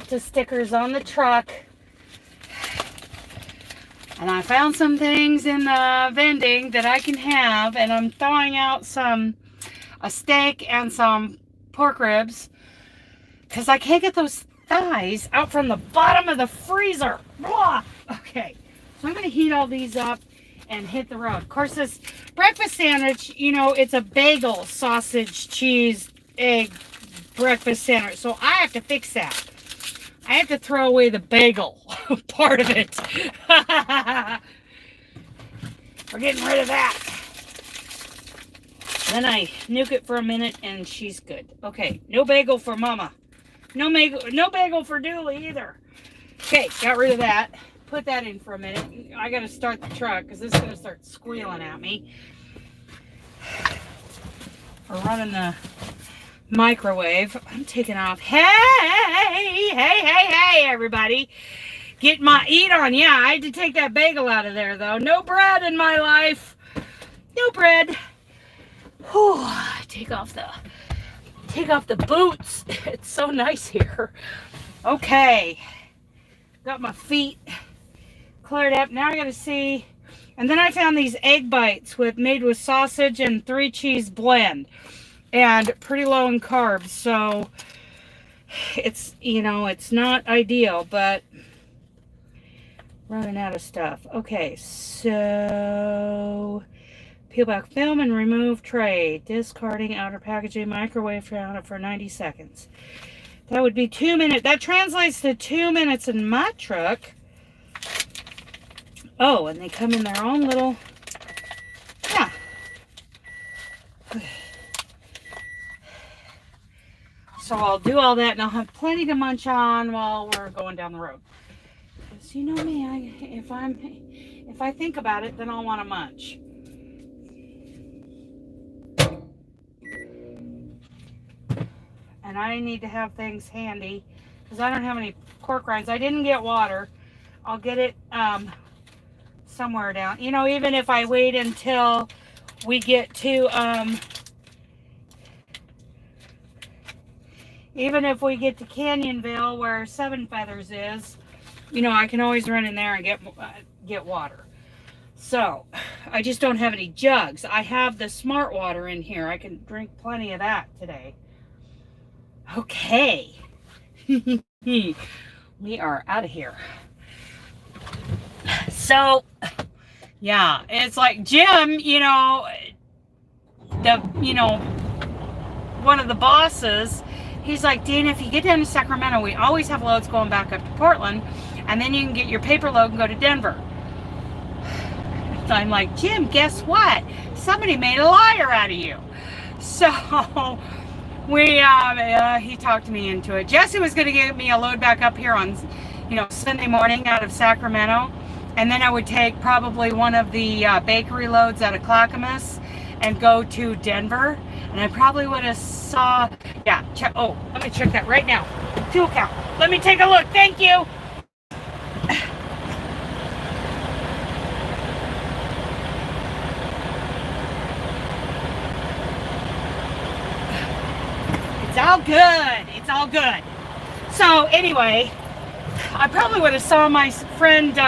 Delta stickers on the truck. And I found some things in the vending that I can have, and I'm thawing out a steak and some pork ribs because I can't get those thighs out from the bottom of the freezer. Blah! Okay, so I'm going to heat all these up and hit the road. Of course, this breakfast sandwich, you know, it's a bagel, sausage, cheese, egg breakfast sandwich, so I have to fix that. I have to throw away the bagel part of it. We're getting rid of that. Then I nuke it for a minute and she's good. Okay, no bagel for Mama. No bagel for Dooley either. Okay, got rid of that. Put that in for a minute. I got to start the truck because this is going to start squealing at me. We're running the microwave. I'm taking off. Hey, everybody. Get my eat on. Yeah, I had to take that bagel out of there, though. No bread in my life. No bread. Whew. Take off the boots. It's so nice here. Okay. Got my feet cleared up. Now I got to see. And then I found these egg bites made with sausage and 3 cheese blend. And pretty low in carbs, so it's, you know, it's not ideal, but running out of stuff. Okay, so peel back film and remove tray, discarding outer packaging, microwave for 90 seconds. That would be 2 minutes. That translates to 2 minutes in my truck. Oh, and they come in their own little, yeah. So I'll do all that and I'll have plenty to munch on while we're going down the road. Because you know me, if I think about it, then I'll want to munch. And I need to have things handy because I don't have any pork rinds. I didn't get water. I'll get it somewhere down. You know, even if I wait until we get to even if we get to Canyonville where Seven Feathers is, you know, I can always run in there and get water. So, I just don't have any jugs. I have the smart water in here. I can drink plenty of that today. Okay. We are out of here. So, yeah, it's like Jim, you know, one of the bosses, he's like, Dana, if you get down to Sacramento, we always have loads going back up to Portland, and then you can get your paper load and go to Denver. So I'm like, Jim, guess what? Somebody made a liar out of you. So he talked me into it. Jesse was going to get me a load back up here on, you know, Sunday morning out of Sacramento, and then I would take probably one of the bakery loads out of Clackamas and go to Denver. And I probably would have let me check that right now. Fuel count. Let me take a look. Thank you. It's all good. It's all good. So anyway, I probably would have saw my friend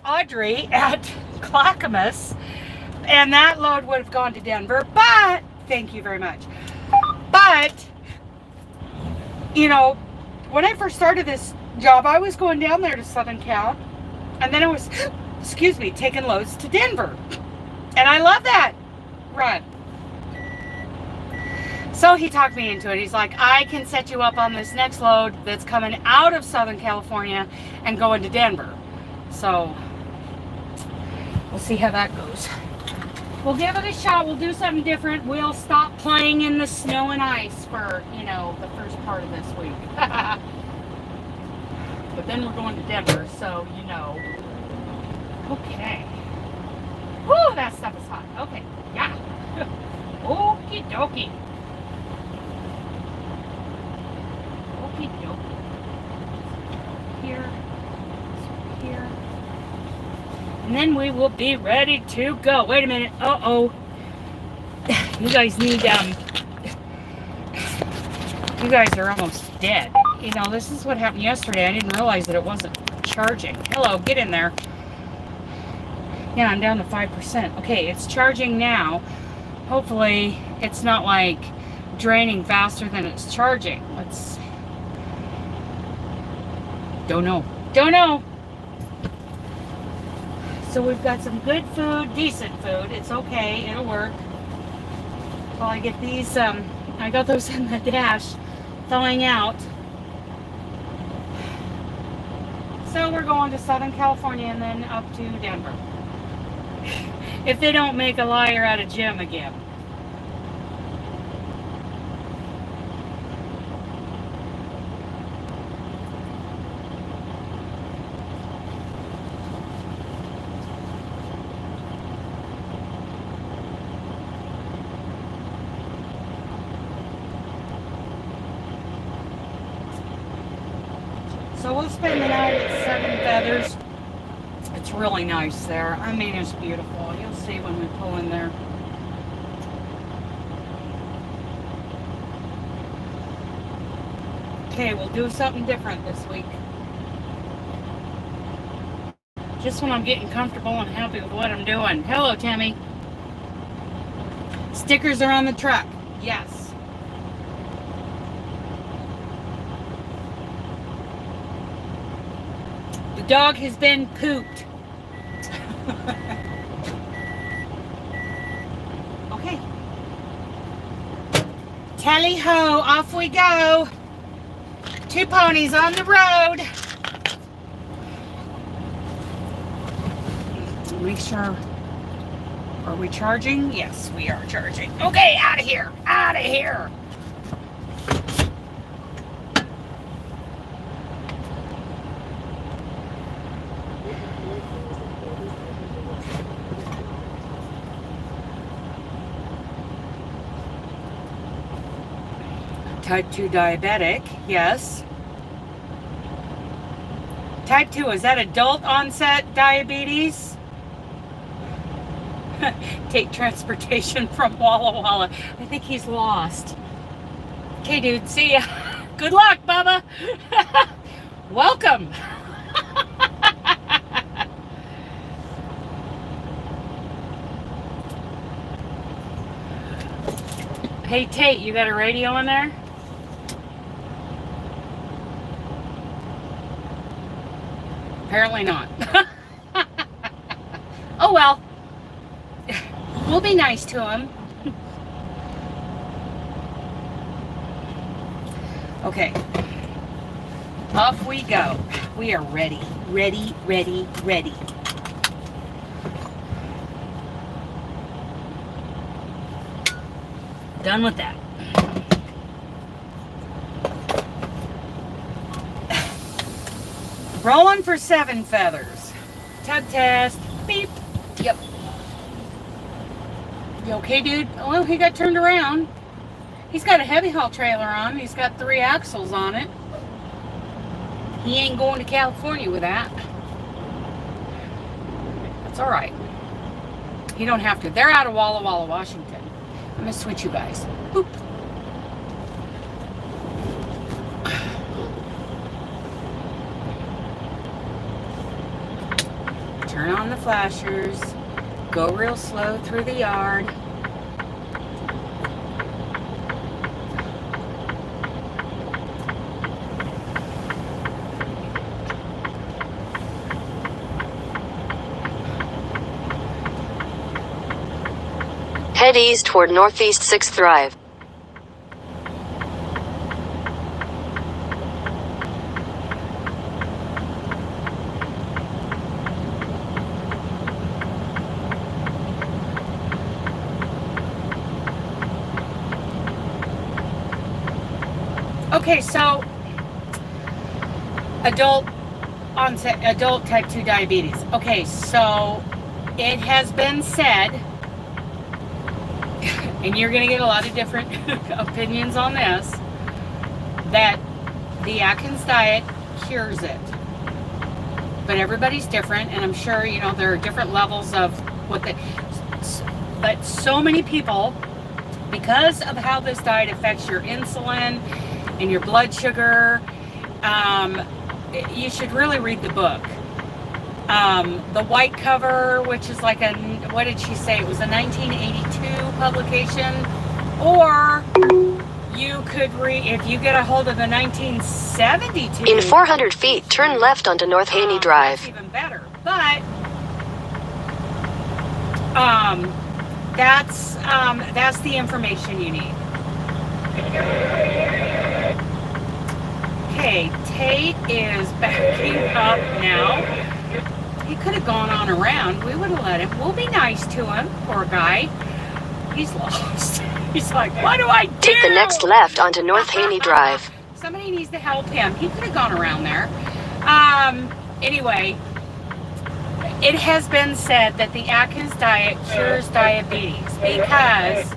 Audrey at Clackamas, and that load would have gone to Denver, but thank you very much. But, you know, when I first started this job, I was going down there to Southern Cal, and then I was, taking loads to Denver. And I love that run. So he talked me into it. He's like, I can set you up on this next load that's coming out of Southern California and going to Denver. So, we'll see how that goes. We'll give it a shot. We'll do something different. We'll stop playing in the snow and ice for, you know, the first part of this week. But then we're going to Denver, so you know. Okay. Woo, that stuff is hot. Okay, yeah. Okie dokie. Okie dokie. Here. Here. And then we will be ready to go. Wait a minute. Uh-oh. You guys need, you guys are almost dead. You know, this is what happened yesterday. I didn't realize that it wasn't charging. Hello, get in there. Yeah, I'm down to 5%. Okay, it's charging now. Hopefully, it's not like draining faster than it's charging. Let's... Don't know. Don't know. So we've got some good food, decent food. It's okay. It'll work. While I get these, I got those in the dash thawing out. So we're going to Southern California and then up to Denver. If they don't make a liar out of Jim again. So we'll spend the night at Seven Feathers. It's really nice there. I mean, it's beautiful. You'll see when we pull in there. Okay, we'll do something different this week. Just when I'm getting comfortable and happy with what I'm doing. Hello, Tammy. Stickers are on the truck. Yes. The dog has been pooped. Okay. Tally ho, off we go. 2 ponies on the road. Make sure. Are we charging? Yes, we are charging. Okay, out of here. Out of here. Type 2 diabetic, yes. Type 2, is that adult onset diabetes? Take transportation from Walla Walla. I think he's lost. Okay, dude, see ya. Good luck, Bubba. Welcome. Hey, Tate, you got a radio in there? Apparently not. Oh well. We'll be nice to him. Okay. Off we go. We are ready. Ready, ready, ready. Done with that. Rolling for 7 feathers. Tug test. Beep. Yep. You okay, dude? Well, he got turned around. He's got a heavy haul trailer on. He's got 3 axles on it. He ain't going to California with that. That's all right. You don't have to. They're out of Walla Walla, Washington. I'm going to switch you guys. Boop. Turn on the flashers. Go real slow through the yard. Head east toward Northeast 6th Drive. Okay, so adult type 2 diabetes. Okay, so it has been said, and you're going to get a lot of different opinions on this, that the Atkins diet cures it. But everybody's different, and I'm sure, you know, there are different levels of what the... But so many people, because of how this diet affects your insulin and your blood sugar you should really read the book. The white cover, which is like what did she say? It was a 1982 publication. Or you could read, if you get a hold of the 1972. In 400 feet, turn left onto North Haney Drive. That's even better. But that's the information you need. Okay, Tate is backing up now. He could have gone on around. We would have let him. We'll be nice to him, poor guy. He's lost. He's like, what do I do? Take the next left onto North Haney Drive. Somebody needs to help him. He could have gone around there. Anyway, it has been said that the Atkins diet cures diabetes because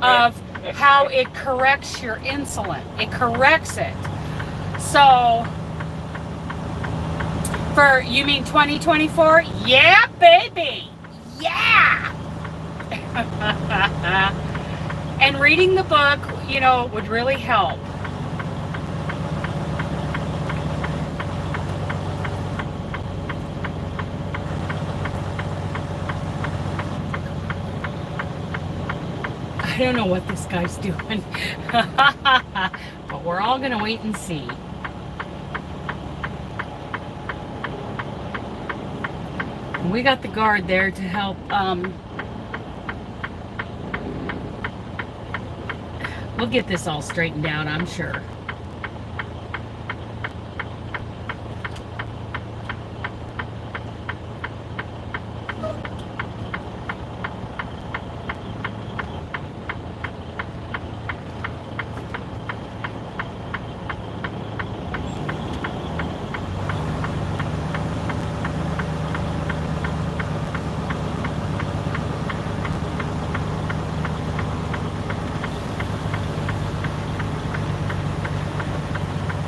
of how it corrects your insulin. It corrects it. So, you mean 2024? Yeah, baby. Yeah. And reading the book, would really help. I don't know what this guy's doing. But we're all going to wait and see. We got the guard there to help. We'll get this all straightened out, I'm sure.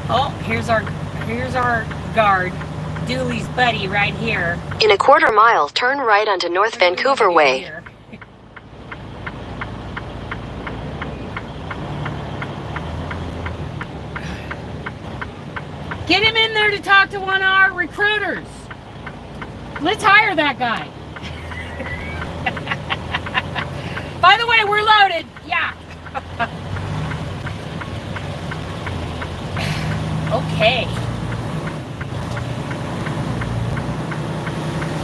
Oh, here's our guard, Dooley's buddy right here. In a quarter mile, turn right onto North Vancouver Way. Get him in there to talk to one of our recruiters. Let's hire that guy. By the way, we're loaded. Yeah. Okay.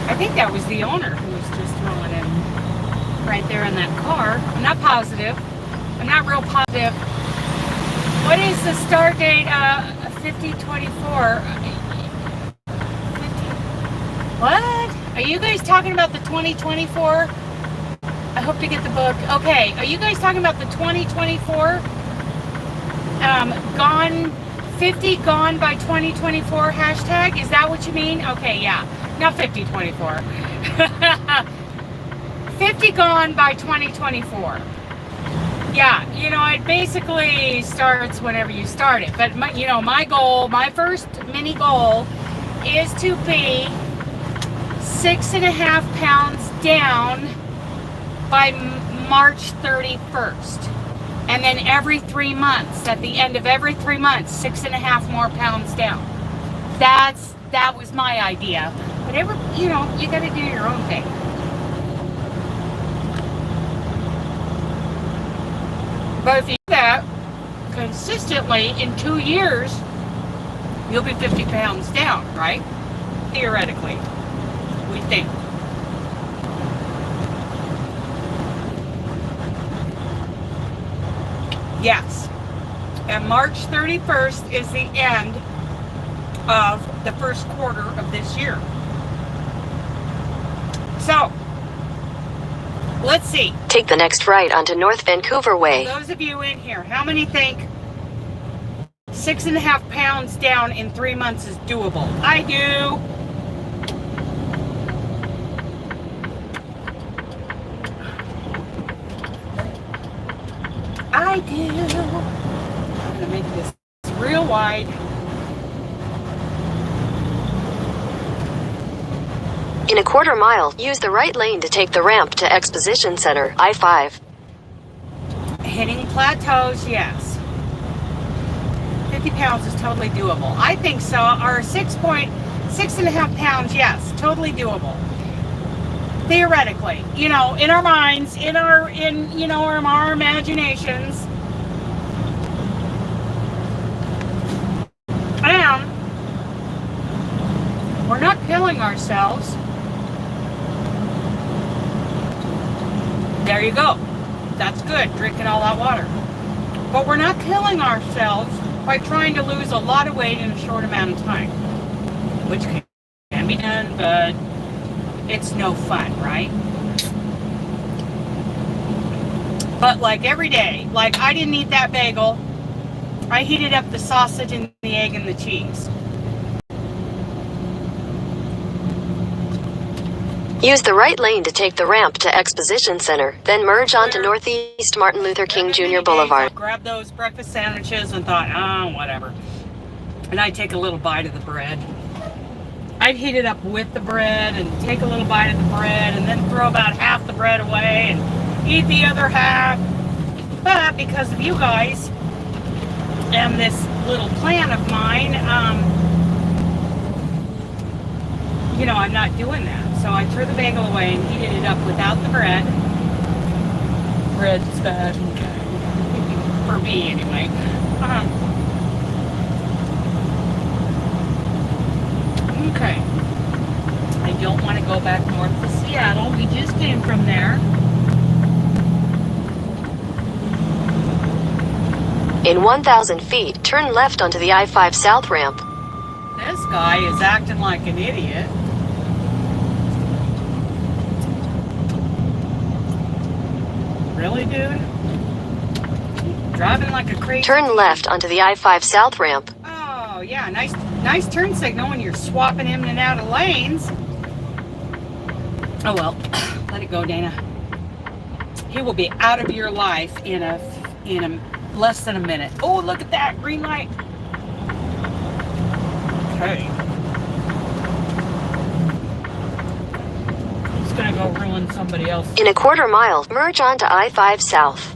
I think that was the owner who was just throwing him right there in that car. I'm not positive. I'm not real positive. What is the start date? 5024. What? Are you guys talking about the 2024? I hope to get the book. Okay. Are you guys talking about the 2024? Gone 50 gone by 2024 hashtag? Is that what you mean? Okay, yeah. Not 5024. 50 gone by 2024. Yeah, it basically starts whenever you start it. But my goal, my first mini goal is to be 6.5 pounds down by March 31st. And then every 3 months, at the end of every 3 months, 6.5 more pounds down. That was my idea. But you got to do your own thing. But if you do that consistently in 2 years, you'll be 50 pounds down, right? Theoretically, we think. Yes. And March 31st is the end of the first quarter of this year. So, let's see. Take the next right onto North Vancouver Way. Those of you in here, how many think 6.5 pounds down in 3 months is doable? I do. I do. I'm going to make this real wide. In a quarter mile, use the right lane to take the ramp to Exposition Center, I-5. Hitting plateaus, yes. 50 pounds is totally doable. I think so. Or 6.5 pounds, yes, totally doable. Theoretically, you know, in our minds, in our imaginations. And we're not killing ourselves. There you go. That's good, drinking all that water. But we're not killing ourselves by trying to lose a lot of weight in a short amount of time, which can be done, but it's no fun, right? But like every day, like I didn't eat that bagel. I heated up the sausage and the egg and the cheese. Use the right lane to take the ramp to Exposition Center, then merge onto Northeast Martin Luther King Jr. Boulevard. I grabbed those breakfast sandwiches and thought, oh, whatever. And I'd take a little bite of the bread. I'd heat it up with the bread and take a little bite of the bread and then throw about half the bread away and eat the other half. But because of you guys and this little plan of mine, you know, I'm not doing that. So I threw the bagel away and heated it up without the bread. Bread's bad. For me, anyway. Okay. I don't want to go back north to Seattle. We just came from there. In 1,000 feet, turn left onto the I-5 South ramp. This guy is acting like an idiot. Really, dude? Driving like a crazy. Turn left onto the I-5 South ramp. Oh, yeah, nice turn signal when you're swapping in and out of lanes. Oh well, let it go, Dana. He will be out of your life in a less than a minute. Oh, look at that green light. Okay. He's gonna go ruin somebody else. In a quarter mile, merge onto I-5 South.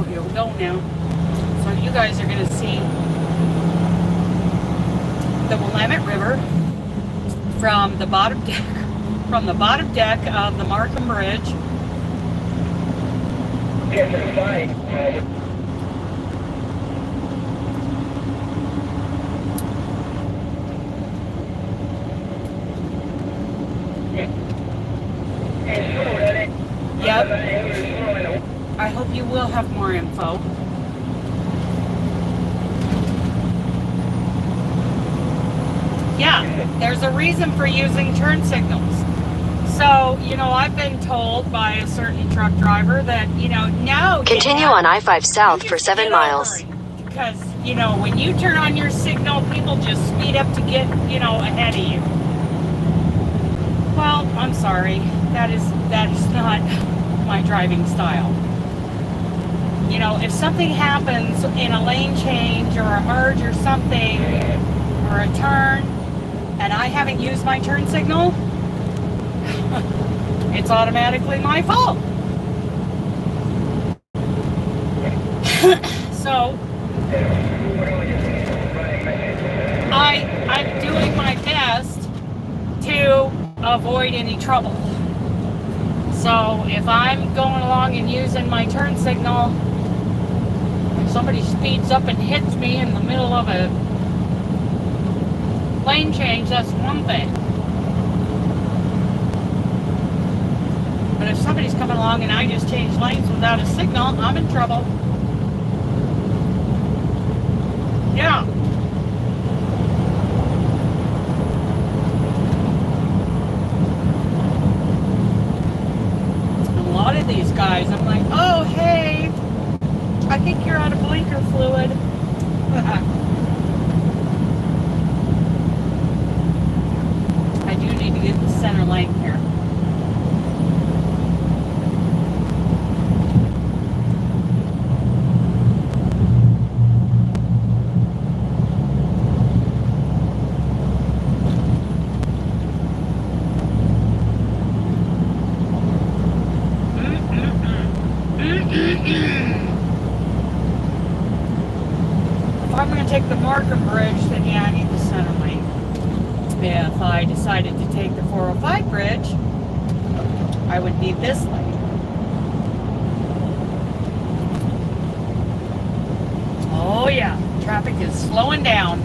Here we go now. So you guys are gonna see the Willamette River from the bottom deck of the Markham Bridge. Yep. I hope you will have more info. Yeah, there's a reason for using turn signals. So, you know, I've been told by a certain truck driver that, you know, now... Continue on I-5 South for 7 miles. Because, you know, when you turn on your signal, people just speed up to get, you know, ahead of you. Well, I'm sorry. That is not my driving style. You know, if something happens in a lane change or a merge or something, or a turn, and I haven't used my turn signal, it's automatically my fault. So, I'm doing my best to avoid any trouble. So, if I'm going along and using my turn signal, if somebody speeds up and hits me in the middle of a lane change, that's one thing. But if somebody's coming along and I just change lanes without a signal, I'm in trouble. Yeah. A lot of these guys, I'm like, oh, hey, I think you're out of blinker fluid. I do need to get the center lane here. I'm going to take the Markham Bridge, then yeah, I need the center lane. If I decided to take the 405 bridge, I would need this lane. Oh yeah, traffic is slowing down.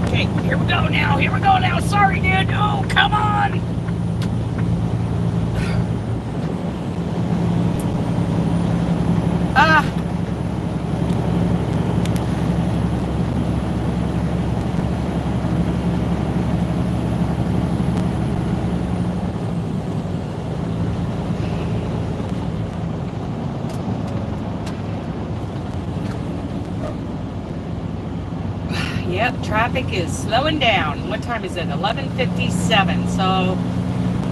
Okay, here we go now, here we go now. Sorry, dude. Oh, come on. Yep, traffic is slowing down. What time is it? 11:57. So,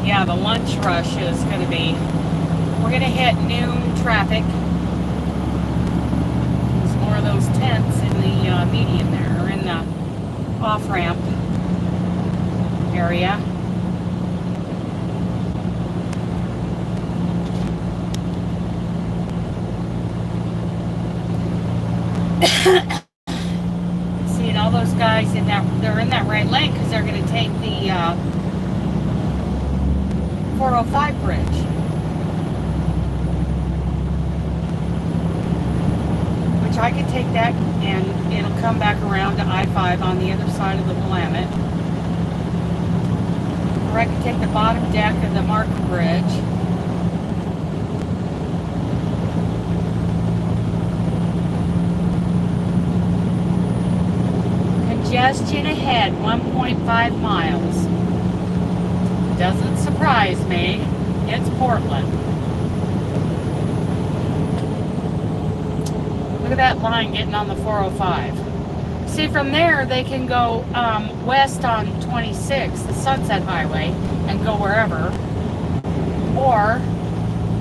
yeah, the lunch rush is going to be, we're going to hit noon traffic. There's more of those tents in the median there, or in the off-ramp area. Seeing all those guys in that, they're in that right lane because they're going to take the 405 bridge. Which I could take that and it'll come back around to I-5 on the other side of the Willamette. Or I could take the bottom deck of the Markham Bridge. Congestion ahead, 1.5 miles. Doesn't surprise me. It's Portland. Look at that line getting on the 405. See, from there they can go west on 26, the Sunset Highway, and go wherever. Or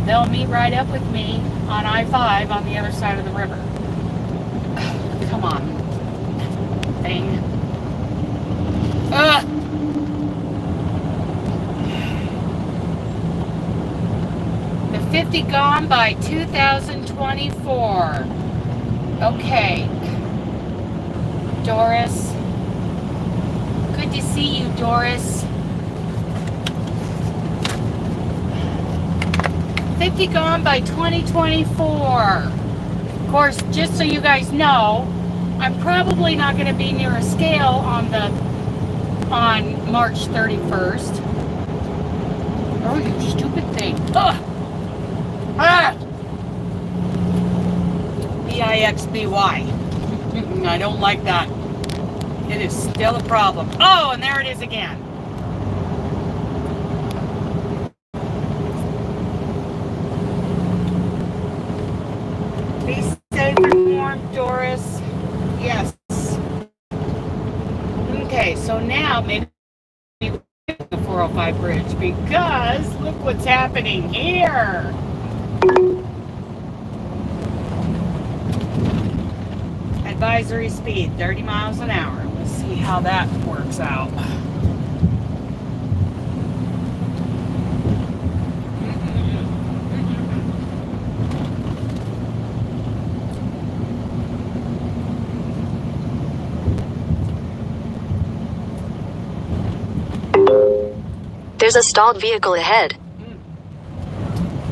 they'll meet right up with me on I-5 on the other side of the river. Come on. Thing. The 50 gone by 2024. Okay. Doris. Good to see you, Doris. 50 gone by 2024. Of course, just so you guys know, I'm probably not going to be near a scale on March 31st. Oh, you stupid thing. Ugh. Ah! B-I-X-B-Y. I don't like that. It is still a problem. Oh, and there it is again. Be safe and warm, Doris. Yes. Okay, so now maybe the 405 bridge, because look what's happening here. Advisory speed 30 miles an hour. Let's see how that works out. There's a stalled vehicle ahead.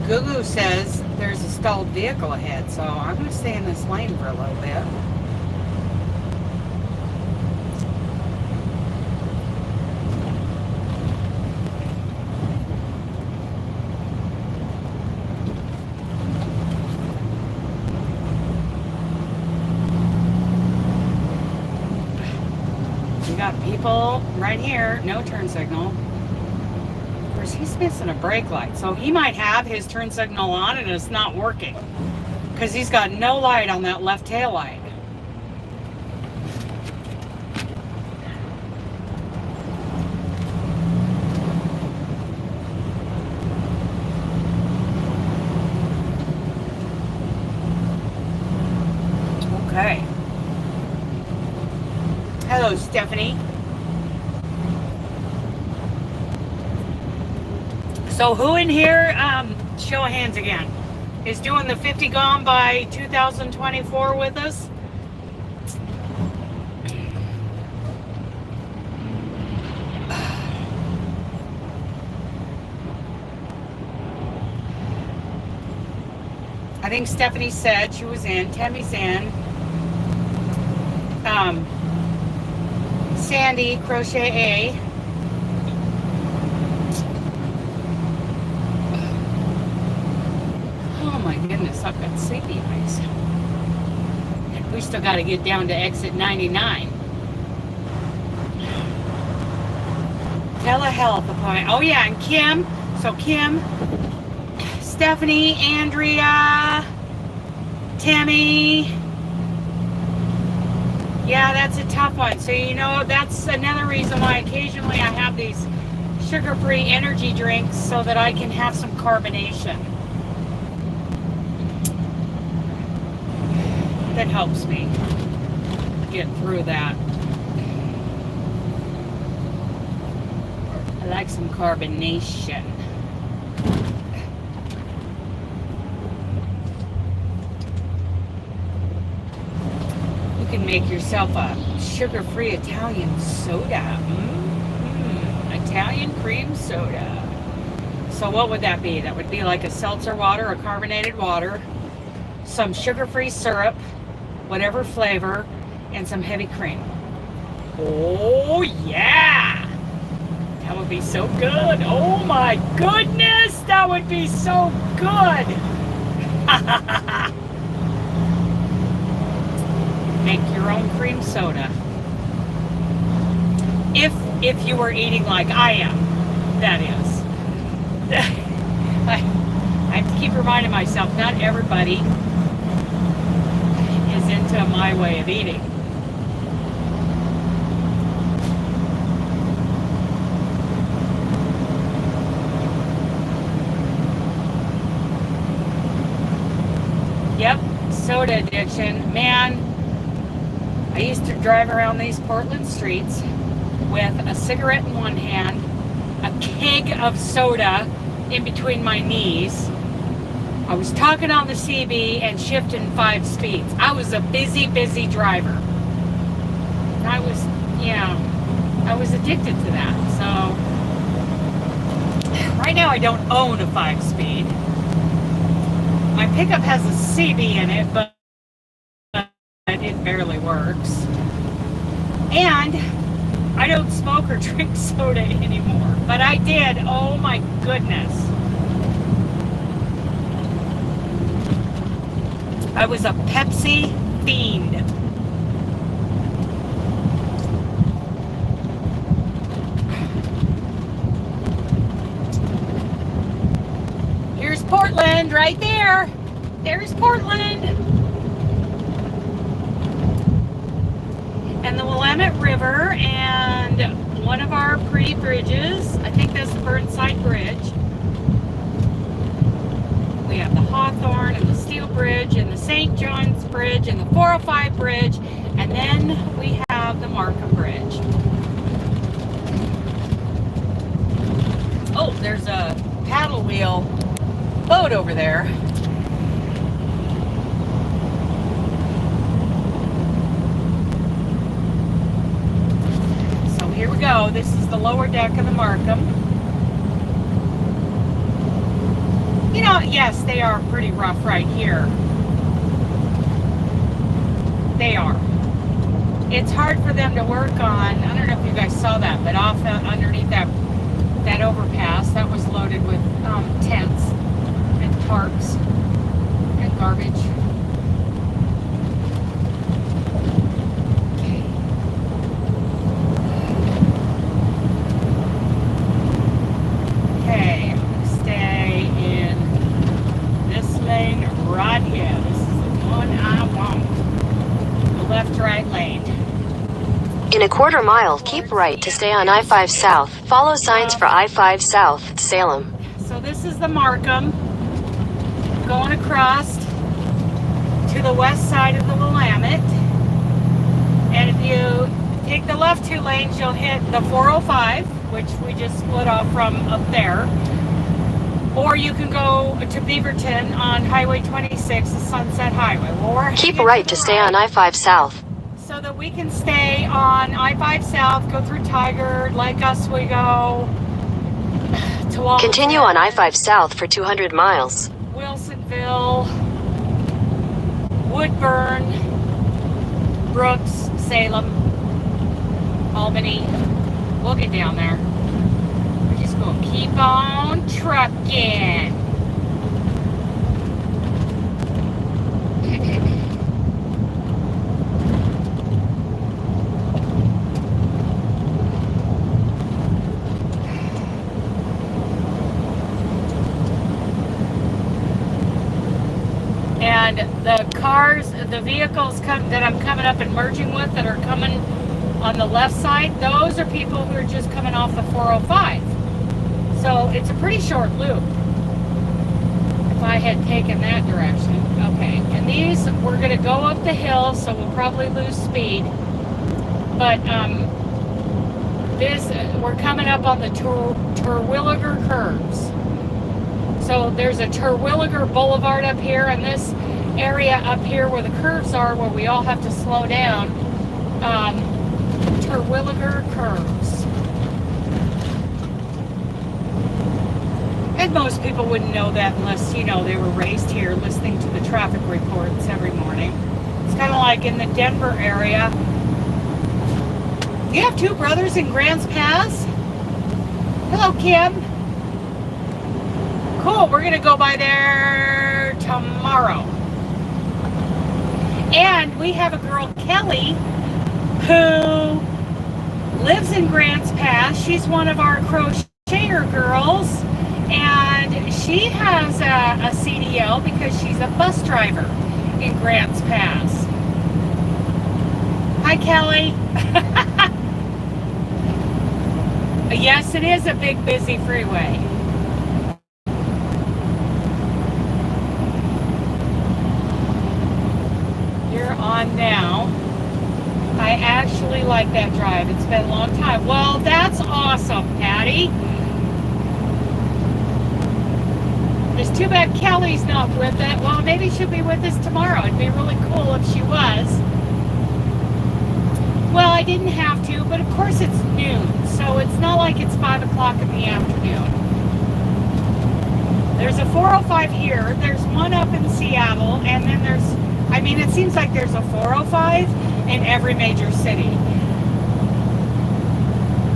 Gugu says there's a stalled vehicle ahead, so I'm going to stay in this lane for a little bit. We got people right here, no turn signal. Of course, he's missing a brake light, so he might have his turn signal on and it's not working because he's got no light on that left tail light. Okay. Hello, Stephanie. So who in here, show of hands again, is doing the 50 gone by 2024 with us. I think Stephanie said she was in. Tammy's in. Sandy, Crochet A. Oh my goodness, I've got sleepy eyes. We still got to get down to exit 99. Telehealth appointment. Oh yeah, and Kim. So Kim, Stephanie, Andrea, Tammy. Yeah, that's a tough one. So, you know, that's another reason why occasionally I have these sugar-free energy drinks so that I can have some carbonation. That helps me get through that. I like some carbonation. You can make yourself a sugar-free Italian soda. Italian cream soda. So what would that be? That would be like a seltzer water or carbonated water, some sugar-free syrup, whatever flavor, and some heavy cream. Oh yeah! That would be so good. Oh my goodness, that would be so good. Make your own cream soda. If you were eating like I am, that is. I have to keep reminding myself, not everybody is into my way of eating. Yep, soda addiction. Man, I used to drive around these Portland streets with a cigarette in one hand, a keg of soda in between my knees. I was talking on the CB and shifting 5 speeds. I was a busy driver. I was, I was addicted to that. So right now I don't own a 5-speed. My pickup has a CB in it, but it barely works. And I don't smoke or drink soda anymore, but I did. Oh my goodness. I was a Pepsi fiend. Here's Portland right there. There's Portland. And the Willamette River and one of our pretty bridges. I think that's the Burnside Bridge. We have the Hawthorne and the Steel Bridge and the St. John's Bridge and the 405 Bridge. And then we have the Markham Bridge. Oh, there's a paddle wheel boat over there. Here we go. This is the lower deck of the Markham. You know, yes, they are pretty rough right here. They are. It's hard for them to work on. I don't know if you guys saw that, but off underneath that overpass, that was loaded with tents and tarps and garbage. In a quarter mile, keep right to stay on I-5 South. Follow signs for I-5 South, Salem. So this is the Markham, going across to the west side of the Willamette. And if you take the left 2 lanes, you'll hit the 405, which we just split off from up there. Or you can go to Beaverton on Highway 26, the Sunset Highway. Well, we're Keep hanging right to to the stay on right I-5 South. so that we can stay on I-5 South, go through Tigard, Lake Oswego, to Continue on I-5 South for 200 miles. Wilsonville, Woodburn, Brooks, Salem, Albany. We'll get down there. We're just going to keep on trucking. And the cars, the vehicles that I'm coming up and merging with that are coming on the left side, those are people who are just coming off the 405. So it's a pretty short loop. If I had taken that direction. Okay, and these, we're going to go up the hill, so we'll probably lose speed. But we're coming up on the Terwilliger curves. So there's a Terwilliger Boulevard up here, and this area up here where the curves are, where we all have to slow down, Terwilliger curves. And most people wouldn't know that unless, you know, they were raised here listening to the traffic reports every morning. It's kind of like in the Denver area. You have two brothers in Grants Pass? Hello, Kim. Cool, we're going to go by there tomorrow. And we have a girl, Kelly, who lives in Grants Pass. She's one of our crocheter girls. And she has a CDL because she's a bus driver in Grants Pass. Hi, Kelly. Yes, it is a big, busy freeway. You're on now. I actually like that drive. It's been a long time. Well, that's awesome, Patty. It's too bad Kelly's not with it. Well, maybe she'll be with us tomorrow. It'd be really cool if she was. Well, I didn't have to, but of course it's noon, so it's not like it's 5 o'clock in the afternoon. There's a 405 here. There's one up in Seattle, and then there's, I mean, it seems like there's a 405 in every major city.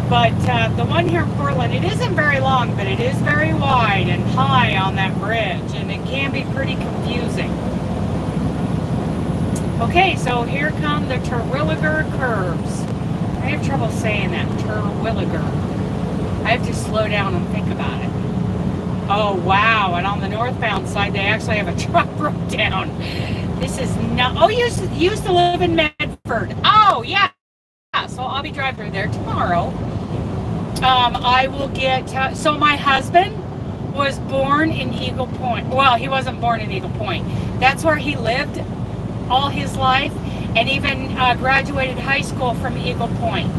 But the one here in Portland, it isn't very long, but it is very wide and high on that bridge, and it can be pretty confusing. Okay, so here come the Terwilliger curves. I have trouble saying that, Terwilliger. I have to slow down and think about it. Oh, wow, and on the northbound side, they actually have a truck broke down. This is not, oh, you used to live in Medford. Oh, yeah. So I'll be driving there tomorrow. I will get, so my husband was born in Eagle Point. Well, he wasn't born in Eagle Point. That's where he lived all his life, and even graduated high school from Eagle Point.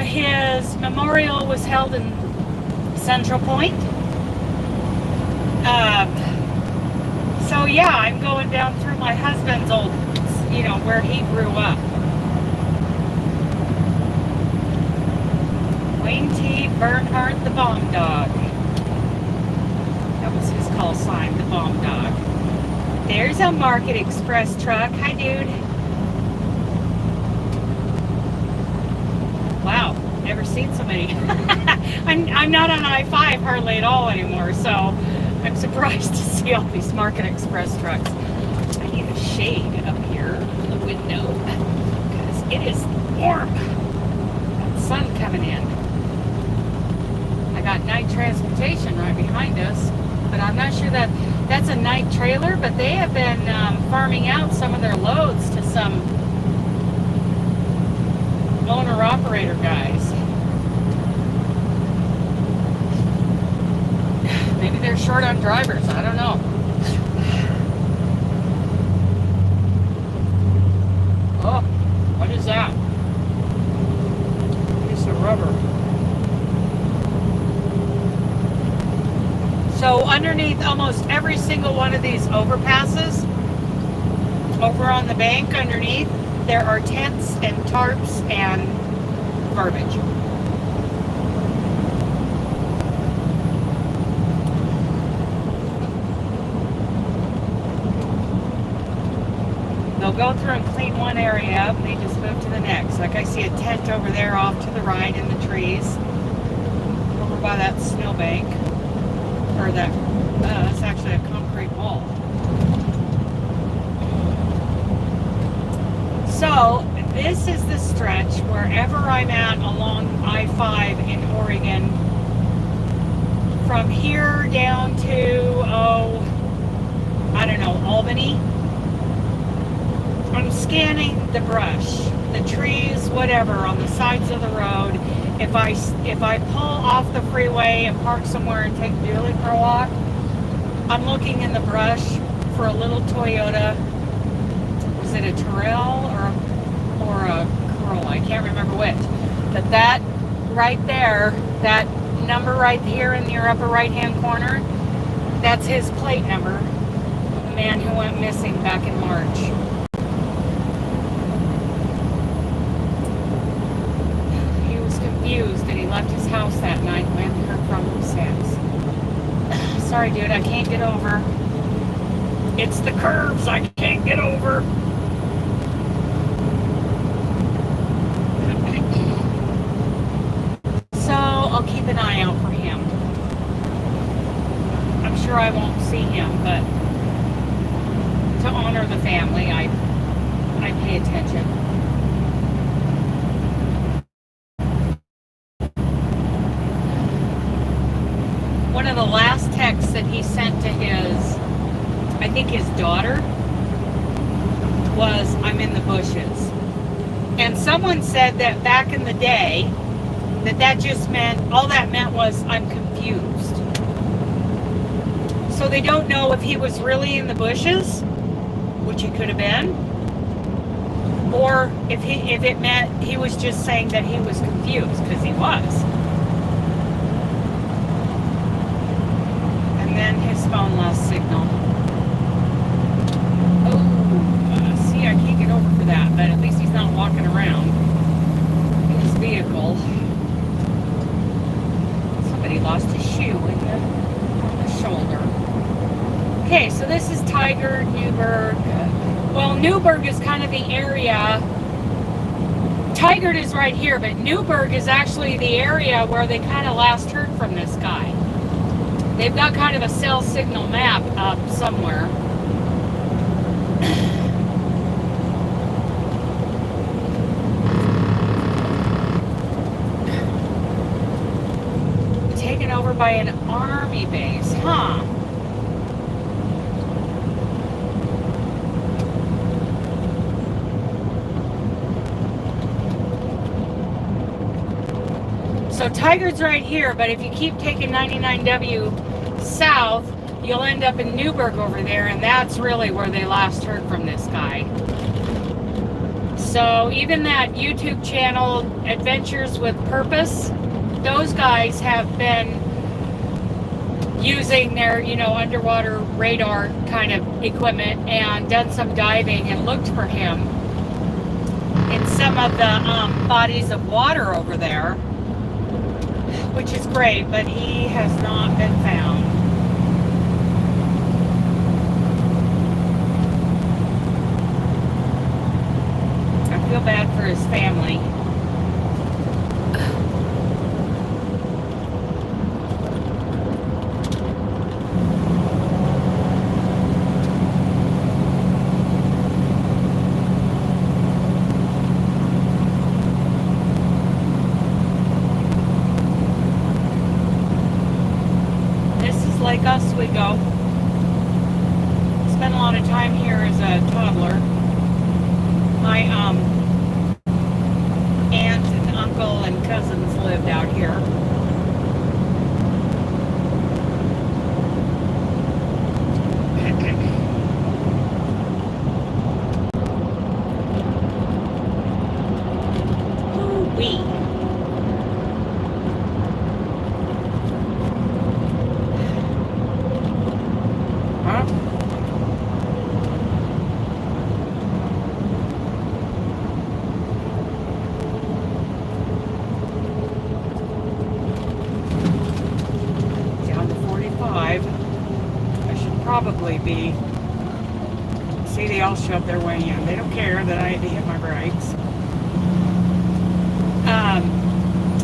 His memorial was held in Central Point. So yeah, I'm going down through my husband's old, you know, where he grew up. Wayne T. Bernhardt, the Bomb Dog. That was his call sign, the Bomb Dog. There's a Market Express truck. Hi, dude. Wow, never seen so many. I'm not on I-5 hardly at all anymore, so I'm surprised to see all these Market Express trucks. I need a shade up here in the window because it is warm. Got sun coming in. I got night transportation right behind us, but I'm not sure that that's a night trailer, but they have been farming out some of their loads to some owner-operator guys. Maybe they're short on drivers. I don't know. Oh, what is that? Piece of rubber. underneath almost every single one of these overpasses, over on the bank underneath, there are tents and tarps and garbage. They'll go through and clean one area up and they just move to the next. Like I see a tent over there off to the right in the trees, over by that snowbank, or that's actually a concrete wall. So this is the stretch wherever I'm at along I-5 in Oregon, from here down to, I don't know, Albany. I'm scanning the brush, the trees, whatever, on the sides of the road. If I pull off the freeway and park somewhere and take Julie for a walk, I'm looking in the brush for a little Toyota. Is it a Terrell or a Corolla? I can't remember which. But that right there, that number right here in your upper right-hand corner, that's his plate number. The man who went missing back in March. Confused that he left his house that night and we haven't heard from him since. Sorry, dude, I can't get over. It's the curves I can't get over. So I'll keep an eye out for him. I'm sure I won't see him, but to honor the family, I pay attention. One of the last texts that he sent to I think his daughter, was, "I'm in the bushes." And someone said that back in the day, that just meant, all that meant was, "I'm confused." So they don't know if he was really in the bushes, which he could have been, or if it meant he was just saying that he was confused, because he was. Then his phone lost signal. Oh, see, I can't get over for that, but at least he's not walking around in his vehicle. Somebody lost his shoe on the shoulder. Okay, so this is Tigard, Newburgh. Well, Newburgh is kind of the area. Tigard is right here, but Newburgh is actually the area where they kind of last heard from this guy. They've got kind of a cell signal map up somewhere. Taken over by an army base, huh? So Tigard's right here, but if you keep taking 99W south, you'll end up in Newburgh over there, and that's really where they last heard from this guy. So even that YouTube channel, Adventures with Purpose, those guys have been using their, underwater radar kind of equipment and done some diving and looked for him in some of the bodies of water over there, which is great, but he has not been found. I feel bad for his family. Lake Oswego. Spent a lot of time here as a toddler. My aunt and uncle and cousins lived out here. Ooh-wee. be. See, they all shoved their way in. They don't care that I had to hit my brakes.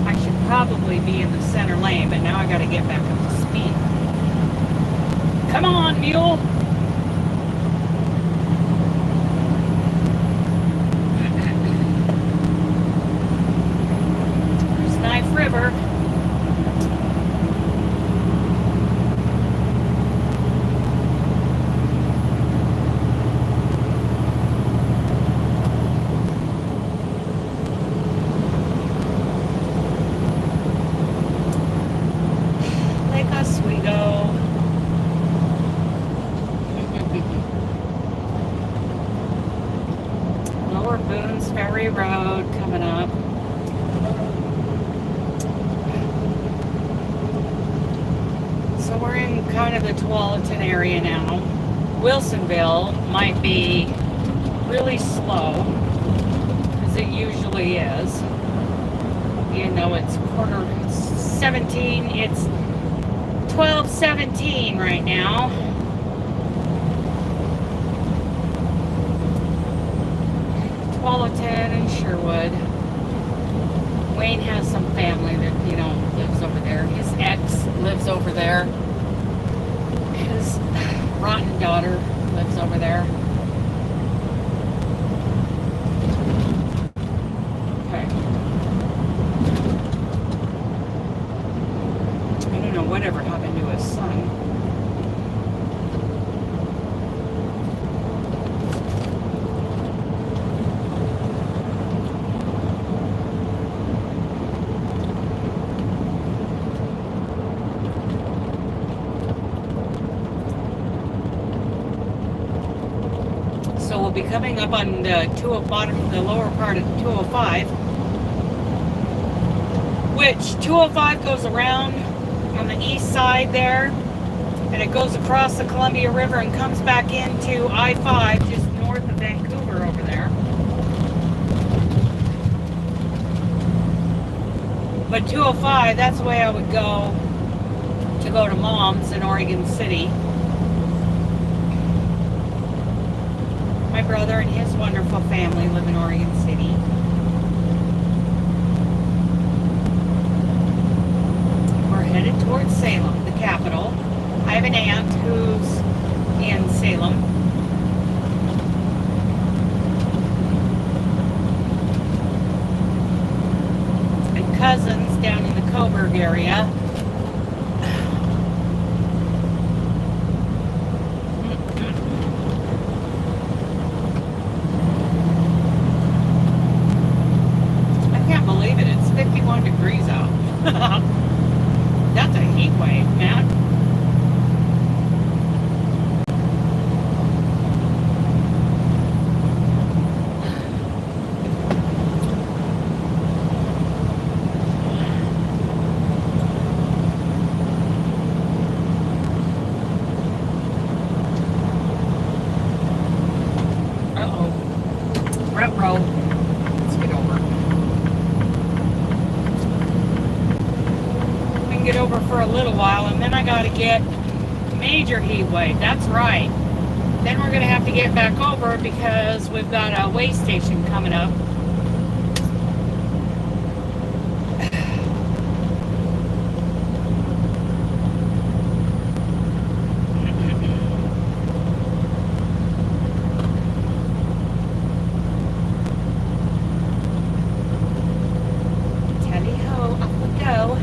I should probably be in the center lane, but now I got to get back up to speed. Come on, mule! There's Knife River. Road coming up. So we're in kind of the Tualatin area now. Wilsonville might be really slow, as it usually is. Even though it's 17, it's 12:17 right now. Tualatin and Sherwood. Wayne has some family that, lives over there. His ex lives over there. His rotten daughter lives over there. Okay. I don't know whatever happened to his son. Be coming up on the the lower part of 205, which 205 goes around on the east side there, and it goes across the Columbia River and comes back into I-5 just north of Vancouver over there. But 205, that's the way I would go to Mom's in Oregon City. My brother and his wonderful family live in Oregon City. We're headed towards Salem, the capital. I have an aunt who's in Salem. And cousins down in the Coburg area. Degrees out. That's a heat wave, man. Uh-oh. Ruh-roh. Let's get over. Get over for a little while, and then I got to get major heat wave. That's right. Then we're going to have to get back over because we've got a way station coming up. Tally-ho, up we go.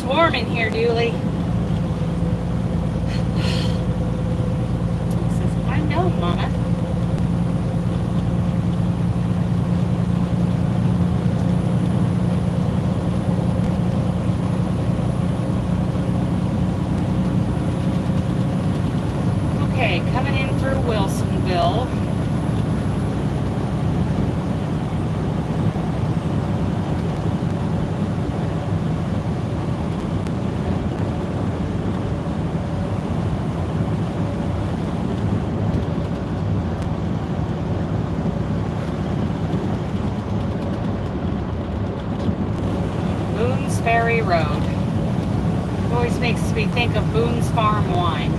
Warm in here, Dooley. He says, I know, Mama. Okay, coming in through Wilsonville. Ferry Road. It always makes me think of Boone's Farm wine.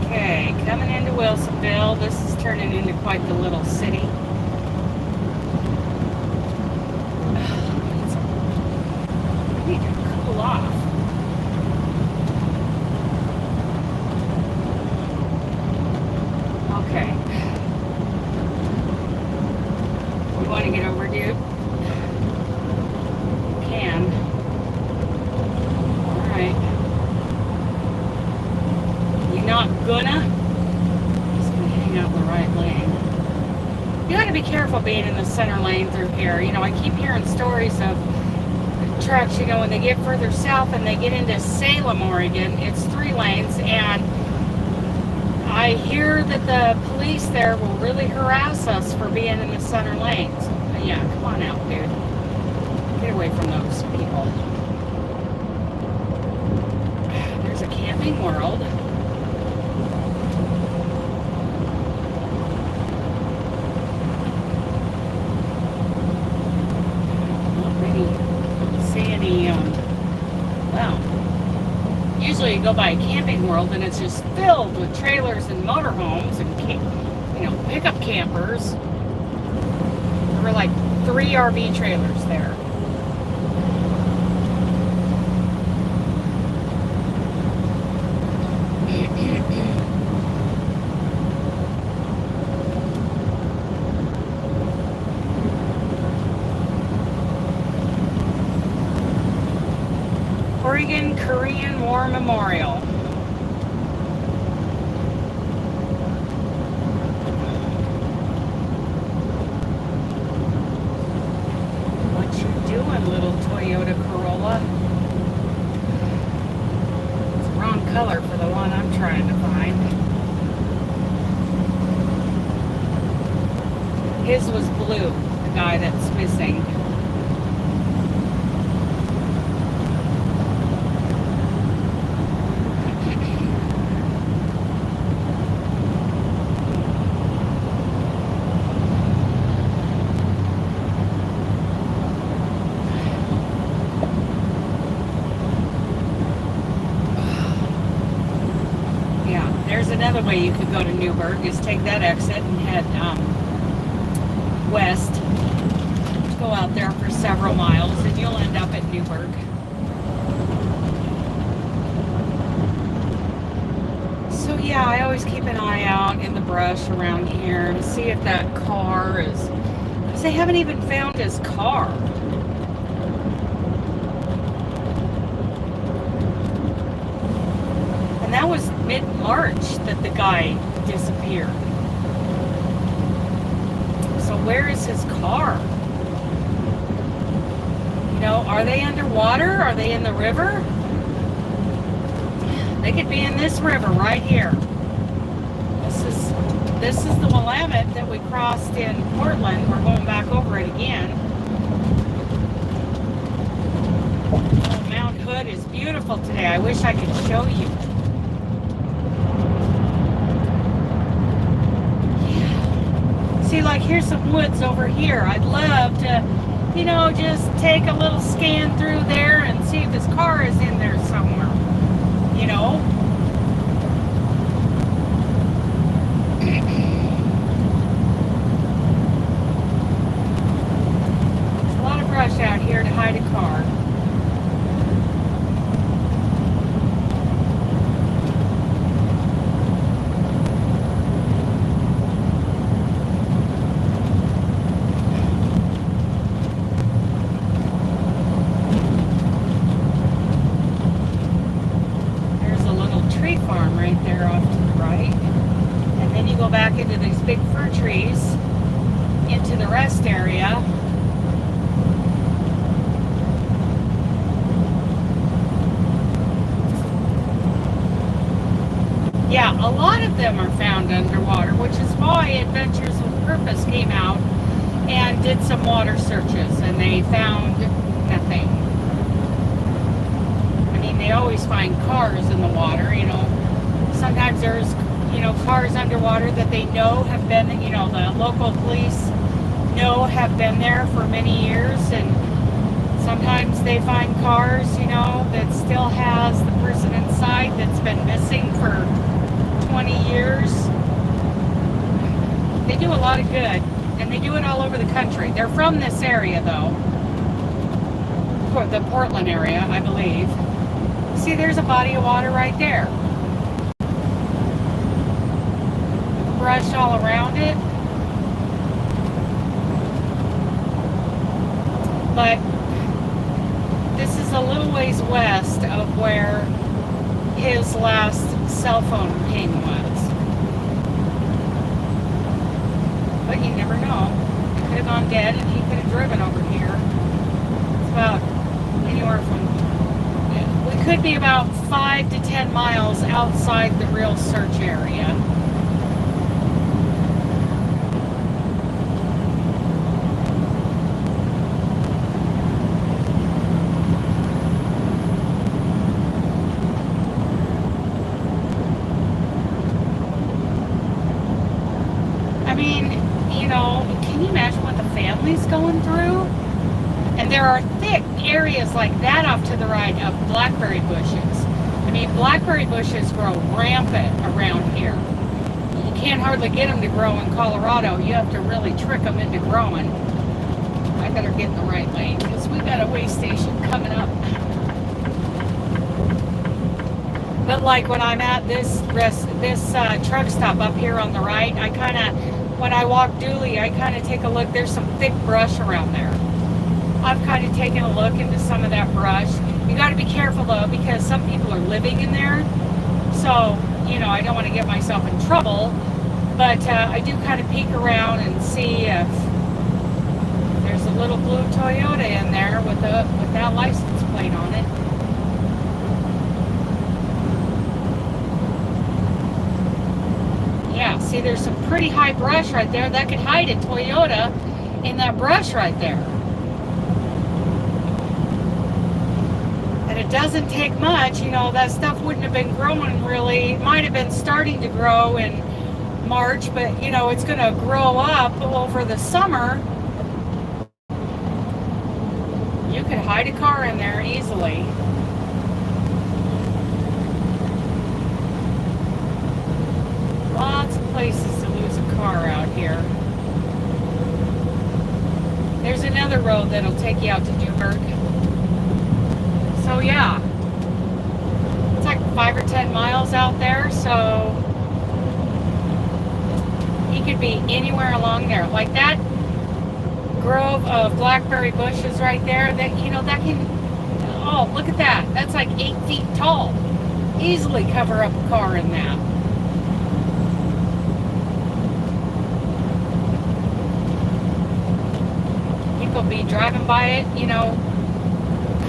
Okay, coming into Wilsonville. This is turning into quite the little city. I need to cool off. Okay. We want to get over, dude? Can. Alright. You not gonna? Just gonna hang out in the right lane. You gotta be careful being in the center lane through here. You know, I keep hearing stories of trucks, you know, when they get further south and they get into Salem, Oregon, it's 3 lanes, and I hear that the police there will really harass us for being in the center lanes. But yeah, come on out, dude. Get away from those people. There's a Camping World. Not really see any, well, usually you go by a Camping World and it's just filled with trailers and motorhomes and, you know, pickup campers. There were like 3 RV trailers there. Oregon Korean War Memorial. What you doing, little Toyota Corolla? It's the wrong color for the one I'm trying to find. His was blue, the guy that's missing. Another way you could go to Newburgh is take that exit and head west. Go out there for several miles and you'll end up at Newburgh. So yeah, I always keep an eye out in the brush around here to see if that car is, because they haven't even found his car. And that was mid-March that the guy disappeared. So where is his car? You know, are they underwater? Are they in the river? They could be in this river right here. This is the Willamette that we crossed in Portland. We're going back over it again. Oh, Mount Hood is beautiful today. I wish I could show you. See, like, here's some woods over here. I'd love to, you know, just take a little scan through there and see if his car is in there somewhere. You know? There's a lot of brush out here to hide a car. Back into these big fir trees into the rest area. Yeah, a lot of them are found underwater, which is why Adventures with Purpose came out and did some water searches, and they found nothing. I mean, they they always find cars in the water, you know. Sometimes there's, you know, cars underwater that they know have been, you know, the local police know have been there for many years, and sometimes they find cars, you know, that still has the person inside that's been missing for 20 years. They do a lot of good, and they do it all over the country. They're from this area, though. The Portland area, I believe. See, there's a body of water right there. Brush all around it. But this is a little ways west of where his last cell phone ping was. But you never know. He could have gone dead and he could have driven over here. It's about anywhere from, we could be about 5 to 10 miles outside the real search area. I mean, you know, can you imagine what the family's going through? And there are thick areas like that off to the right of blackberry bushes. I mean, blackberry bushes grow rampant around here. You can't hardly get them to grow in Colorado. You have to really trick them into growing. I better get in the right lane because we got a way station coming up. But like when I'm at this truck stop up here on the right, I kind of, when I walk Dooley, I kind of take a look. There's some thick brush around there. I've kind of taken a look into some of that brush. You got to be careful though, because some people are living in there. So, you know, I don't want to get myself in trouble, but I do kind of peek around and see if there's a little blue Toyota in there with that license plate on it. Yeah, see, there's some pretty high brush right there. That could hide a Toyota in that brush right there. And it doesn't take much, you know, that stuff wouldn't have been growing really. It might have been starting to grow in March, but, you know, it's going to grow up over the summer. You could hide a car in there easily. Lots of places to lose a car out here. There's another road that'll take you out to Newburgh. So yeah, it's like 5 or 10 miles out there, so he could be anywhere along there. Like that grove of blackberry bushes right there, that, you know, that can, oh, look at that. That's like 8 feet tall. Easily cover up a car in that. People be driving by it, you know,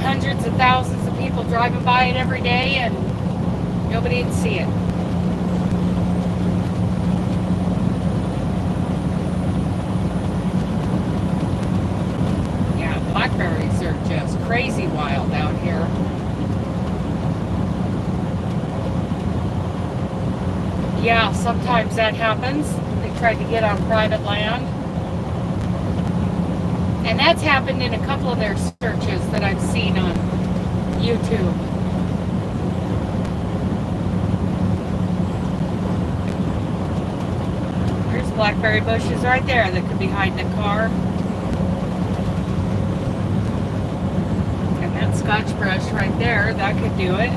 hundreds of thousands of people driving by it every day, and nobody would see it. Yeah, blackberries are just crazy wild out here. Yeah, sometimes that happens. They try to get on private land. And that's happened in a couple of their searches that I've seen on YouTube. There's blackberry bushes right there that could be hiding a car. And that scotch brush right there, that could do it.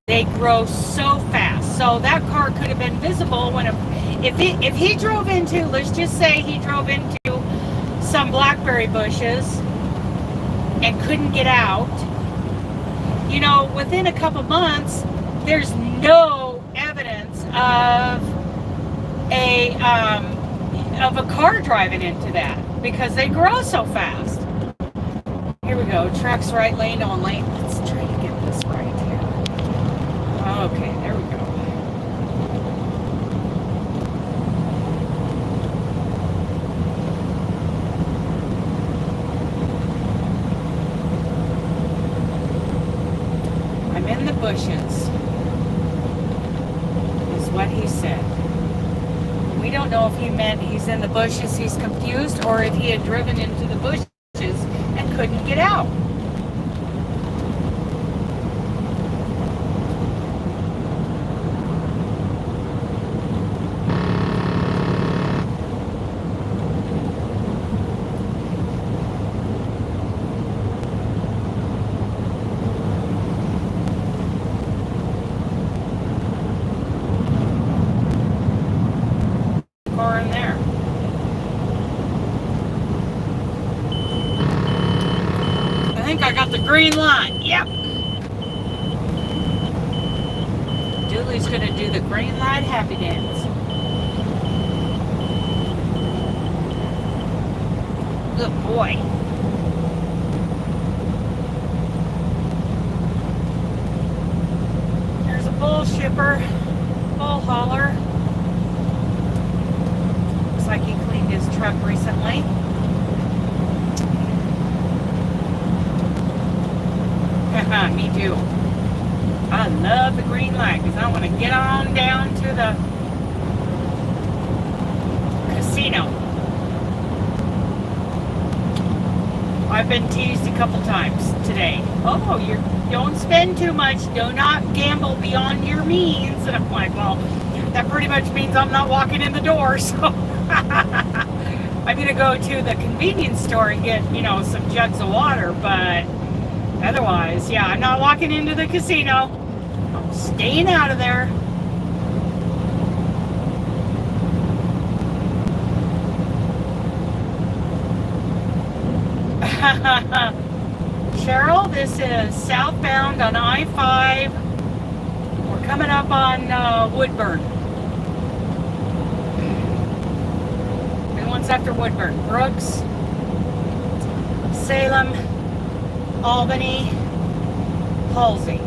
They grow so fast. So that car could have been visible when if he drove into, let's just say he drove into some blackberry bushes and couldn't get out, you know, within a couple months, there's no evidence of a car driving into that because they grow so fast. Here we go, trucks right lane only. Let's try to get this right here. Okay, there we go. bushes, is what he said. We don't know if he meant he's in the bushes, he's confused, or if he had driven into the bushes and couldn't get out. In there. I think I got the green light. Yep. Dooley's gonna do the green light happy dance. Good boy. There's a bull shipper, bull hauler. Like he cleaned his truck recently. Me too. I love the green light because I want to get on down to the casino. I've been teased a couple times today. Oh, you don't spend too much. Do not gamble beyond your means. And I'm like, well, that pretty much means I'm not walking in the door. So I'm going to go to the convenience store and get, some jugs of water. But otherwise, yeah, I'm not walking into the casino. I'm staying out of there. Cheryl, this is southbound on I-5. We're coming up on Woodburn. And once after Woodburn, Brooks, Salem, Albany, Halsey.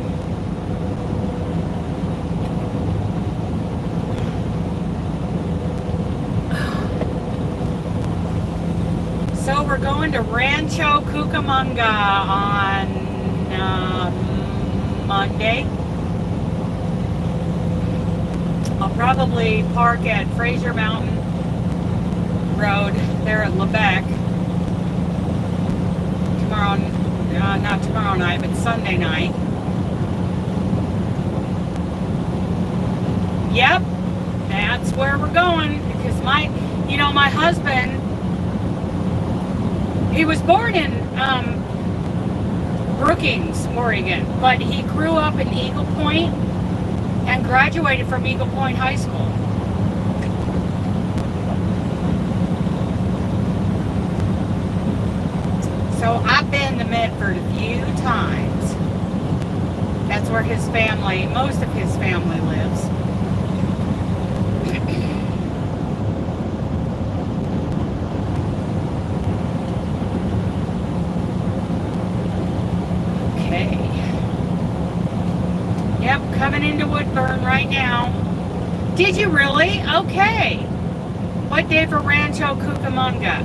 So we're going to Rancho Cucamonga on Monday. I'll probably park at Fraser Mountain Road there at Lebec tomorrow, not tomorrow night, but Sunday night. Yep, that's where we're going because my husband, he was born in Brookings, Oregon, but he grew up in Eagle Point and graduated from Eagle Point High School. So I've been to Medford a few times. That's where his family, most of his family lives. Coming into Woodburn right now. Did you really? Okay. What day for Rancho Cucamonga?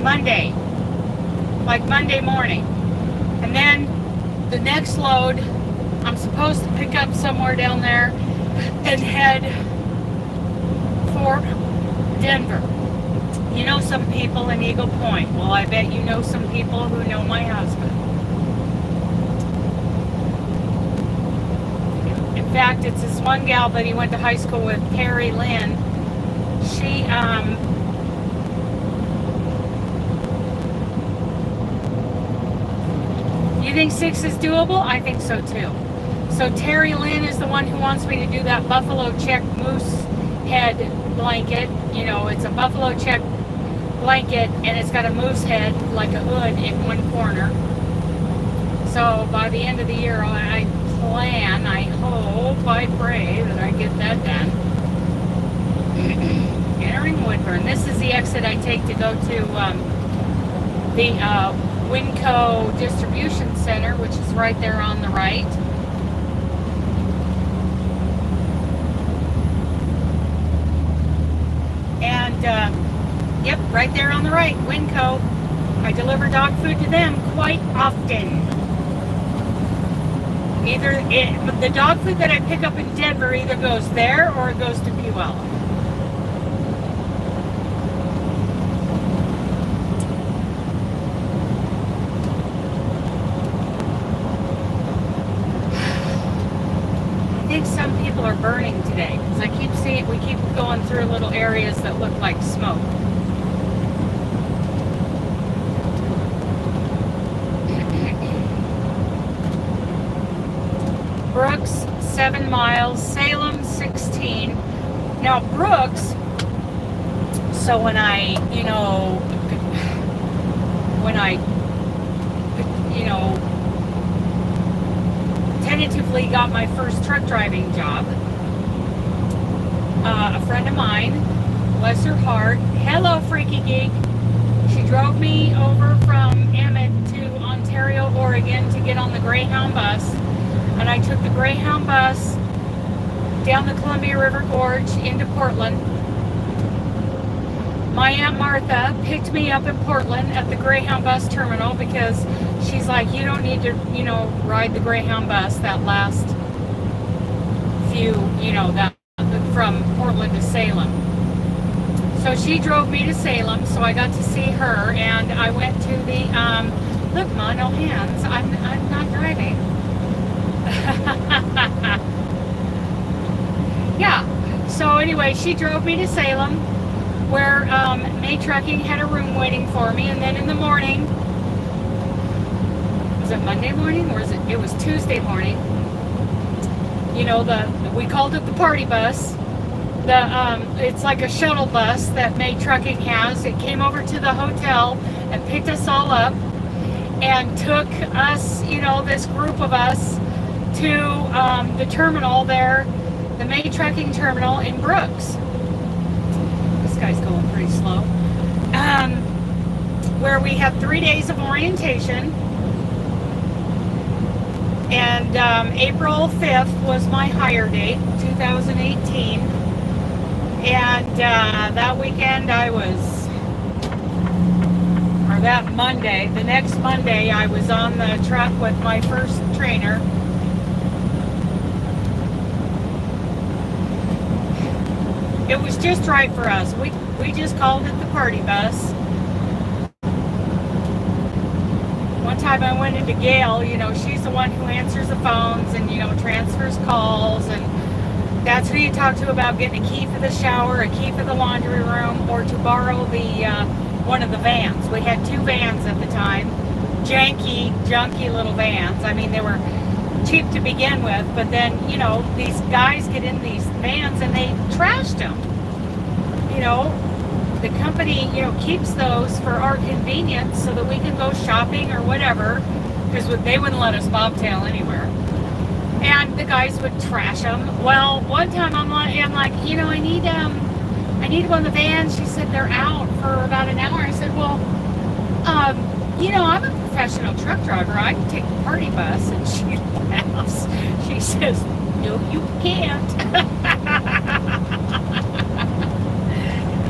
Monday. Like Monday morning. And then the next load, I'm supposed to pick up somewhere down there and head for Denver. You know some people in Eagle Point. Well, I bet you know some people who know my husband. In fact, it's this one gal that he went to high school with, Carrie Lynn. She, you think 6 is doable? I think so too. So Terry Lynn is the one who wants me to do that buffalo check moose head blanket. You know, it's a buffalo check blanket and it's got a moose head, like a hood in one corner. So by the end of the year, I plan, I hope, I pray that I get that done. Entering Woodburn. This is the exit I take to go to the Winco Distribution Center, which is right there on the right. And, yep, right there on the right, Winco. I deliver dog food to them quite often. the dog food that I pick up in Denver either goes there or it goes to Puyallup. I think some people are burning today because I keep seeing, we keep going through little areas that look like smoke. Brooks, 7 miles. Salem, 16. Now, Brooks, so when I tentatively got my first truck driving job, a friend of mine, bless her heart, hello Freaky Geek, she drove me over from Emmett to Ontario, Oregon to get on the Greyhound bus. And I took the Greyhound bus down the Columbia River Gorge into Portland. My Aunt Martha picked me up in Portland at the Greyhound bus terminal because she's like, you don't need to, ride the Greyhound bus that last few, that from Portland to Salem. So she drove me to Salem, so I got to see her, and I went to the, look, Ma, no hands, I'm not driving. Yeah, so anyway, she drove me to Salem, where May Trucking had a room waiting for me, and then in the morning, was it Monday morning or it was Tuesday morning, we called it the party bus. It's like a shuttle bus that May Trucking has. It came over to the hotel and picked us all up and took us, this group of us, to the terminal there, the May Trucking terminal in Brooks. This guy's going pretty slow. Where we had 3 days of orientation. And April 5th was my hire date, 2018. And that weekend that Monday, the next Monday, I was on the truck with my first trainer. It was just right for us. We just called it the party bus. One time I went into Gail, she's the one who answers the phones and, transfers calls, and that's who you talk to about getting a key for the shower, a key for the laundry room, or to borrow the one of the vans. We had 2 vans at the time, janky, junky little vans. I mean, they were cheap to begin with, but then, these guys get in these vans and they trashed them. The company, keeps those for our convenience so that we can go shopping or whatever, because they wouldn't let us bobtail anywhere. And the guys would trash them. Well, one time I'm like, I need one of the vans. She said they're out for about an hour. I said, well, I'm a professional truck driver. I can take the party bus. And she laughs. She says, no, you can't.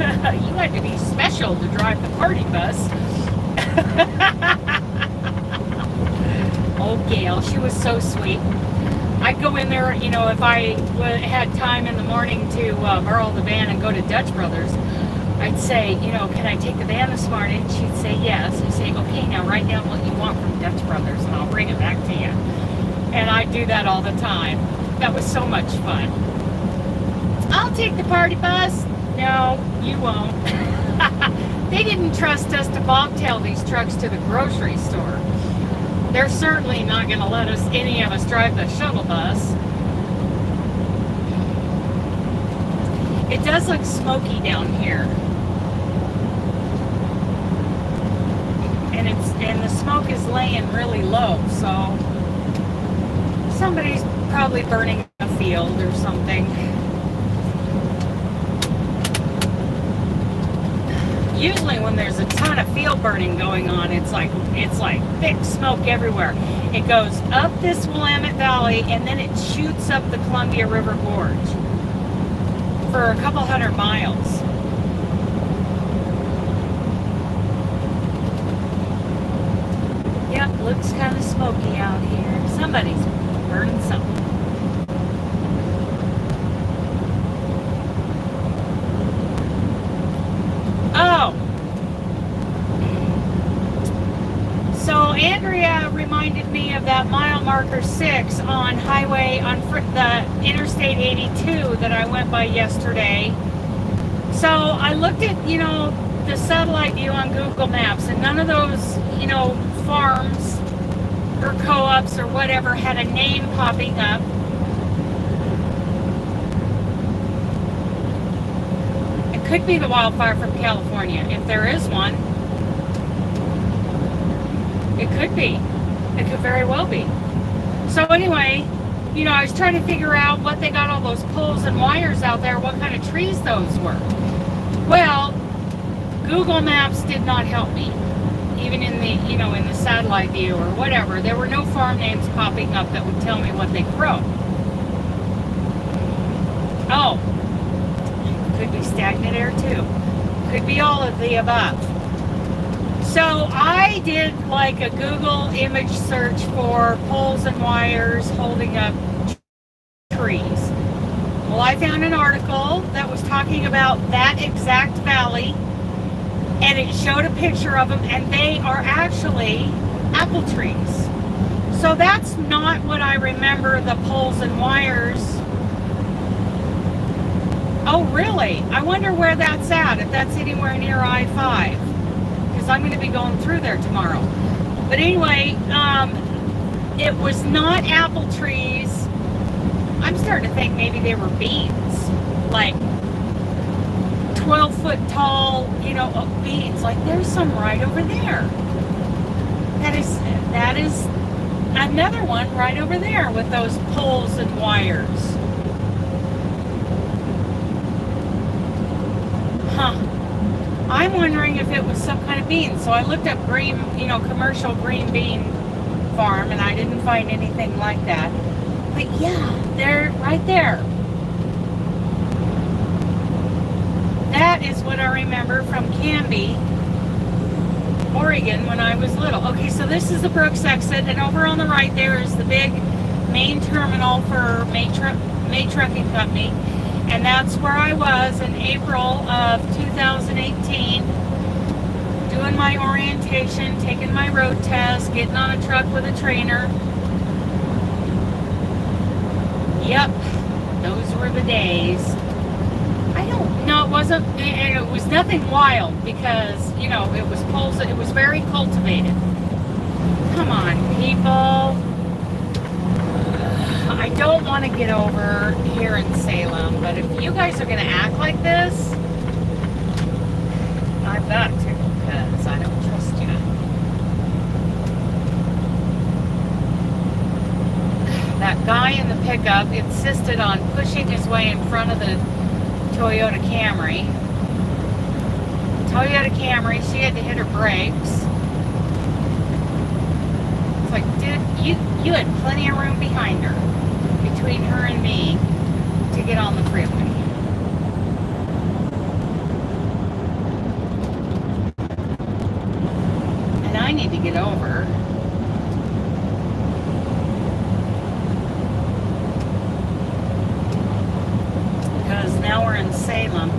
You had to be special to drive the party bus. Oh, Gail, she was so sweet. I'd go in there, if I had time in the morning to borrow the van and go to Dutch Brothers. I'd say, can I take the van this morning? She'd say yes. I'd say, okay, now write down what you want from Dutch Brothers and I'll bring it back to you. And I'd do that all the time. That was so much fun. I'll take the party bus. No, you won't. They didn't trust us to bobtail these trucks to the grocery store. They're certainly not going to let any of us drive the shuttle bus. It does look smoky down here. And the smoke is laying really low, so somebody's probably burning a field or something. Usually when there's a ton of field burning going on, it's like thick smoke everywhere. It goes up this Willamette Valley and then it shoots up the Columbia River Gorge for a couple 100 miles. Yep, looks kind of smoky out here. Somebody's Learning something. Oh. So Andrea reminded me of that mile marker 6 on the Interstate 82 that I went by yesterday. So I looked at, the satellite view on Google Maps, and none of those, farms or co-ops or whatever had a name popping up. It could be the wildfire from California, if there is one. It could be. It could very well be. So anyway, I was trying to figure out what they got all those poles and wires out there, what kind of trees those were. Well, Google Maps did not help me. Even in the, in the satellite view or whatever, there were no farm names popping up that would tell me what they grow. Oh, could be stagnant air too. Could be all of the above. So I did like a Google image search for poles and wires holding up trees. Well, I found an article that was talking about that exact valley, and it showed a picture of them, and they are actually apple trees. So that's not what I remember the poles and wires. Oh, really? I wonder where that's at, if that's anywhere near I-5. Because I'm going to be going through there tomorrow. But anyway, it was not apple trees. I'm starting to think maybe they were beans, like 12-foot tall, beans. Like there's some right over there. That is another one right over there with those poles and wires. Huh. I'm wondering if it was some kind of bean. So I looked up green, commercial green bean farm, and I didn't find anything like that. But yeah, they're right there. That is what I remember from Canby, Oregon, when I was little. Okay, so this is the Brooks exit, and over on the right there is the big main terminal for May Trucking Company. And that's where I was in April of 2018, doing my orientation, taking my road test, getting on a truck with a trainer. Yep, those were the days. I don't know, it was nothing wild because, it was poles, it was very cultivated. Come on, people. I don't want to get over here in Salem, but if you guys are going to act like this, I've got to, because I don't trust you. That guy in the pickup insisted on pushing his way in front of the Toyota Camry. She had to hit her brakes. It's like, dude, you had plenty of room behind her, between her and me, to get on the freeway. And I need to get over. Because now we're in Salem.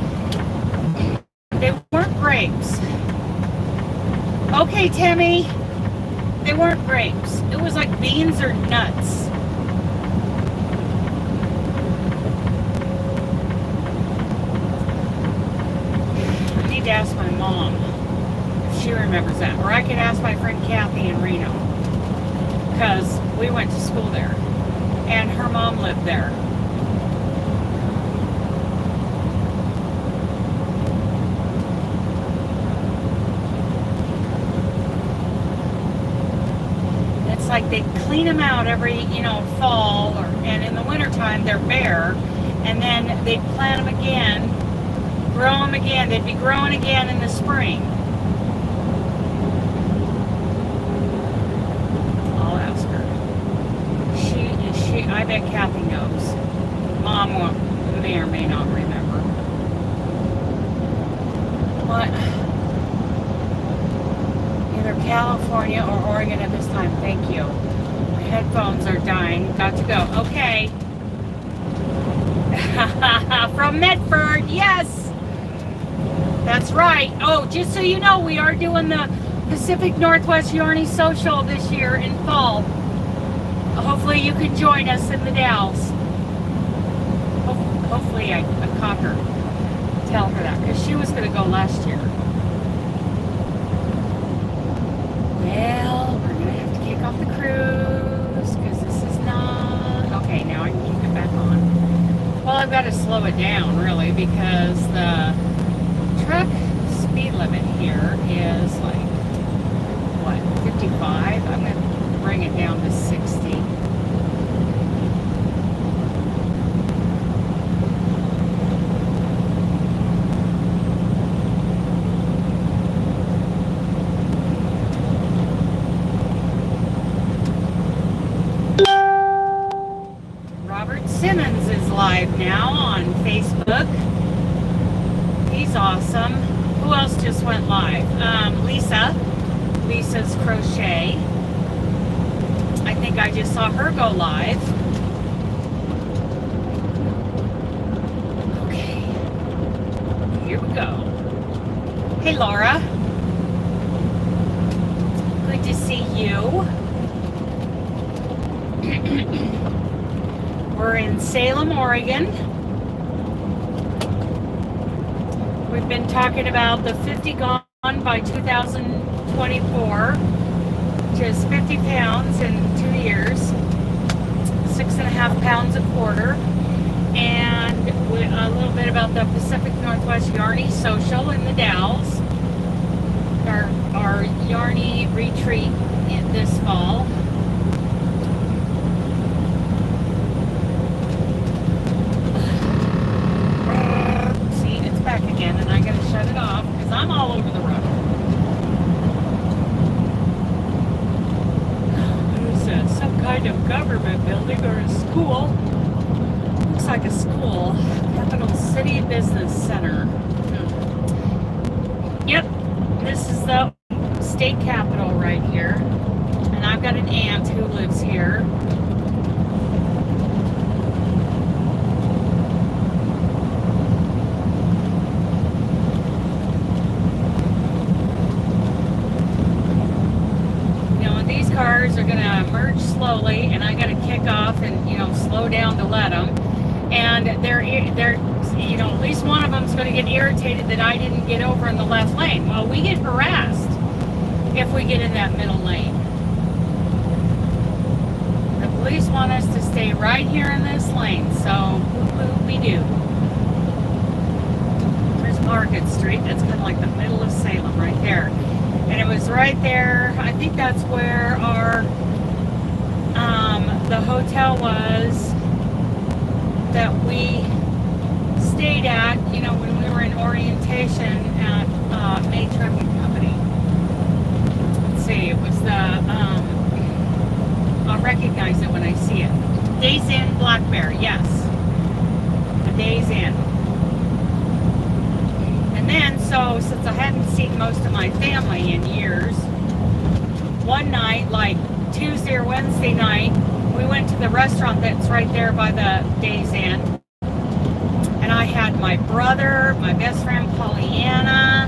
They weren't grapes. Okay, Timmy. They weren't grapes. It was like beans or nuts. I need to ask my mom if she remembers that. Or I could ask my friend Kathy in Reno. Because we went to school there. And her mom lived there. Like they clean them out every, fall, and in the wintertime they're bare, and then they'd plant them again, grow them again. They'd be growing again in the spring. I'll ask her. I bet Kathy knows. Mom may or may not remember. What? Either California or Oregon at this time. Thank you. I headphones are dying. Got to go. Okay. From Medford, yes. That's right. Oh, just so you know, we are doing the Pacific Northwest Yarny Social this year in fall. Hopefully you can join us in the Dalles. Hopefully I caught her. Tell her that, because she was going to go last year. Well, we're going to have to kick off the cruise, because this is not... Okay, now I can keep it back on. Well, I've got to slow it down, really, because the truck speed limit here is like, what, 55? I'm going to bring it down to 60. Simmons is live now on Facebook. He's awesome. Who else just went live? Lisa's Crochet. I think I just saw her go live. Okay. Here we go. Hey, Laura. Good to see you. We're in Salem, Oregon. We've been talking about the 50 gone by 2024, which is 50 pounds in 2 years, 6.5 pounds a quarter, and a little bit about the Pacific Northwest Yarny Social in the Dalles, our Yarny retreat this fall. Back again, and I gotta shut it off because I'm all over the road. What is that? Some kind of government building or a school? Looks like a school. Capital City Business Center. Yep, this is the state capital right here, and I've got an aunt who lives here. Cars are going to merge slowly, and I got to kick off and slow down to let them. And they're at least one of them's going to get irritated that I didn't get over in the left lane. Well, we get harassed if we get in that middle lane. The police want us to stay right here in this lane, so we do. There's Market Street. That's kind of like the middle of Salem right there. And it was right there, I think that's where our, the hotel was that we stayed at, when we were in orientation at May Trucking Company. Let's see, it was I'll recognize it when I see it. Days Inn Black Bear, yes. The Days Inn. And then, since I hadn't seen most of my family in years, one night, like Tuesday or Wednesday night, we went to the restaurant that's right there by the Days Inn. And I had my brother, my best friend Pollyanna,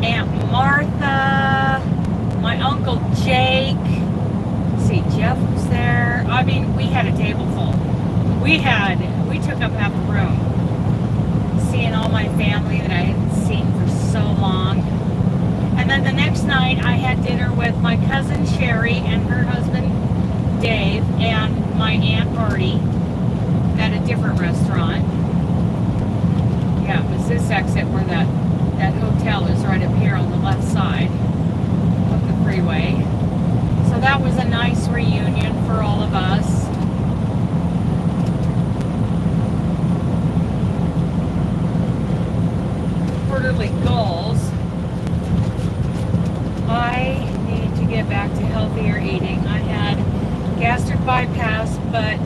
Aunt Martha, my Uncle Jake. Let's see, Jeff was there. I mean, we had a table full. We took up half the room. Seeing all my family that I hadn't seen for so long. And then the next night I had dinner with my cousin Sherry and her husband Dave and my Aunt Marty at a different restaurant. Yeah, it was this exit where that hotel is right up here on the left side of the freeway. So that was a nice reunion for all of us. Quarterly goals. I need to get back to healthier eating. I had gastric bypass, but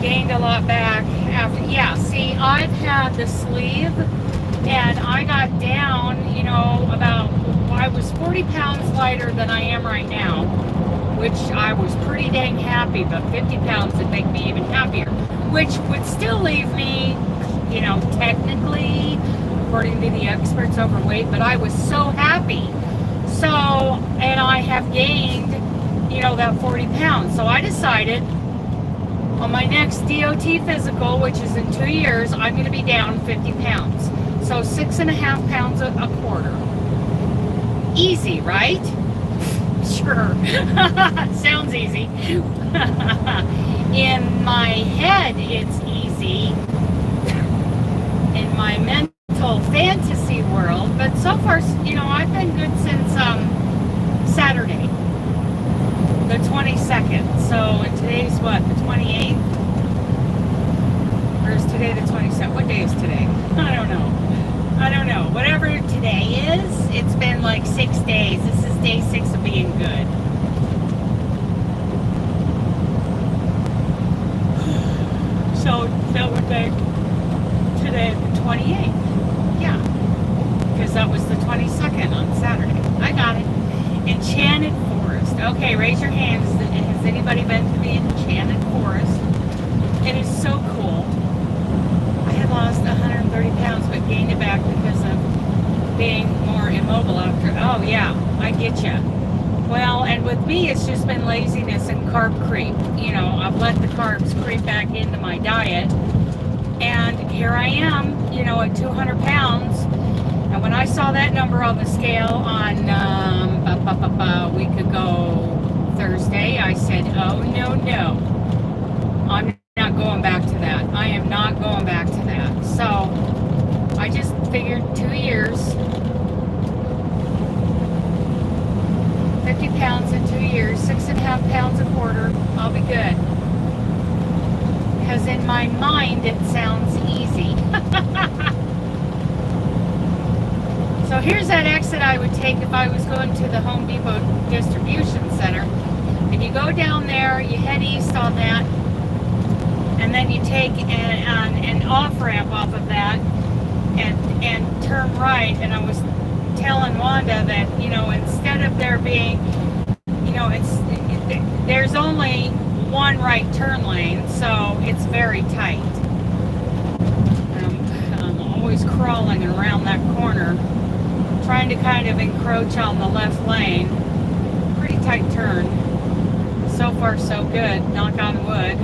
gained a lot back after. Yeah, see, I've had the sleeve, and I got down, I was 40 pounds lighter than I am right now. which I was pretty dang happy, but 50 pounds would make me even happier, which would still leave me, you know, technically, according to the experts, overweight, but I was so happy. So, and I have gained, you know, that 40 pounds. So I decided on my next DOT physical, which is in 2 years, I'm going to be down 50 pounds. So 6.5 pounds a quarter. Easy, right? Sure. Sounds easy. In my head, it's easy. In my mental fantasy world. But so far, you know, I've been good since Saturday, the 22nd. So, and today's what, the 28th? Or is today the 27th? What day is today? I don't know. Whatever today is, it's been like 6 days. This is day 6 of being good. So that would make today the 28th. Yeah. Because that was the 22nd on Saturday. I got it. Enchanted Forest. Okay, raise your hands. Has anybody been to the Enchanted Forest? It is so cool. I had lost 130 pounds, but gained it back because of being more immobile after. Oh, yeah, I get you. Well, and with me, it's just been laziness and carb creep. You know, I've let the carbs creep back into my diet. And here I am, you know, at 200 pounds. And when I saw that number on the scale on a week ago Thursday, I said, oh, no. I'm not going back to that. I am not going back to that. So I just figured 2 years, 50 pounds in 2 years, 6.5 pounds a quarter, I'll be good. Because in my mind, it sounds easy. So here's that exit I would take if I was going to the Home Depot distribution center. And you go down there, you head east on that, and then you take an off-ramp off of that and turn right. And I was telling Wanda that, you know, instead of there being, you know, there's only one right turn lane, so it's very tight. I'm always crawling around that corner, trying to kind of encroach on the left lane. Pretty tight turn. So far, so good. Knock on wood.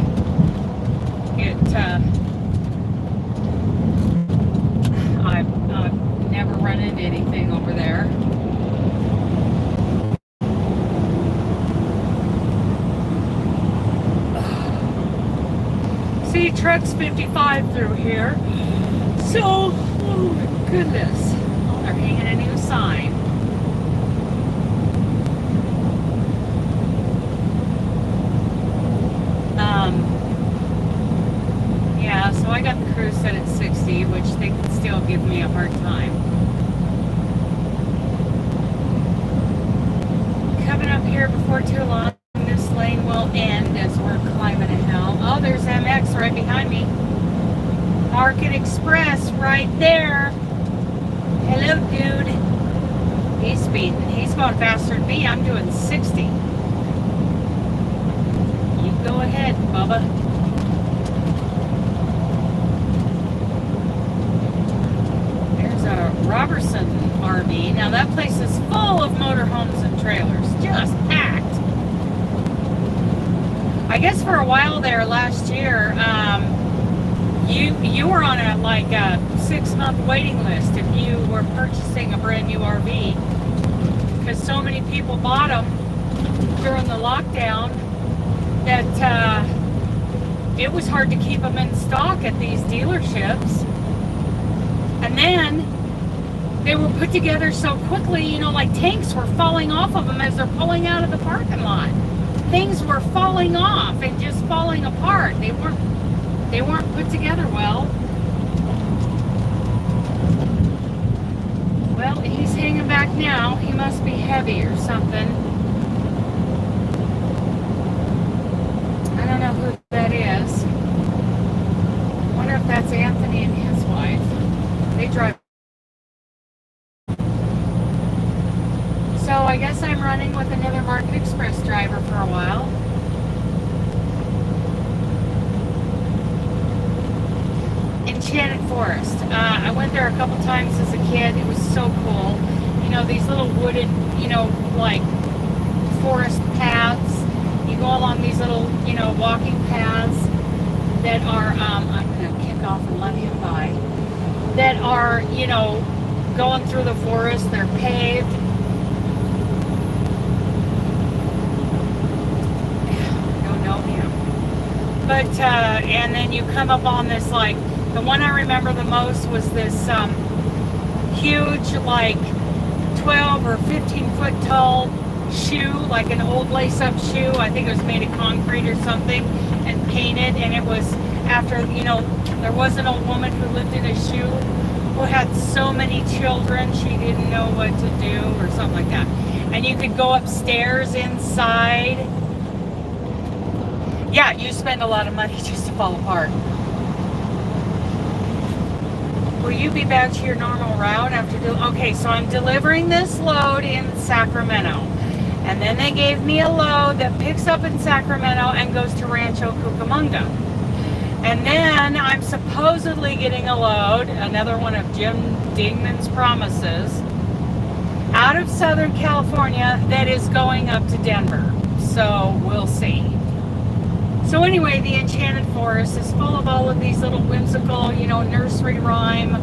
I've never run into anything over there. See, trucks 55 through here. So, oh my goodness. Oh, they're hanging a new sign. Yeah, so I got the cruise set at 60, which they can still give me a hard time. Coming up here before too long, this lane will end as we're climbing a hill. Oh, there's MX right behind me. Market Express right there. Hello, dude. He's speeding. He's going faster than me. I'm doing 60. You go ahead, Bubba. Robertson RV. Now that place is full of motorhomes and trailers, just packed. I guess for a while there last year, you were on a 6-month waiting list if you were purchasing a brand new RV, because so many people bought them during the lockdown that it was hard to keep them in stock at these dealerships. And then they were put together so quickly, you know, like tanks were falling off of them as they're pulling out of the parking lot. Things were falling off and just falling apart. They weren't put together well. Well, he's hanging back now. He must be heavy or something. I don't know who that is. I wonder if that's Anthony and his wife. They drive. So I guess I'm running with an another Market Express driver for a while. Enchanted Forest. I went there a couple times as a kid. It was so cool. You know, these little wooded, you know, like forest paths. You go along these little, you know, walking paths that are, I'm going to kick off and let him by, that are, you know, going through the forest. They're paved. I don't know him. But, and then you come up on this, like, the one I remember the most was this huge, like 12 or 15 foot tall shoe, like an old lace-up shoe. I think it was made of concrete or something and painted. And it was after, you know, there was an old woman who lived in a shoe who had so many children she didn't know what to do or something like that. And you could go upstairs inside. Yeah, you spend a lot of money just to fall apart. Will you be back to your normal route after okay, so I'm delivering this load in Sacramento. And then they gave me a load that picks up in Sacramento and goes to Rancho Cucamonga. And then I'm supposedly getting a load, another one of Jim Dingman's promises, out of Southern California that is going up to Denver. So we'll see. So anyway, the Enchanted Forest is full of all of these little whimsical, you know, nursery rhyme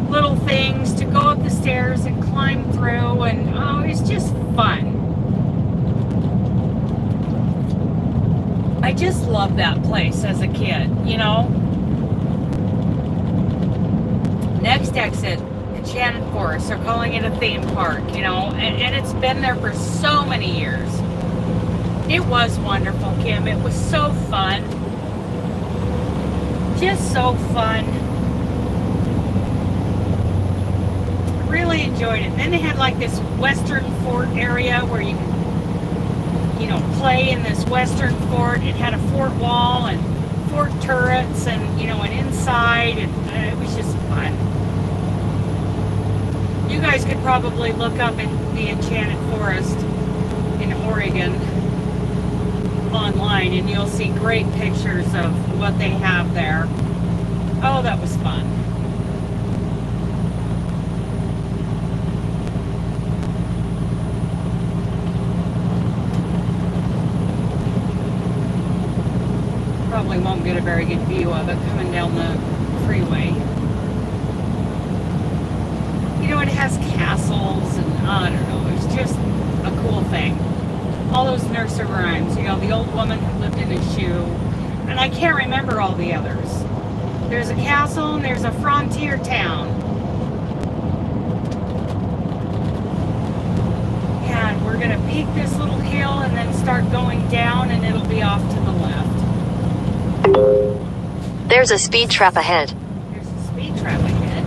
little things to go up the stairs and climb through, and oh, it's just fun. I just loved that place as a kid, you know. Next exit, Enchanted Forest. They're calling it a theme park, you know, and it's been there for so many years. It was wonderful, Kim. It was so fun. Just so fun. Really enjoyed it. And then they had like this Western Fort area where you could, you know, play in this Western Fort. It had a fort wall and fort turrets and, you know, an inside, and it was just fun. You guys could probably look up in the Enchanted Forest in Oregon online, and you'll see great pictures of what they have there. Oh, that was fun. Probably won't get a very good view of it coming down the freeway. You know, it has castles and I don't know, it's just a cool thing. All those nursery rhymes, you know, the old woman who lived in a shoe, and I can't remember all the others. There's a castle and there's a frontier town. And we're gonna peak this little hill and then start going down, and it'll be off to the left. There's a speed trap ahead. There's a speed trap ahead.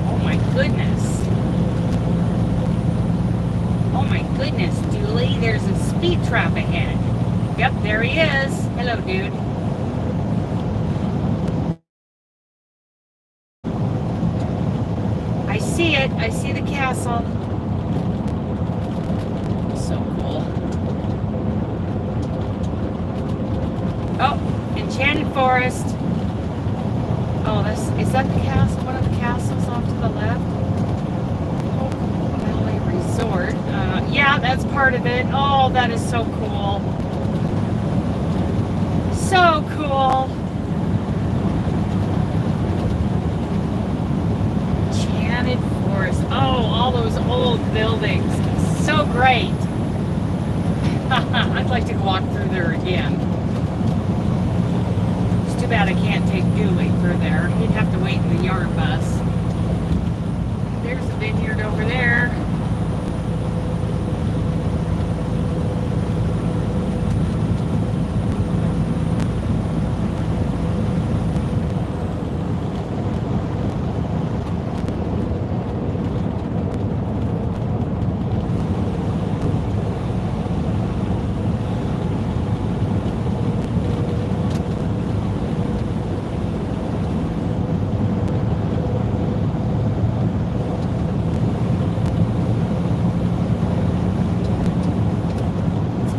Oh my goodness. Oh my goodness, Julie, there's a speed trap ahead. Yep, there he is. Hello, dude. I see it. I see the castle. So cool. Oh, Enchanted Forest. Oh, is that the castle? One of the castles off to the left? Resort. Yeah, that's part of it. Oh, that is so cool. So cool. Enchanted Forest. Oh, all those old buildings. So great. I'd like to walk through there again. It's too bad I can't take Dooley through there. He'd have to wait in the yard bus. There's a vineyard over there.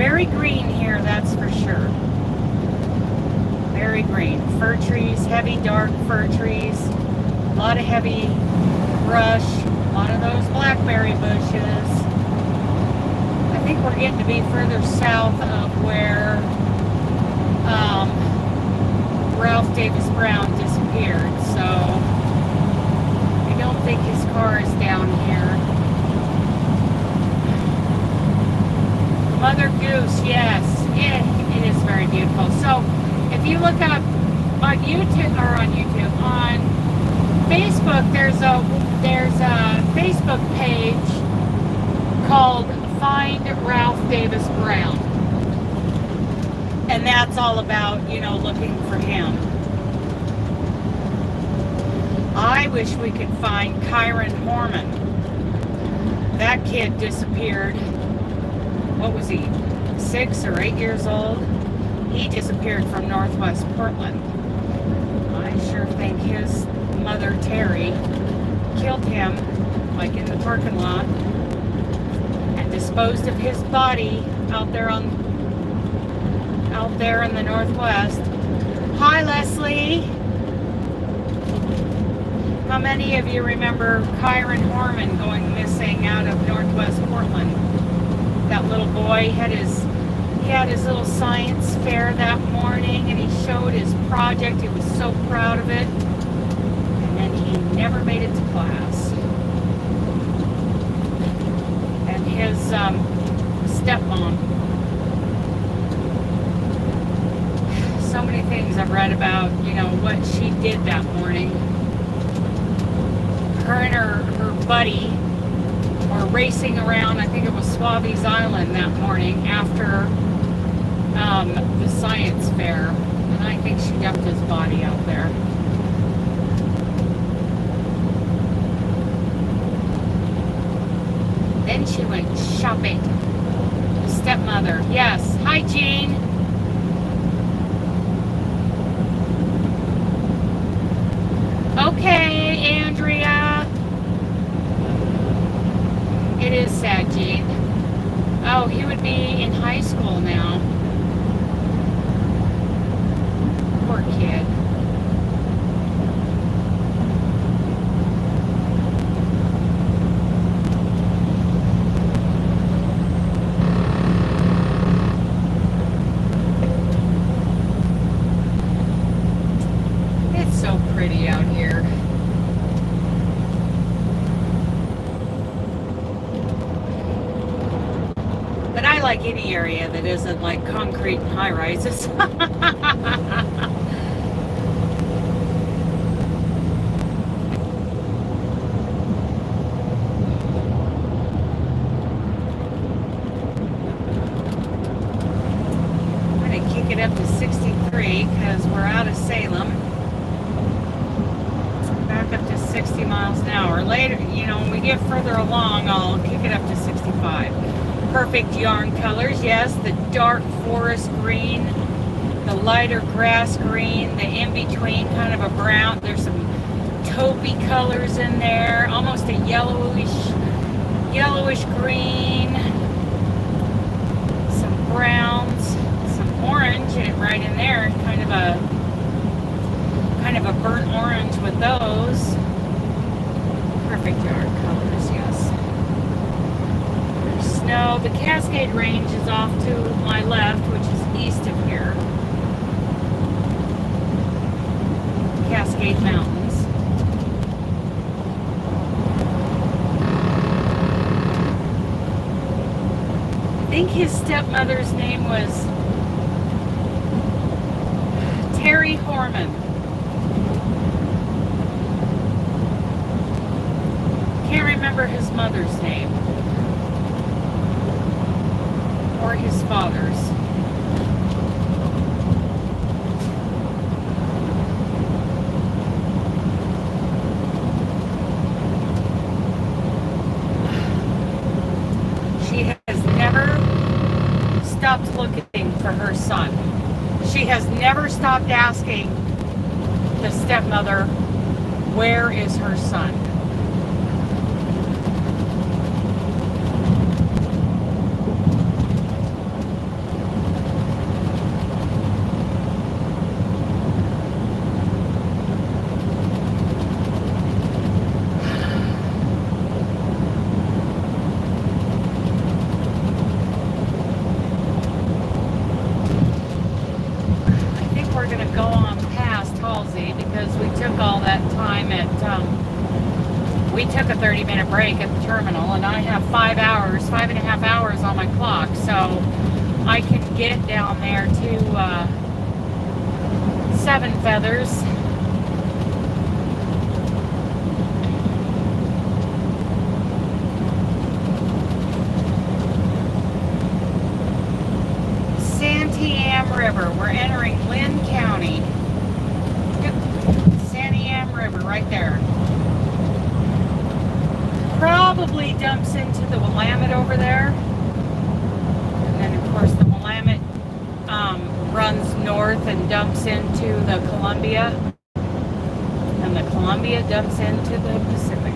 Very green here, that's for sure. Very green. Fir trees, heavy dark fir trees. A lot of heavy brush. A lot of those blackberry bushes. I think we're getting to be further south of where Ralph Davis Brown disappeared, so I don't think his car is down here. Mother Goose, yes, it is very beautiful. So if you look up on YouTube, on Facebook, there's a Facebook page called Find Ralph Davis Brown. And that's all about, looking for him. I wish we could find Kyron Horman. That kid disappeared. What was he? 6 or 8 years old? He disappeared from Northwest Portland. I sure think his mother, Terry, killed him, like in the parking lot, and disposed of his body out there in the Northwest. Hi, Leslie. How many of you remember Kyron Horman going missing out of Northwest Portland? That little boy had his little science fair that morning, and he showed his project. He was so proud of it, and then he never made it to class. And his stepmom. So many things I've read about, what she did that morning. Her and her buddy were racing around, I think it was Suave's Island that morning after the science fair. And I think she dumped his body out there. Then she went shopping. Stepmother, yes. Hi, Jean. Okay, Andrea. It is sad, Jean. Oh, he would be in high school now. Poor kid. It's so pretty out here. But I like any area that isn't like concrete and high rises. I'm going to kick it up to 63 because we're out of Salem. Back up to 60 miles an hour. Later, when we get further along, I'll kick it up to 65. Perfect yarn colors, yes. The dark forest green, the lighter grass green, the in-between kind of a brown. There's some taupey colors in there, almost a yellowish green, some browns, some orange right in there, kind of a burnt orange with those. Perfect yarn colors, yes. Snow. The Cascade Range is off to my left, which is east of here. Cascade Mountains. I think his stepmother's name was Terry Horman. Can't remember his mother's name. Or his father's. She has never stopped looking for her son. She has never stopped asking the stepmother, where is her son? we took a 30-minute break at the terminal, and I have 5.5 hours on my clock, so I can get down there to Seven Feathers. Santiam River. We're entering Lynn County. Yep. Santiam River right there. Probably dumps into the Willamette over there. And then of course the Willamette runs north and dumps into the Columbia. And the Columbia dumps into the Pacific.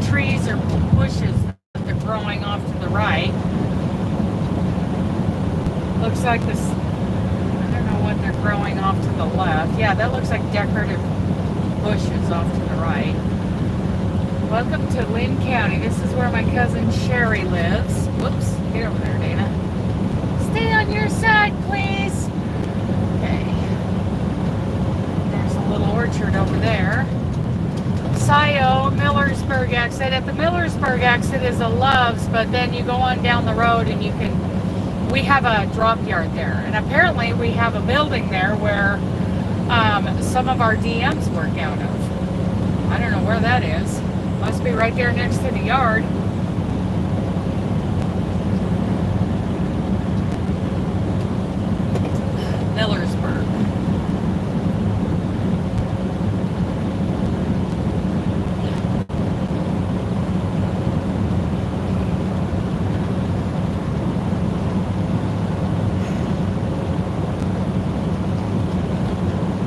Trees or bushes that they're growing off to the right. Looks like this, I don't know what they're growing off to the left. Yeah, that looks like decorative bushes off to the right. Welcome to Lynn County. This is where my cousin Sherry lives. Whoops, get over there, Dana. Stay on your side, please. Okay. There's a little orchard over there. Scio, Millersburg exit. At the Millersburg exit is a Love's, but then you go on down the road and you can, we have a drop yard there. And apparently we have a building there where some of our DMs work out of. I don't know where that is. Must be right there next to the yard. Millersburg.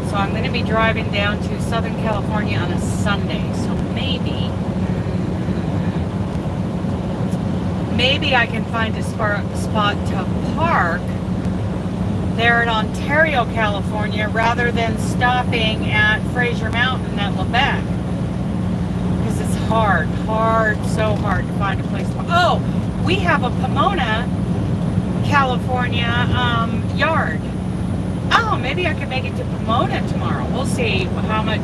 So I'm going to be driving down to Southern California on a Sunday. So maybe I can find a spot to park there in Ontario, California, rather than stopping at Fraser Mountain at Lebec. Because it's so hard to find a place to park. Oh, we have a Pomona, California yard. Oh, maybe I can make it to Pomona tomorrow. We'll see how much,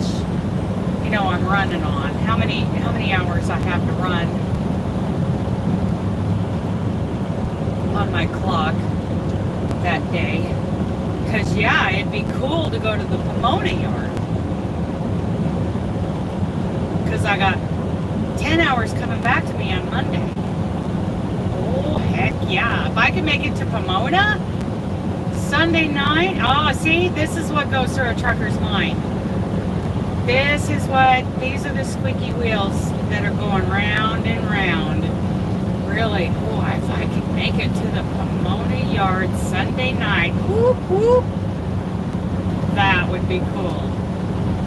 I'm running on. How many hours I have to run on my clock that day. Because, yeah, it'd be cool to go to the Pomona yard. Because I got 10 hours coming back to me on Monday. Oh, heck yeah. If I can make it to Pomona Sunday night, oh, see, this is what goes through a trucker's mind. These are the squeaky wheels that are going round and round. Really, if I could make it to the Pomona yard Sunday night, whoop, whoop, that would be cool.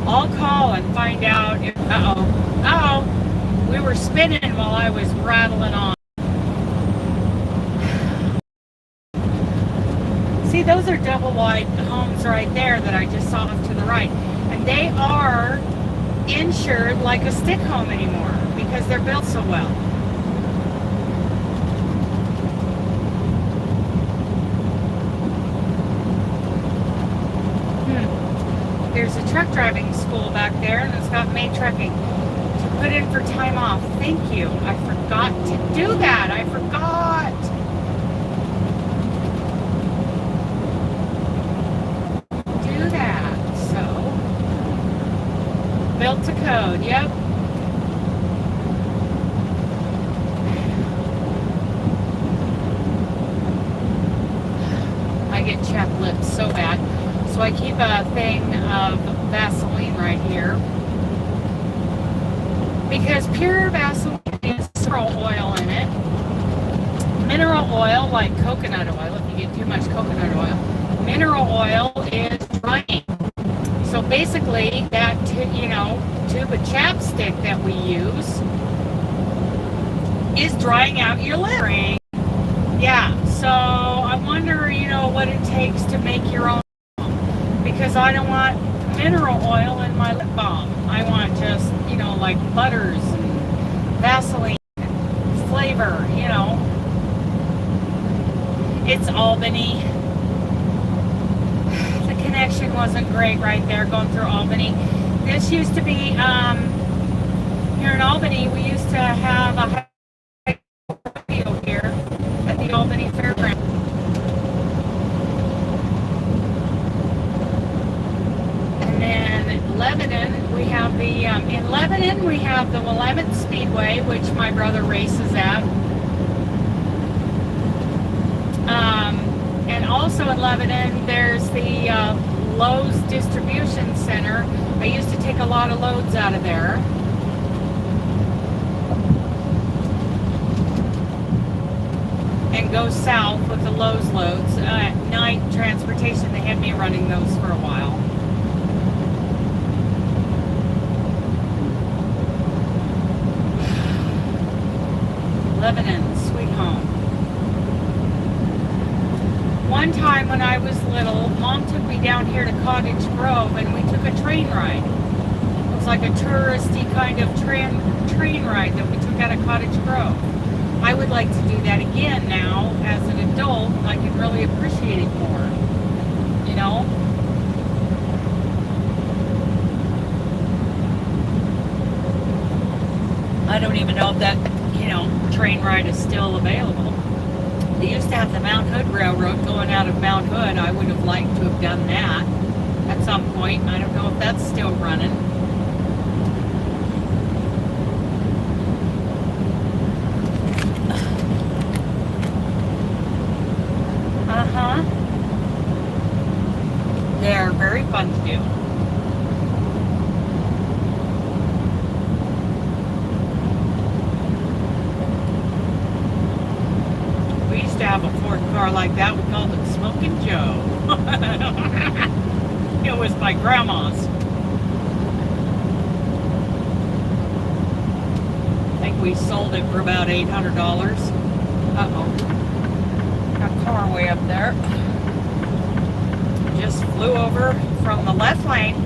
I'll call and find out if, we were spinning while I was rattling on. See, those are double wide homes right there that I just saw off to the right. And they are insured like a stick home anymore because they're built so well. There's a truck driving school back there, and it's got May Trucking to put in for time off. Thank you. I forgot to do that. I forgot. Do that. So, built to code. Yep. I get chapped lips so bad. So I keep a thing of Vaseline right here because pure Vaseline has mineral oil in it. Mineral oil, like coconut oil, if you get too much coconut oil, mineral oil is drying. basically that, tube of chapstick that we use is drying out your lips. Yeah, so I wonder, what it takes to make your own, because I don't want mineral oil in my lip balm. I want just, like butters and Vaseline flavor, It's Albany. The connection wasn't great right there going through Albany. This used to be, here in Albany, we used to have a rodeo here at the Albany Fairground. And then Lebanon, we have in Lebanon, we have the Willamette Speedway, which my brother races at. And also in Lebanon, there's the Lowe's Distribution Center. I used to take a lot of loads out of there. And go south with the Lowe's loads. Night transportation, they had me running those for a while. Lebanon, sweet home. One time when I was little, Mom took me down here to Cottage Grove and we took a train ride. It was like a touristy kind of train ride that we took out of Cottage Grove. I would like to do that again now as an adult. I can really appreciate it more, I don't even know if that, train ride is still available. They used to have the Mount Hood Railroad going out of Mount Hood. I would have liked to have done that at some point. I don't know if that's still running. They're very fun to do. We used to have a Ford car like that. We called it Smokin' Joe. It was my grandma's. I think we sold it for about $800. Uh-oh. Got a car way up there. Just flew over from the left lane,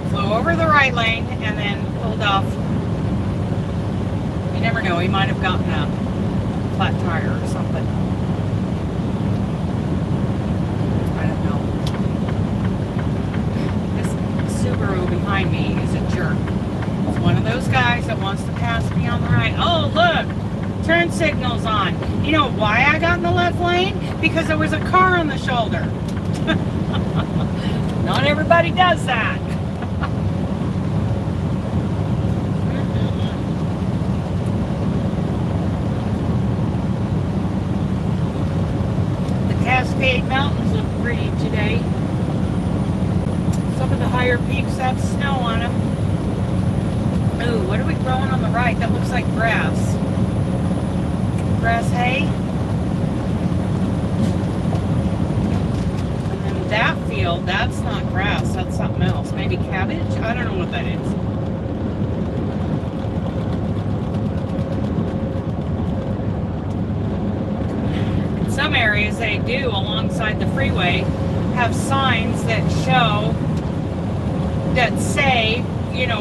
flew over the right lane, and then pulled off. You never know, he might have gotten a flat tire or something. I don't know. This Subaru behind me is a jerk. It's one of those guys that wants to pass me on the right. Oh, look! Turn signal's on. You know why I got in the left lane? Because there was a car on the shoulder. Not everybody does that. The Cascade Mountains look pretty today. Some of the higher peaks have snow on them. Ooh, what are we growing on the right? That looks like grass. Grass hay. That field, that's not grass, that's something else. Maybe cabbage? I don't know what that is. In some areas they do, alongside the freeway, have signs that show, that say,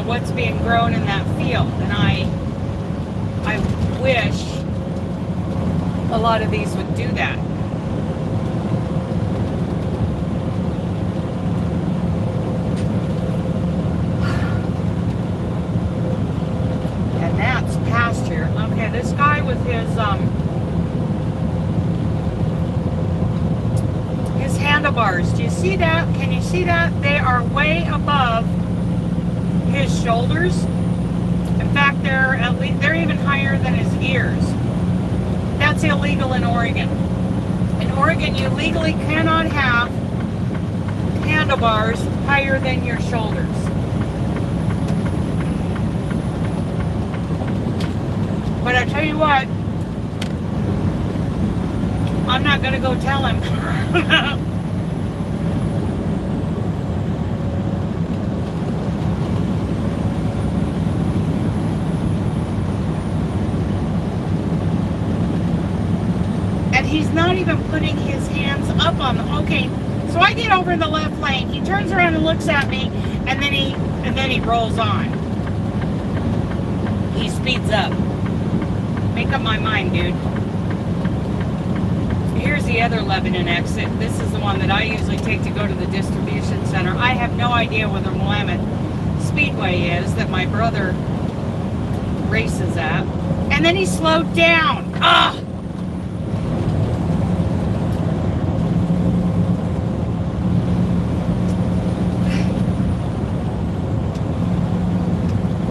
what's being grown in that field. And I wish a lot of these would do that. Okay, this guy with his handlebars, do you see that? Can you see that? They are way above his shoulders. In fact, they're even higher than his ears. That's illegal in Oregon. In Oregon, you legally cannot have handlebars higher than your shoulders. But I tell you what, I'm not going to go tell him. he's not even putting his hands up on the, okay, so I get over in the left lane. He turns around and looks at me, and then he rolls on. He speeds up. Make up my mind, dude. Here's the other Lebanon exit. This is the one that I usually take to go to the distribution center. I have no idea where the Willamette Speedway is that my brother races at. And then he slowed down. Ah!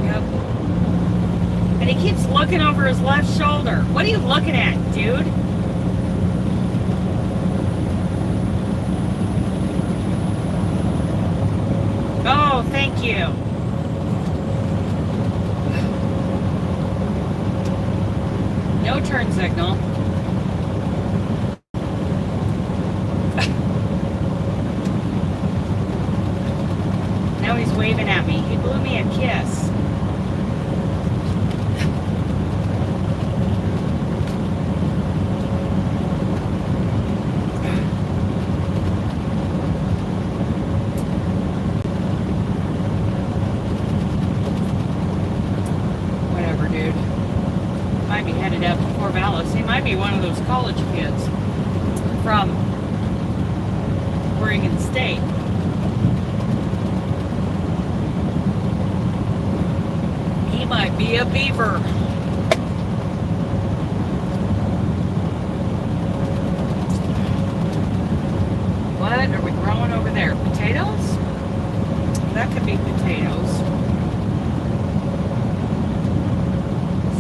Yep. And he keeps looking over his left shoulder. What are you looking at, dude? Oh, thank you. No turn signal. Now he's waving at me. He blew me a kiss. One of those college kids from Oregon State. He might be a beaver. What are we growing over there? Potatoes? That could be potatoes.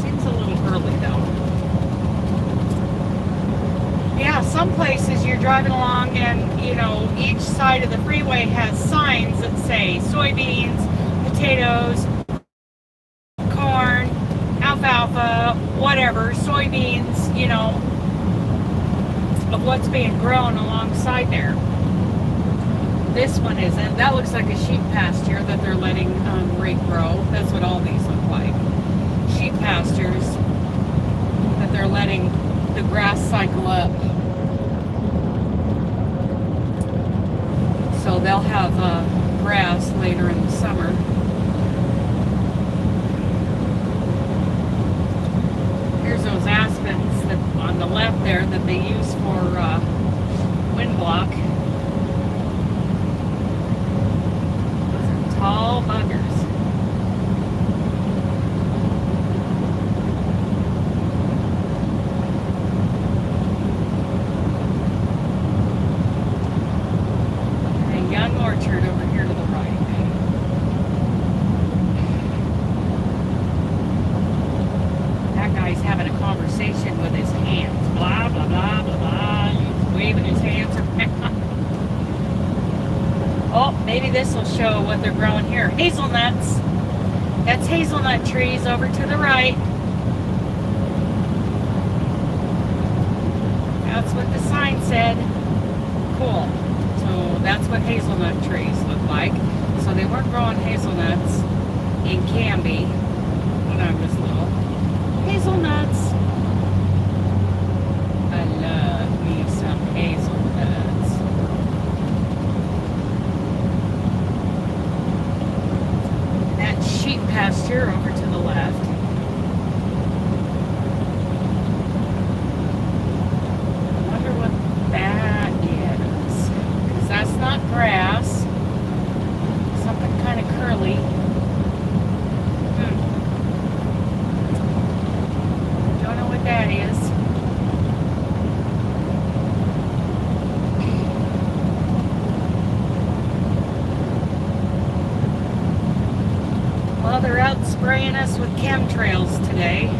Seems a little early though. Yeah, some places you're driving along and, you know, each side of the freeway has signs that say soybeans, potatoes, corn, alfalfa, whatever, soybeans, you know, of what's being grown alongside there. This one isn't. That looks like a sheep pasture that they're letting regrow. That's what all these look like. Sheep pastures that they're letting the grass cycle up. So they'll have grass later in the summer. Here's those aspens that on the left there that they use for wind block. Those are tall buggers. This will show what they're growing here. Hazelnuts. That's hazelnut trees over to the right. That's what the sign said. Cool. So that's what hazelnut trees look like. So they weren't growing hazelnuts in Canby when I was little. Hazelnuts. I love me some hazelnuts. Sheep pasture over to the left. I wonder what that is. Because that's not grass. Something kind of curly. Don't know what that is. Well, they're out spraying us with chemtrails today.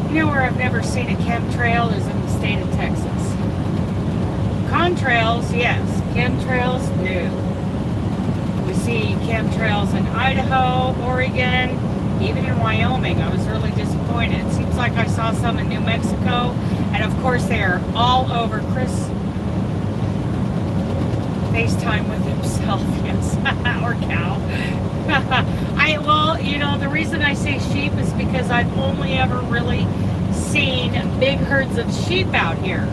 You know where I've never seen a chemtrail is in the state of Texas. Contrails, yes. Chemtrails, no. We see chemtrails in Idaho, Oregon, even in Wyoming. I was really disappointed. It seems like I saw some in New Mexico. And of course they are all over Chris FaceTime with himself, yes, or cow. Well, you know, the reason I say sheep is because I've only ever really seen big herds of sheep out here.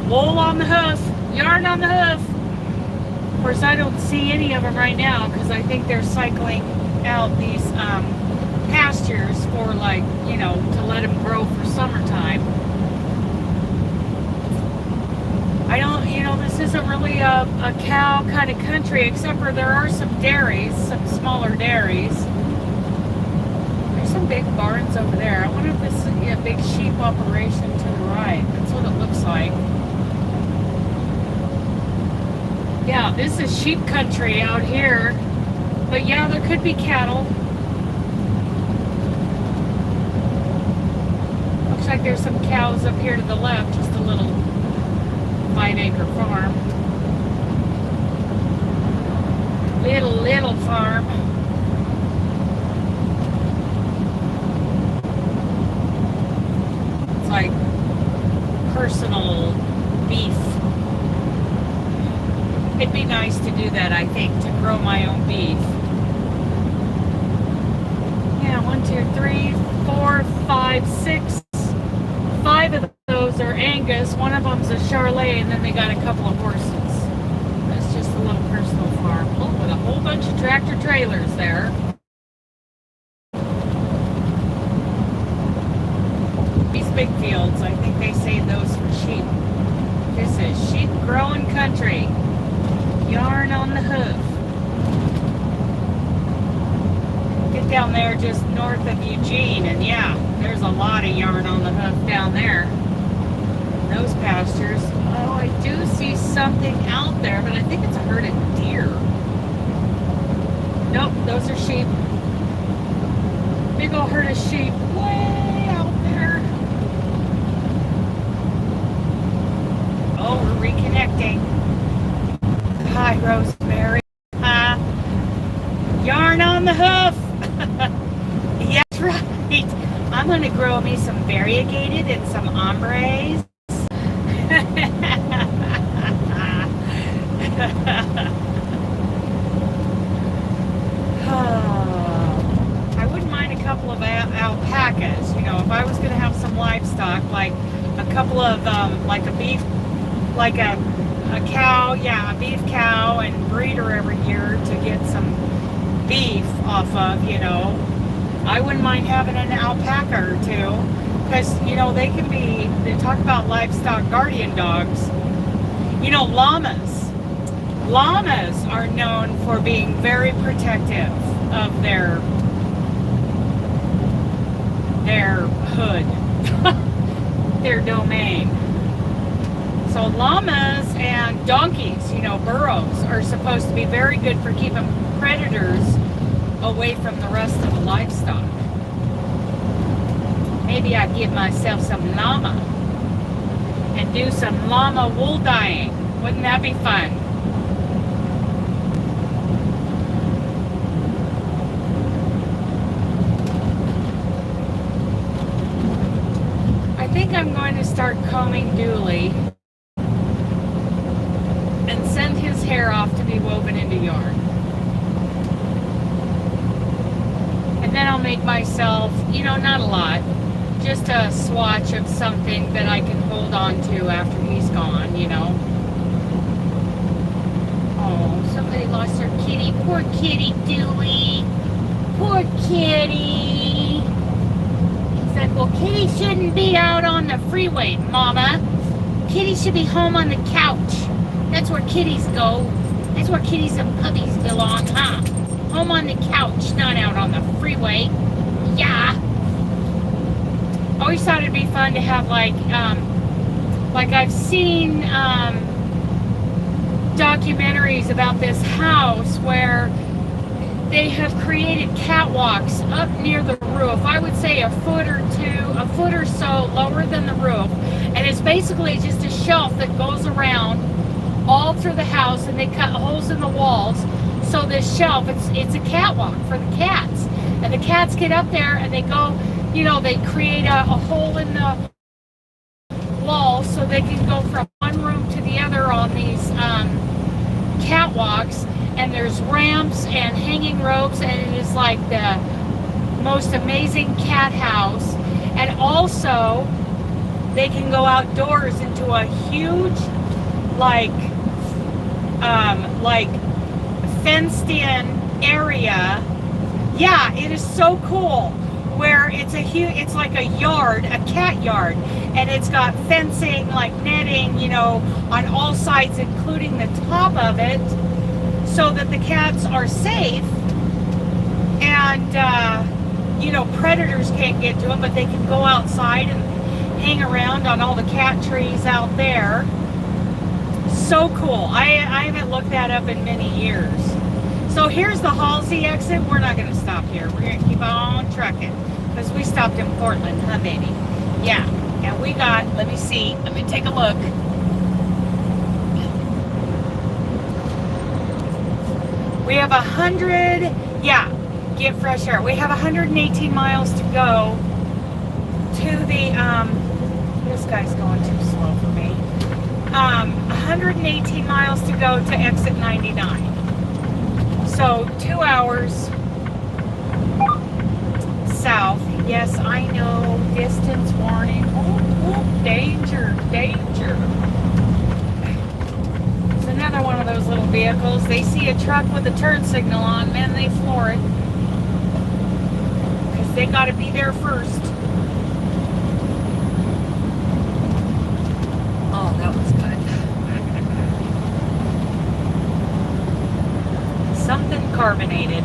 Wool on the hoof, yarn on the hoof. Of course, I don't see any of them right now because I think they're cycling out these pastures for, like, you know, to let them grow for summertime. I don't, you know, this isn't really a cow kind of country, except for there are some dairies, some smaller dairies. There's some big barns over there. I wonder if this is a big sheep operation to the right. That's what it looks like. Yeah, this is sheep country out here. But yeah, there could be cattle. Looks like there's some cows up here to the left, just a little 5-acre farm. Little farm. It's like personal beef. It'd be nice to do that, I think, to grow my own beef. Yeah, 1, 2, 3, 4, 5, 6. 5 of those are Angus. One of them's a Charolais, and then they got a couple of horses. That's just a little personal farm. Oh, with a whole bunch of tractor trailers there. These big fields, I think they save those for sheep. This is sheep growing country. Yarn on the hoof. Get down there just north of Eugene, and yeah, there's a lot of yarn on the hoof down there. Those pastures. Oh, I do see something out there, but I think it's a herd of deer. Nope, those are sheep. Big old herd of sheep way out there. Oh, we're reconnecting. Hi, Rosemary. Yarn on the hoof. Yeah, that's right. I'm going to grow me some variegated and some ombres. I wouldn't mind a couple of alpacas. You know, if I was going to have some livestock, like a couple of, like a beef, like a cow, yeah, a beef cow, and breed her every year to get some beef off of, you know. I wouldn't mind having an alpaca or two, because, you know, they can be, they talk about livestock guardian dogs. You know, llamas. Llamas are known for being very protective of their hood, their domain. So llamas and donkeys, you know, burros, are supposed to be very good for keeping predators away from the rest of the livestock. Maybe I'd give myself some llama and do some llama wool dyeing. Wouldn't that be fun? I think I'm going to start combing Dooley and send his hair off to be woven into yarn. And then I'll make myself, you know, not a lot, just a swatch of something that I can hold on to after he's gone, you know. Oh, somebody lost their kitty. Poor kitty, Dewey. Poor kitty. He's like, well, kitty shouldn't be out on the freeway, Mama. Kitty should be home on the couch. That's where kitties go. That's where kitties and puppies belong, huh? Home on the couch, not out on the freeway. Yeah. Always thought it'd be fun to have, like I've seen documentaries about this house where they have created catwalks up near the roof. I would say a foot or so lower than the roof. And it's basically just a shelf that goes around all through the house, and they cut holes in the walls. So this shelf, it's a catwalk for the cats. And the cats get up there and they go, you know, they create a hole in the wall so they can go from one room to the other on these catwalks. And there's ramps and hanging ropes, and it is like the most amazing cat house. And also, they can go outdoors into a huge, like fenced-in area. Yeah, it is so cool. Where it's like a yard, a cat yard, and it's got fencing, like netting, you know, on all sides, including the top of it, so that the cats are safe, and you know, predators can't get to them, but they can go outside and hang around on all the cat trees out there. So cool. I haven't looked that up in many years. So here's the Halsey exit. We're not going to stop here. We're going to keep on trucking because we stopped in Portland, huh, baby? Yeah. And we got, let me see. Let me take a look. We have 100, yeah, get fresh air. We have 118 miles to go to the, this guy's going too slow for me. 118 miles to go to exit 99. So 2 hours south. Yes, I know. Distance warning. Oh, danger, danger. It's another one of those little vehicles. They see a truck with a turn signal on, man, they floor it. Because they got to be there first. Oh, that was good. Something carbonated.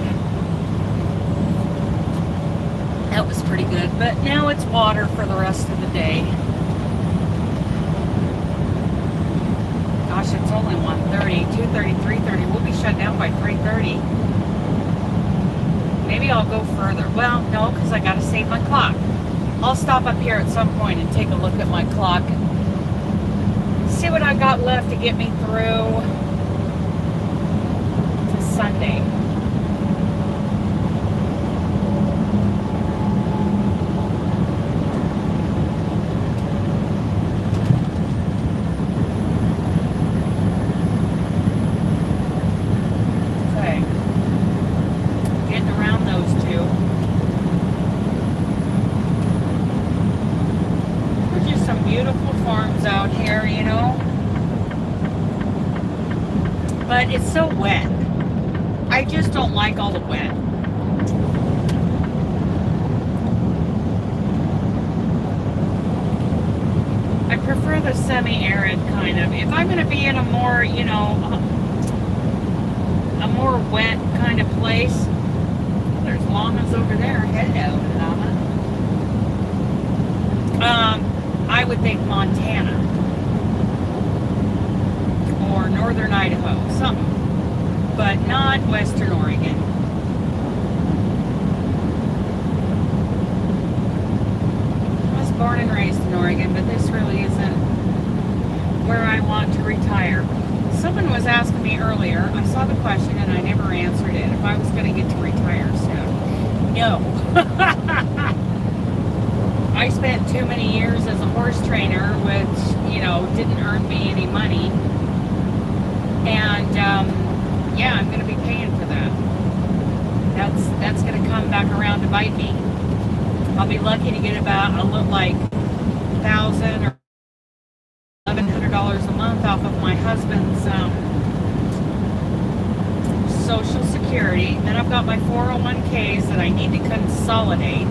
That was pretty good, but now it's water for the rest of the day. Gosh, it's only 1:30, 2:30, 3:30. We'll be shut down by 3:30. Maybe I'll go further. Well, no, because I got to save my clock. I'll stop up here at some point and take a look at my clock and see what I've got left to get me through to Sunday. Okay. Getting around those two. There's just some beautiful farms out here, you know. But it's so wet. I just don't like all the wet. I prefer the semi-arid kind of. If I'm going to be in a more, you know, a more wet kind of place, there's llamas over there. Hello, llama. I would think Montana or northern Idaho, something. But not Western Oregon. I was born and raised in Oregon, but this really isn't where I want to retire. Someone was asking me earlier, I saw the question and I never answered it, if I was going to get to retire soon. No. I spent too many years as a horse trainer, which, you know, didn't earn me any money. And, yeah, I'm going to be paying for that. That's going to come back around to bite me. I'll be lucky to get about a little like $1,000 or $1,100 a month off of my husband's Social Security. Then I've got my 401ks that I need to consolidate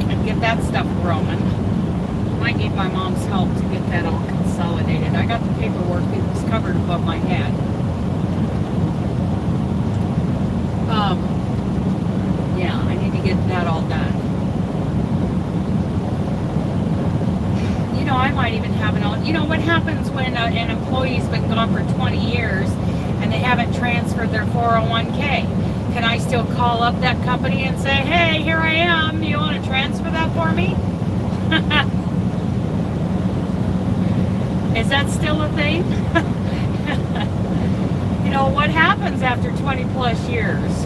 and get that stuff growing. Might need my mom's help to get that all consolidated. I got the paperwork, it was covered above my head. Yeah, I need to get that all done. You know, I might even have you know, what happens when an employee's been gone for 20 years and they haven't transferred their 401k? Can I still call up that company and say, hey, here I am, do you want to transfer that for me? Is that still a thing? You know, what happens after 20 plus years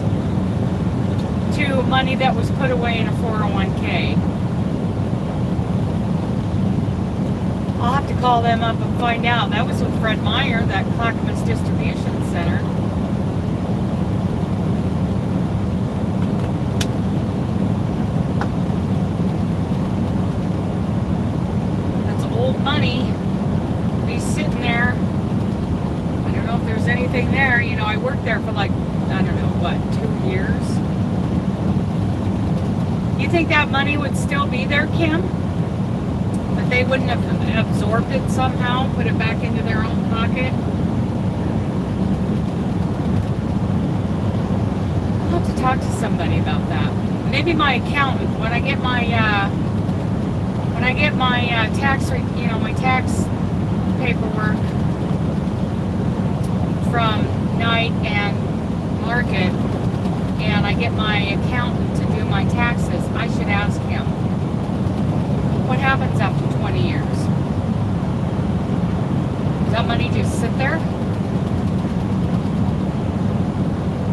to money that was put away in a 401k? I'll have to call them up and find out. That was with Fred Meyer, that Clackamas Distribution Center. like, I don't know, what, 2 years? You think that money would still be there, Kim? That they wouldn't have absorbed it somehow, put it back into their own pocket? I'll have to talk to somebody about that. Maybe my accountant, when I get my tax, my tax paperwork from Knight and Market, and I get my accountant to do my taxes, I should ask him, what happens after 20 years? Does that money just sit there?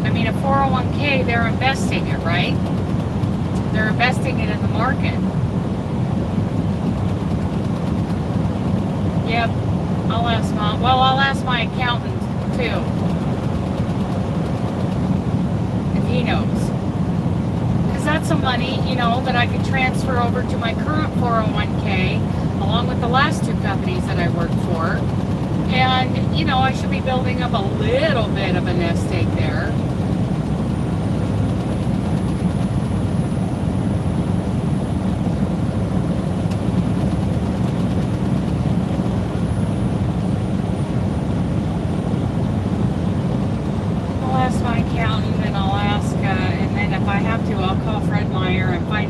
I mean, a 401k, they're investing it, right? They're investing it in the market. Yep, I'll ask my accountant too, if he knows. Because that's some money, that I could transfer over to my current 401k, along with the last two companies that I worked for. And, I should be building up a little bit of a nest egg there.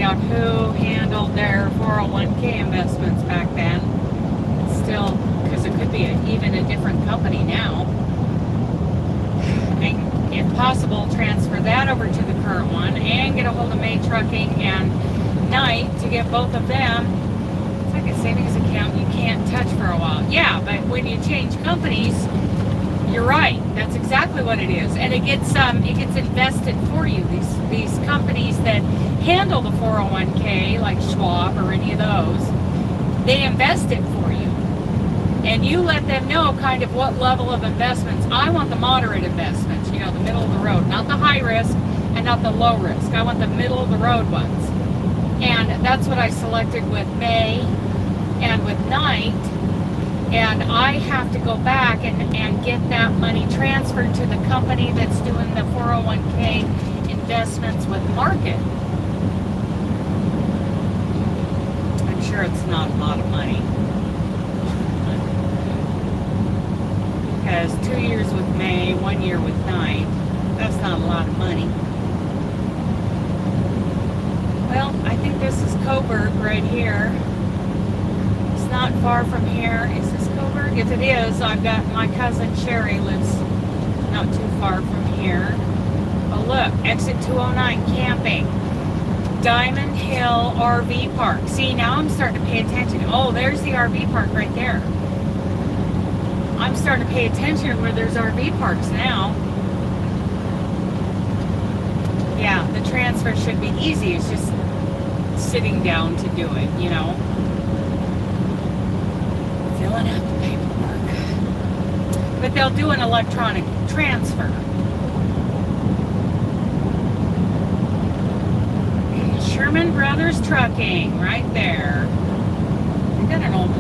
Who handled their 401k investments back then. Still, because it could be even a different company now. And if possible, transfer that over to the current one and get a hold of May Trucking and Knight to get both of them. It's like a savings account you can't touch for a while. Yeah, but when you change companies, you're right. That's exactly what it is, and it gets invested for you. These companies that handle the 401k, like Schwab or any of those, they invest it for you, and you let them know kind of what level of investments. I want the moderate investments, the middle of the road, not the high risk and not the low risk. I want the middle of the road ones, and that's what I selected with May and with Knight. And I have to go back and get that money transferred to the company that's doing the 401k investments with Market. I'm sure it's not a lot of money. Because 2 years with May, 1 year with Knight, that's not a lot of money. Well, I think this is Coburg right here. Not far from here. Is this Coburg? If it is, I've got my cousin Sherry lives not too far from here. Oh look, exit 209 camping. Diamond Hill RV Park. See, now I'm starting to pay attention. Oh, there's the RV park right there. I'm starting to pay attention where there's RV parks now. Yeah, the transfer should be easy. It's just sitting down to do it, filling out the paperwork. But they'll do an electronic transfer. Sherman Brothers Trucking, right there. They got an old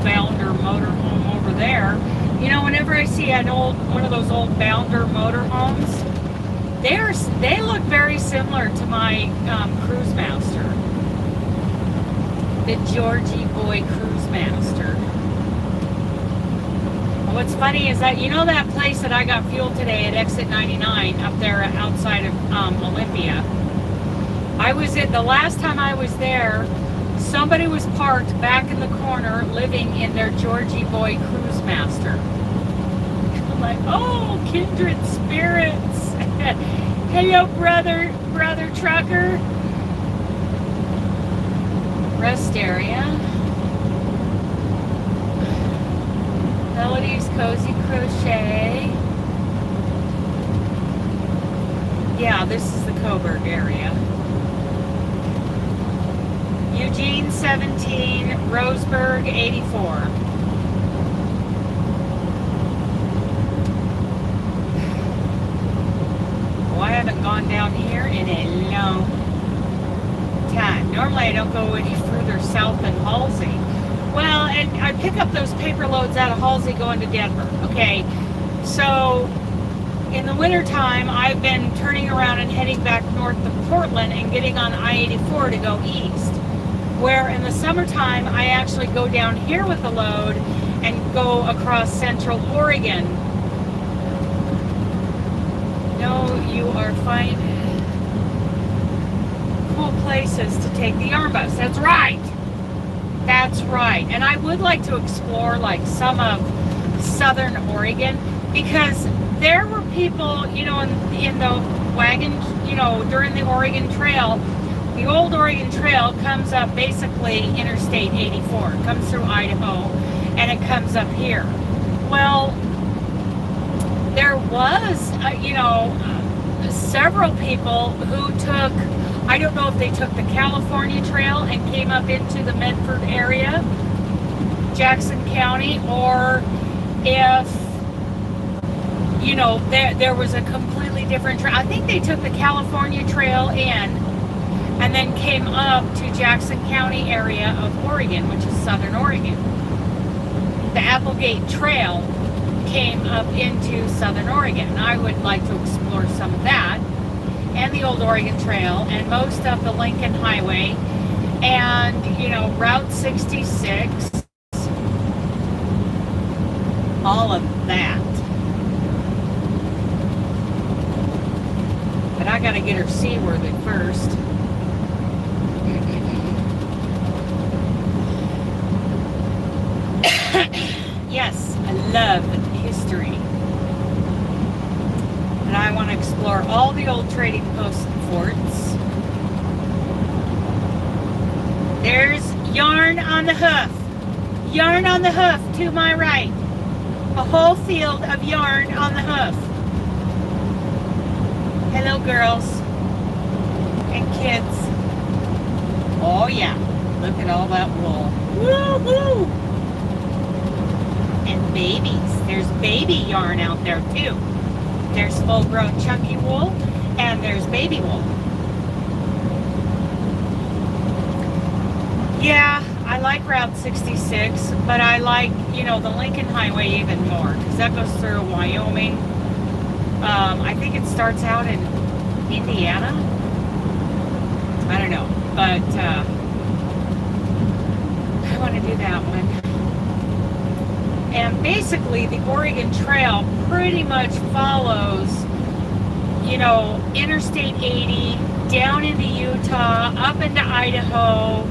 Bounder motorhome over there. Whenever I see one of those old Bounder motorhomes, they look very similar to my Cruise Master, the Georgie Boy Cruise Master. What's funny is that, that place that I got fuel today at exit 99 up there outside of Olympia. The last time I was there, somebody was parked back in the corner living in their Georgie Boy Cruise Master. I'm like, oh, kindred spirits. Hey, yo, brother trucker. Rest area. Melody's Cozy Crochet. Yeah, this is the Coburg area. Eugene 17, Roseburg 84. Well, I haven't gone down here in a long time. Normally I don't go any further south than Halsey. Well, and I pick up those paper loads out of Halsey going to Denver. Okay, so in the wintertime, I've been turning around and heading back north to Portland and getting on I-84 to go east. Where in the summertime, I actually go down here with the load and go across Central Oregon. No, you are fine. Cool places to take the yarn bus. That's right. That's right. And I would like to explore like some of Southern Oregon, because there were people, you know, in the wagon, you know, during the Oregon Trail. The old Oregon Trail comes up basically Interstate 84. It comes through Idaho and it comes up here. Well, there was, you know, several people who took, I don't know if they took the California Trail and came up into the Medford area, Jackson County, or if, you know, there was a completely different trail. I think they took the California Trail in and then came up to Jackson County area of Oregon, which is Southern Oregon. The Applegate Trail came up into Southern Oregon. I would like to explore some of that, and the Old Oregon Trail, and most of the Lincoln Highway, and, you know, Route 66, all of that. But I gotta get her seaworthy first. Yes, I love history. And I want to explore all the old trading posts and forts. There's yarn on the hoof. Yarn on the hoof to my right. A whole field of yarn on the hoof. Hello, girls and kids. Oh yeah, look at all that wool. Woo-hoo! And babies. There's baby yarn out there too. There's full-grown chunky wool, and there's baby wool. Yeah, I like Route 66, but I like, you know, the Lincoln Highway even more, because that goes through Wyoming. I think it starts out in Indiana. I don't know, but I want to do that one. And basically, the Oregon Trail pretty much follows, you know, Interstate 80, down into Utah, up into Idaho,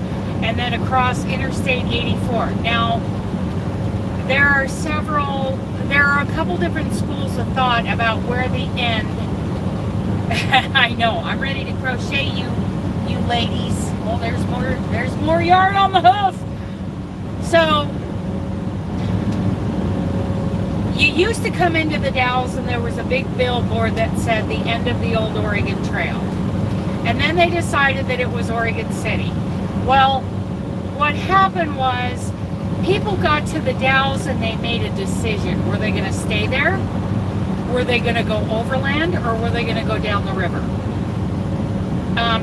and then across Interstate 84. Now, there are a couple different schools of thought about where the end, I know, I'm ready to crochet you ladies. Well, there's more yarn on the hoof. So, you used to come into the Dalles and there was a big billboard that said the end of the old Oregon Trail. And then they decided that it was Oregon City. Well, what happened was people got to the Dalles and they made a decision. Were they going to stay there? Were they going to go overland, or were they going to go down the river?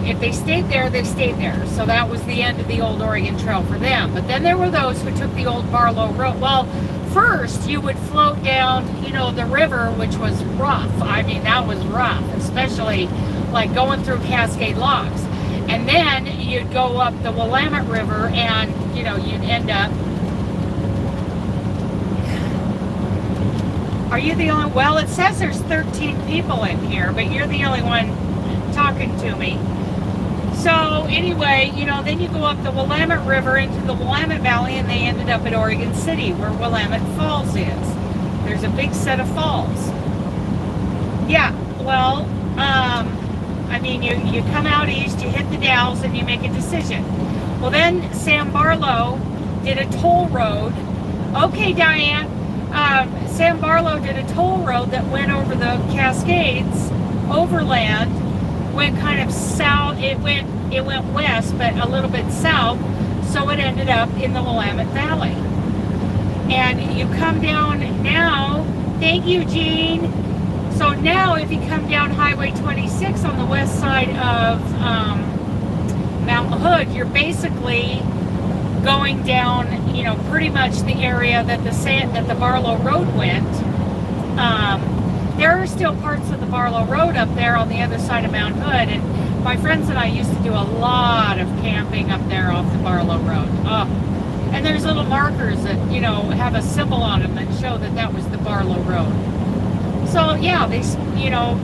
If they stayed there, they stayed there. So that was the end of the old Oregon Trail for them. But then there were those who took the old Barlow Road. Well, first you would float down, you know, the river, which was rough. I mean, that was rough, especially like going through Cascade Locks. And then you'd go up the Willamette River and, you know, you'd end up. Are you the only, well, it says there's 13 people in here, but you're the only one talking to me. So anyway, you know, then you go up the Willamette River into the Willamette Valley, and they ended up at Oregon City, where Willamette Falls is. There's a big set of falls. Yeah, well, I mean, you come out east, you hit the Dalles, and you make a decision. Well, then Sam Barlow did a toll road. Okay, Diane. Sam Barlow did a toll road that went over the Cascades, overland, went kind of south. It went west, but a little bit south, so it ended up in the Willamette Valley. And you come down now. Thank you, Jean. So now, if you come down Highway 26 on the west side of Mount Hood, you're basically going down, you know, pretty much the area that the Barlow Road went. there are still parts of the Barlow Road up there on the other side of Mount Hood, and my friends and I used to do a lot of camping up there off the Barlow Road. And there's little markers that, you know, have a symbol on them that show that that was the Barlow Road. So yeah, you know,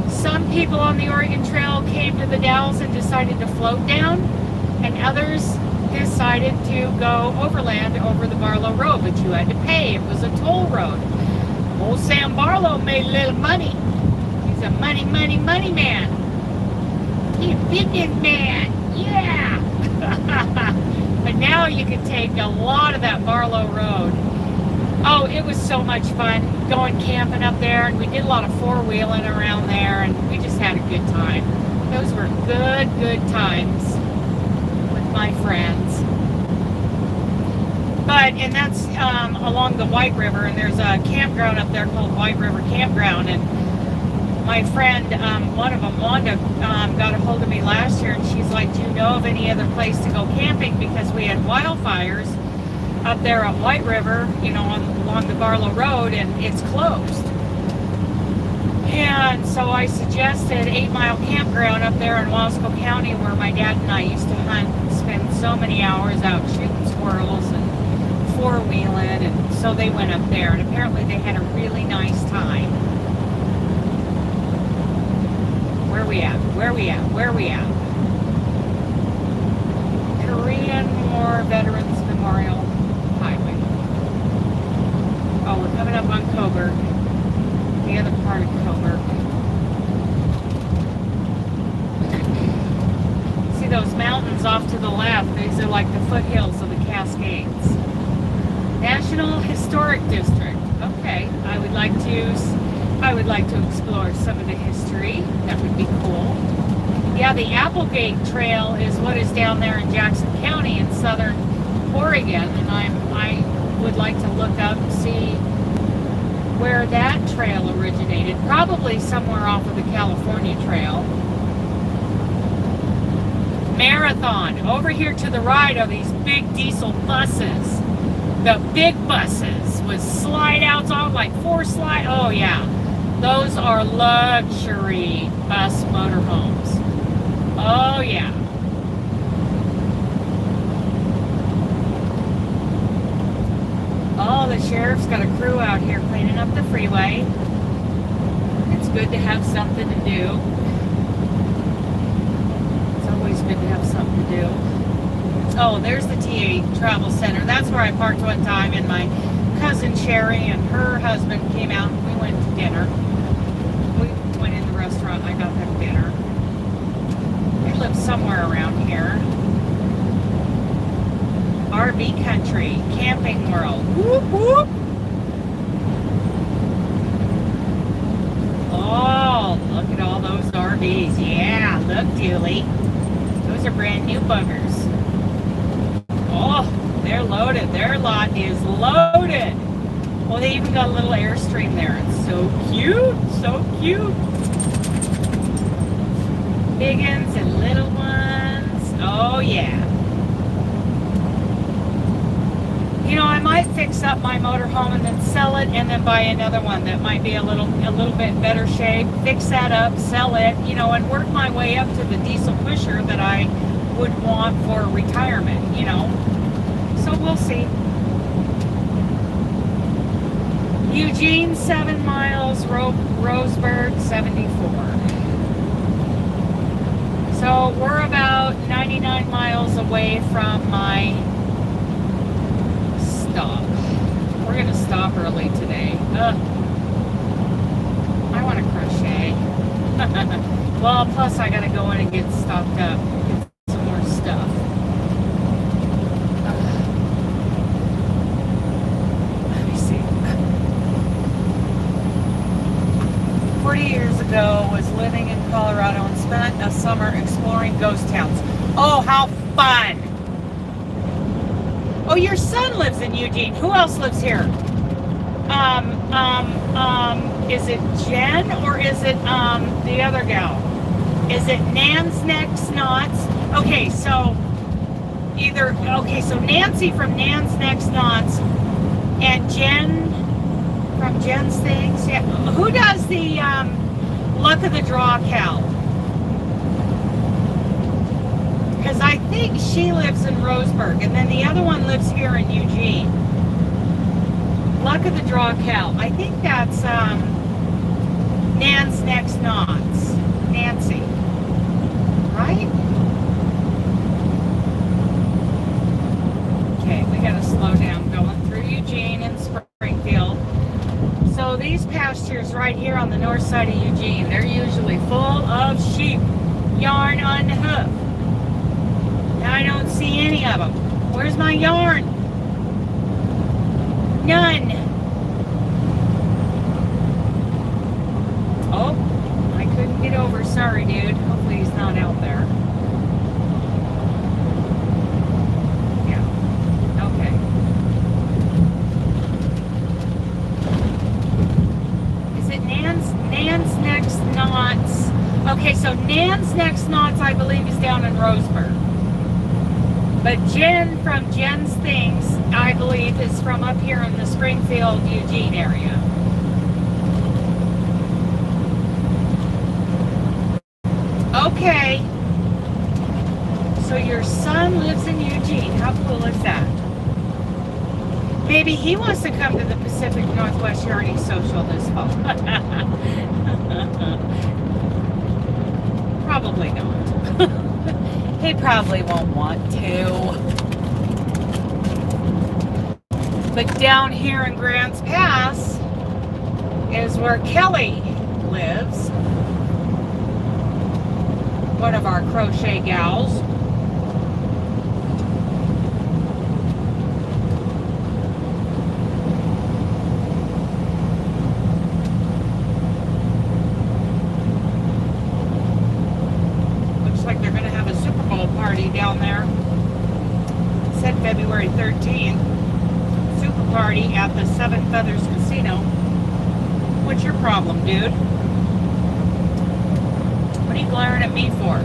some people on the Oregon Trail came to the Dalles and decided to float down, and others decided to go overland over the Barlow Road, but you had to pay. It was a toll road. Old Sam Barlow made a little money. He's a money man. He's a businessman. Yeah. But now you can take a lot of that Barlow Road. Oh, it was so much fun going camping up there, and we did a lot of four-wheeling around there, and we just had a good time. Those were good times with my friends. And that's along the White River, and there's a campground up there called White River Campground, and my friend, one of them, Wanda, got a hold of me last year, and she's like, do you know of any other place to go camping? Because we had wildfires up there at White River, you know, along the Barlow Road, and it's closed. And so I suggested 8 Mile Campground up there in Wasco County, where my dad and I used to hunt and spend so many hours out shooting squirrels and four-wheeling, and so they went up there, and apparently they had a really nice time. Where we at? Korean War Veterans Memorial Highway. Oh, we're coming up on Coburg. The other part of Coburg. See those mountains off to the left? These are like the foothills of the Cascades. National Historic District. Okay, I would like to explore some of the history. That would be cool. Yeah, the Applegate Trail is what is down there in Jackson County in southern Oregon, and I would like to look up and see where that trail originated. Probably somewhere off of the California Trail. Marathon. Over here to the right are these big diesel buses. The big buses with slide outs on, like 4 slide. Oh yeah, those are luxury bus motorhomes. Oh yeah. Oh, the sheriff's got a crew out here cleaning up the freeway. It's good to have something to do. It's always good to have something to do. Oh, there's the TA Travel Center. That's where I parked one time, and my cousin Sherry and her husband came out, and we went to dinner. We went in the restaurant, and I got them dinner. They live somewhere around here. RV Country, Camping World. Whoop, whoop. Oh, look at all those RVs. Yeah, look, Julie. Those are brand new buggers. Oh, they're loaded. Their lot is loaded. Well, they even got a little Airstream there. It's so cute. So cute. Big ones and little ones. Oh, yeah. You know, I might fix up my motorhome and then sell it, and then buy another one that might be a little bit better shape. Fix that up, sell it, you know, and work my way up to the diesel pusher that I would want for retirement, you know. So we'll see. Eugene, 7 miles, Roseburg, 74. So we're about 99 miles away from my stop. We're going to stop early today. I want to crochet. Well, plus I got to go in and get stocked up. Get some more stuff. Let me see. 40 years ago, was living in Colorado and spent a summer exploring ghost towns. Oh, how fun! Oh, your son lives in Eugene. Who else lives here? Is it Jen or is it the other gal? Is it Nan's Next Knots? Okay, so so Nancy from Nan's Next Knots and Jen From Jen's Things. Yeah. Who does the Luck of the Draw Cal? Because I think she lives in Roseburg, and then the other one lives here in Eugene. Luck of the Draw Cal. I think that's Nan's Next Knots. Nancy. Right? Okay, we gotta slow down going through Eugene and Springfield. So these pastures right here on the north side of Eugene, they're usually full of sheep. Yarn on the hoof. Now I don't see any of them. Where's my yarn? None. Oh, I couldn't get over. Sorry, dude. Hopefully he's not out there. Yeah. Okay. Is it Nan's Next Knots? Okay, so Nan's Next Knots, I believe, is down in Roseburg. But Jen from Jen's Things, I believe, is from up here in the Springfield, Eugene area. Okay. So your son lives in Eugene. How cool is that? Maybe he wants to come to the Pacific Northwest Yarning Social this fall. Probably not. He probably won't want to. But down here in Grants Pass is where Kelly lives. One of our crochet gals. Looks like they're going to have a Super Bowl party down there. It said February 13th. Super party at the Seven Feathers Casino. What's your problem, dude? What are you glaring at me for?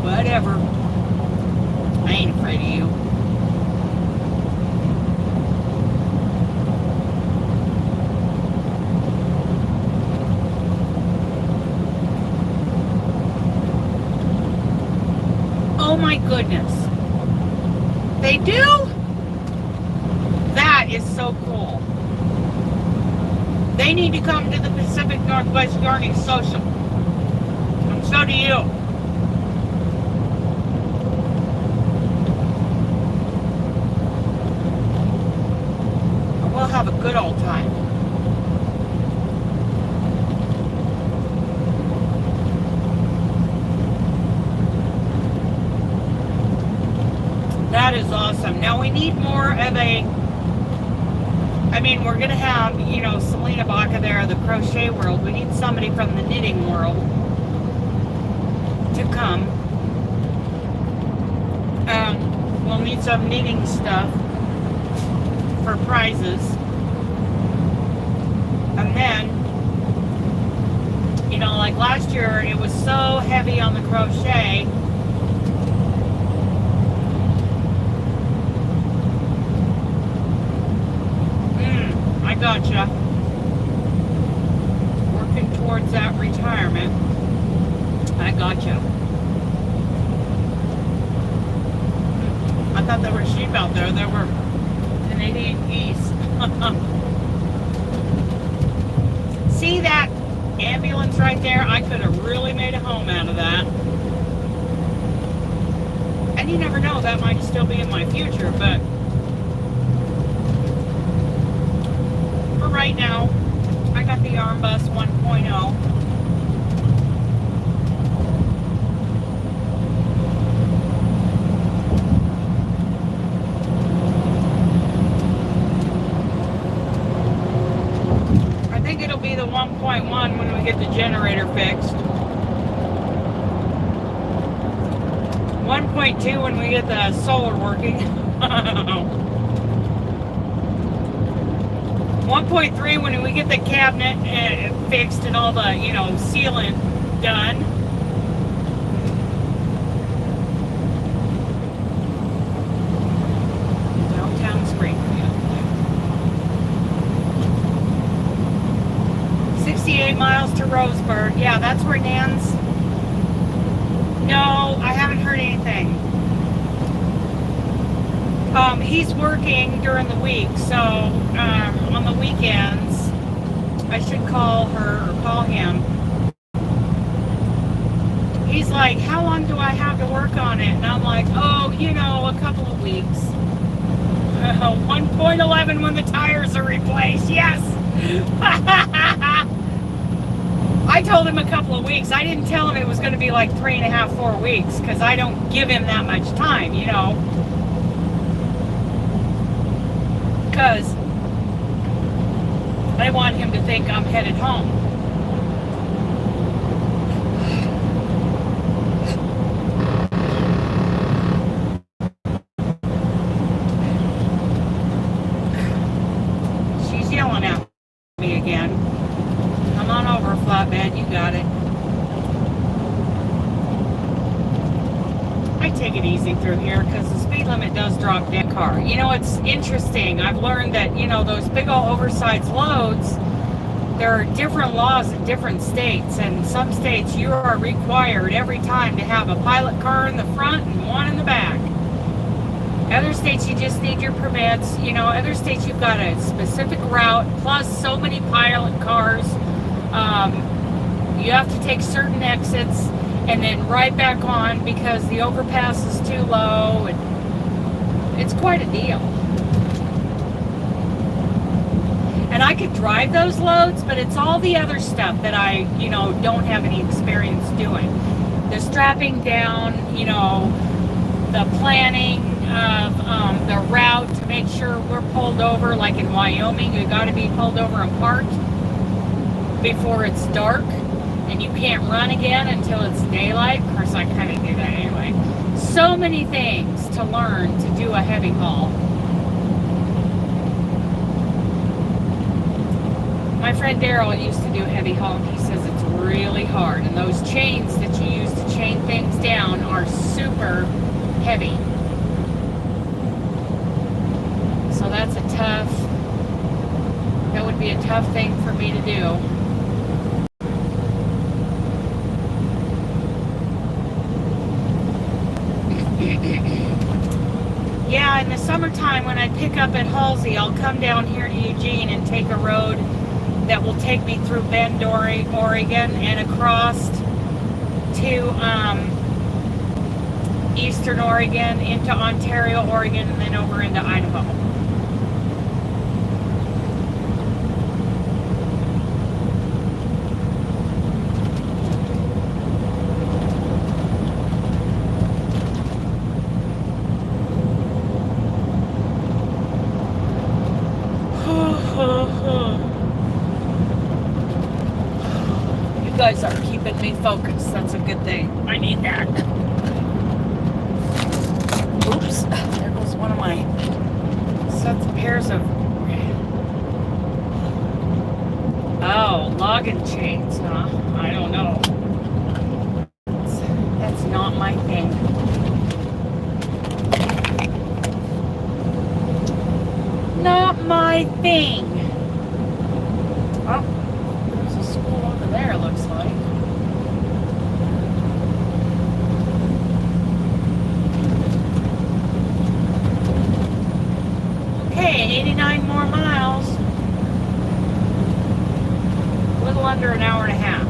Whatever. I ain't afraid of you. Oh my goodness. They do? That is so cool. They need to come to the Pacific Northwest Yarning Social. And so do you. We'll have a good old time. That is awesome. Now we need more of a, I mean, we're going to have, you know, Selena Baca there, the crochet world. We need somebody from the knitting world to come. We'll need some knitting stuff for prizes. And then, you know, like last year, it was so heavy on the crochet. I gotcha. Working towards that retirement. I gotcha. I thought there were sheep out there. There were Canadian geese. See that ambulance right there? I could have really made a home out of that. And you never know, that might still be in my future, but for right now, I got the Arm Bus 1.0. I think it'll be the 1.1 when we get the generator fixed. 1.2 when we get the solar working. 1.3 when we get the cabinet fixed and all the, sealing done. Downtown Springfield. 68 miles to Roseburg. Yeah, that's where Nan's... No, I haven't heard anything. He's working during the week, so on the weekends, I should call her or call him. He's like, how long do I have to work on it? And I'm like, oh, a couple of weeks. 1.11 when the tires are replaced, yes! I told him a couple of weeks. I didn't tell him it was going to be like 3.5, 4 weeks, because I don't give him that much time, Because I want him to think I'm headed home. She's yelling at me again. Come on over, flatbed, you got it. I take it easy through here because the speed limit does drop down car. It's interesting. I've learned that, those big old oversized loads, there are different laws in different states. And some states you are required every time to have a pilot car in the front and one in the back. Other states you just need your permits. Other states you've got a specific route plus so many pilot cars. You have to take certain exits and then right back on because the overpass is too low, and it's quite a deal. And I could drive those loads, but it's all the other stuff that I, don't have any experience doing. The strapping down, the planning of the route to make sure we're pulled over, like in Wyoming, you got to be pulled over and parked before it's dark. And you can't run again until it's daylight. Of course, I kind of do that anyway. So many things to learn to do a heavy haul. My friend Daryl used to do heavy haul, and he says it's really hard. And those chains that you use to chain things down are super heavy. So that would be a tough thing for me to do. Yeah, in the summertime when I pick up at Halsey, I'll come down here to Eugene and take a road that will take me through Bend, Oregon, and across to Eastern Oregon, into Ontario, Oregon, and then over into Idaho. You guys are keeping me focused. That's a good thing. I need that. Oops. There goes one of my pairs of... Oh, logging chains, huh? I don't know. That's not my thing. Not my thing. Oh, there's a school over there, looks like. Okay, 89 more miles. A little under an hour and a half.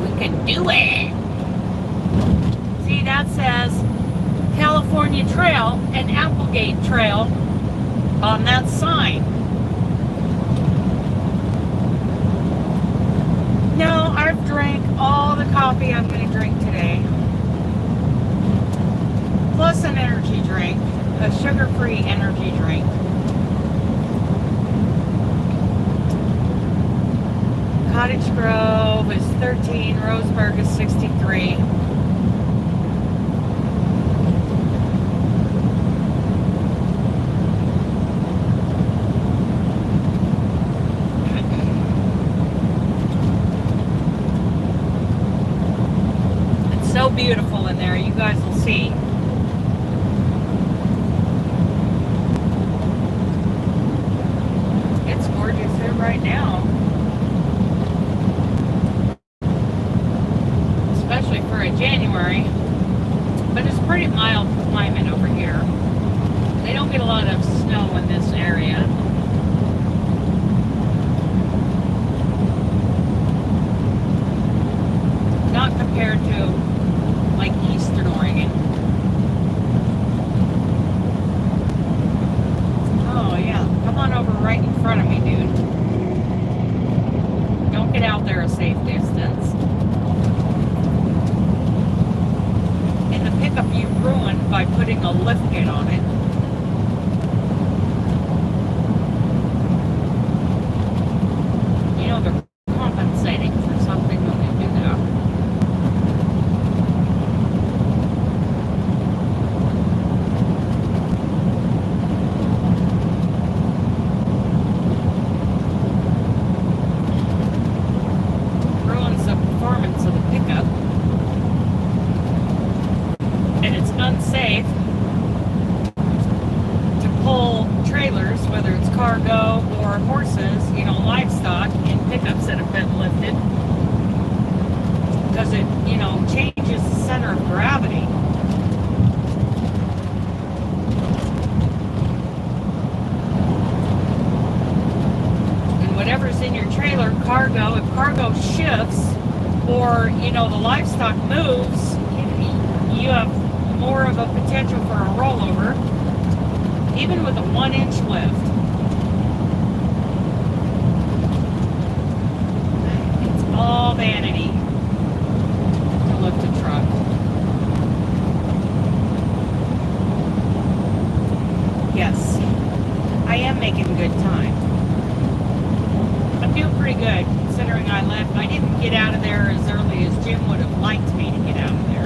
We can do it. See, that says California Trail and Applegate Trail on that sign. No, I've drank all the coffee I'm going to drink today. Plus an energy drink, a sugar-free energy drink. Cottage Grove is 13, Roseburg is 63. so beautiful in there. You guys will see. It's gorgeous here right now. Especially for a January. But it's pretty mild climate over here. They don't get a lot of snow in this area. Not compared to like Eastern Oregon. Oh yeah, come on over right in front of me, dude. Don't get out there a safe distance. And the pickup you ruined by putting a lift kit on it. You know they're compensating for something when they do that. Ruins the performance of the pickup. And it's unsafe to pull trailers, whether it's cargo or horses, you know, livestock, in pickups that have been lifted, because it, you know, changes the center of gravity. And whatever's in your trailer, cargo, if cargo shifts or, you know, the livestock moves, you have more of a potential for a rollover, even with a 1-inch lift. It's all vanity to lift a truck. Yes, I am making good time. I'm doing pretty good considering I didn't get out of there as early as Jim would have liked me to get out of there.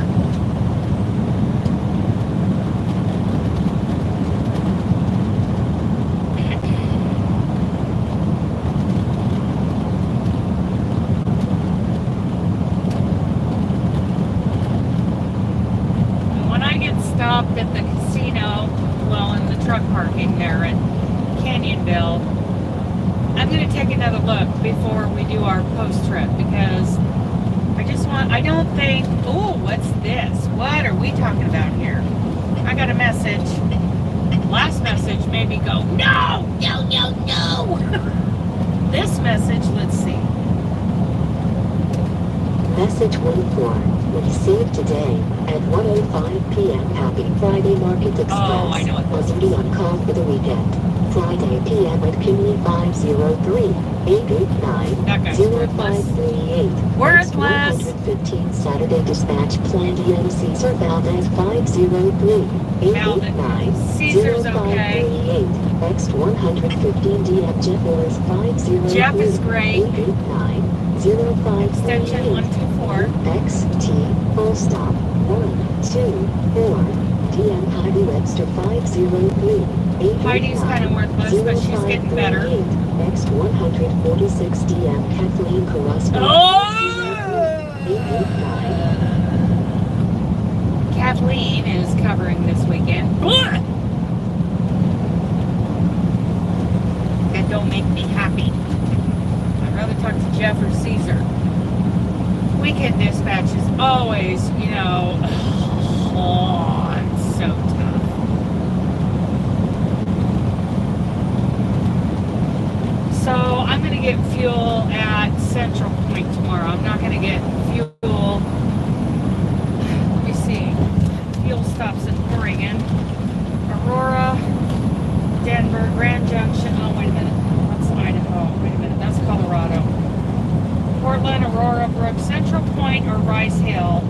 Stopped at the casino, well, in the truck parking there at Canyonville, I'm going to take another look before we do our post trip, because I don't think, oh, what's this? What are we talking about here? I got a message. Last message made me go, no, no, no, no. This message, let's see. Message 14. Received today at 1:05 p.m. Happy Friday Market Express. Oh, I know what this was be on call for the weekend. Friday p.m. at Kinley 503-889-0538. Worthless. 115 Saturday dispatch planned in Cesar Valdez 503-889-0538. Next 115 DM Jeff Orris 503. Jeff is great. 889-0538. Extension 124. XT, full stop, 124, DM Heidi Webster 503. Heidi's kind of worthless, but she's getting better. Next 146 DM Kathleen Carrasco. Oh! 889. Kathleen is covering this weekend. That don't make me happy. I'd rather talk to Jeff or Caesar. Weekend dispatch is always, you know, oh, it's so tough. So I'm going to get fuel at Central Point tomorrow. I'm not going to get fuel. Let me see. Fuel stops in Oregon, Aurora, Denver, Grand Junction. Oh, wait a minute. That's Idaho. Wait a minute. That's Colorado. Portland, Aurora, Brook, Central Point, or Rice Hill.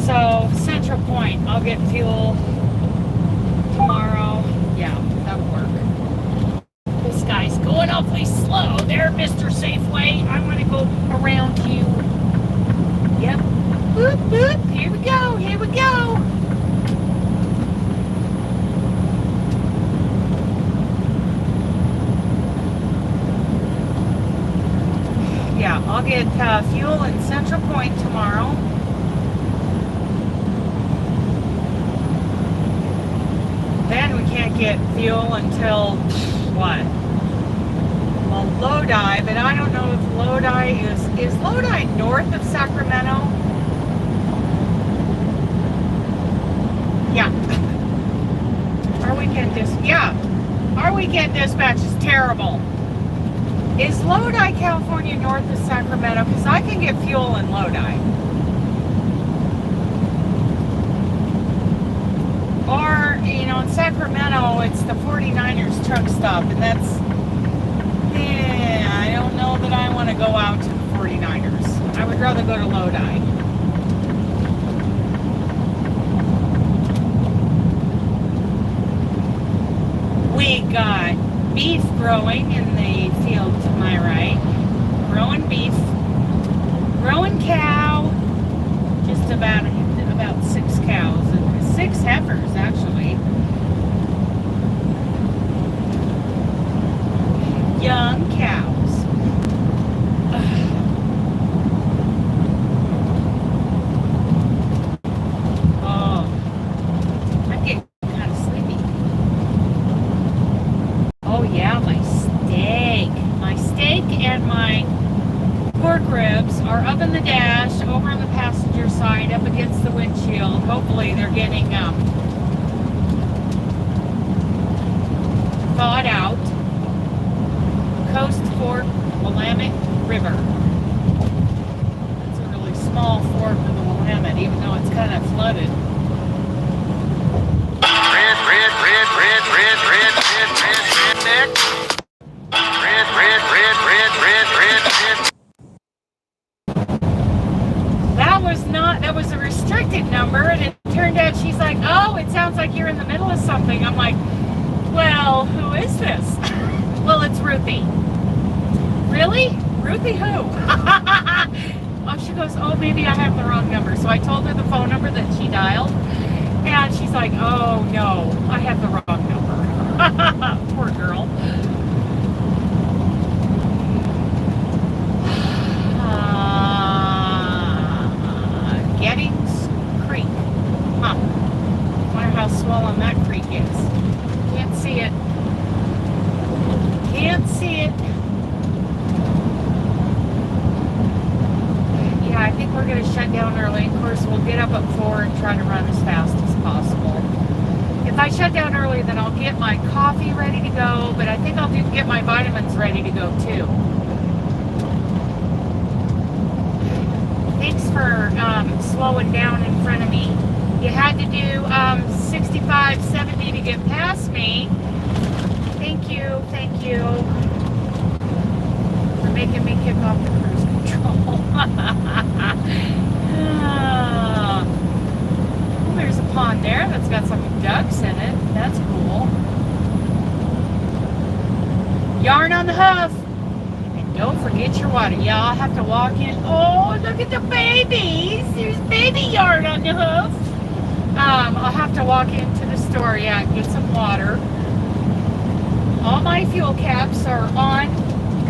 So, Central Point, I'll get fuel tomorrow. Yeah, that'll work. This guy's going awfully slow there, Mr. Safeway. I'm going to go around you. Yep. Boop, boop. Here we go. Here we go. Yeah, I'll get fuel in Central Point tomorrow. get fuel until, what? Well, Lodi, but I don't know if Lodi is Lodi north of Sacramento? Yeah. Our weekend dispatch is terrible. Is Lodi, California north of Sacramento? Because I can get fuel in Lodi. Or, you know, in Sacramento, it's the 49ers truck stop, and that's, I don't know that I want to go out to the 49ers. I would rather go to Lodi. We got beef growing in the field to my right. Growing beef. Growing cow. Just about 6 cows. 6 heifers, actually. Young cows. Oh, I'm getting kind of sleepy. Oh yeah, my steak and my pork ribs are up in the dash, over on the passenger side, up against the windshield. Hopefully they're getting thawed out. Coast Fork, Willamette River. It's a really small fork of the Willamette, even though it's kind of flooded. That was a restricted number, and it turned out she's like, oh, it sounds like you're in the middle of something. I'm like, well, who is this? Well, it's Ruthie. Really? Ruthie who? Oh, she goes, oh, maybe I have the wrong number. So I told her the phone number that she dialed, and she's like, oh, no, I have the wrong number. Poor girl. Gettings Creek. Huh. Wonder how swollen that creek is. Can't see it. Can't see it. Yeah, I think we're going to shut down early. Of course, we'll get up at 4 and try to run as fast as possible. If I shut down early, then I'll get my coffee ready to go, but I think I'll get my vitamins ready to go too. Thanks for slowing down in front of me. You had to do 65, 70 to get past me. Thank you for making me kick off the cruise control. Oh, there's a pond there that's got some ducks in it. That's cool. Yarn on the hoof. Don't forget your water. Yeah, I'll have to walk in. Oh, look at the babies. There's baby yarn on the hoof. I'll have to walk into the store, yeah, and get some water. All my fuel caps are on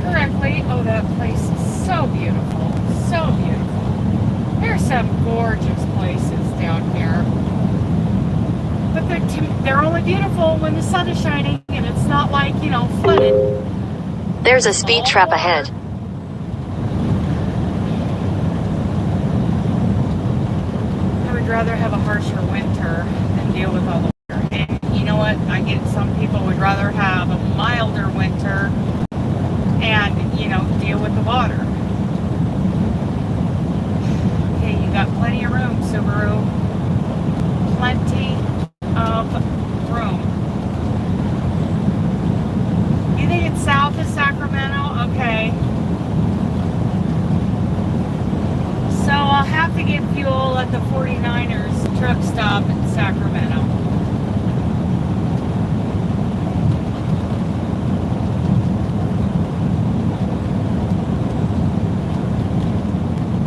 correctly. Oh, that place is so beautiful. So beautiful. There's some gorgeous places down here. But they're only beautiful when the sun is shining and it's not like, you know, flooded. There's a speed trap ahead. I would rather have a harsher winter than deal with all the water. And you know what? I get some people would rather have a milder winter and, you know, deal with the water. Okay, you got plenty of room, Subaru. Plenty of room. You think it's south of Sacramento? Okay. So I'll have to get fuel at the 49ers truck stop in Sacramento.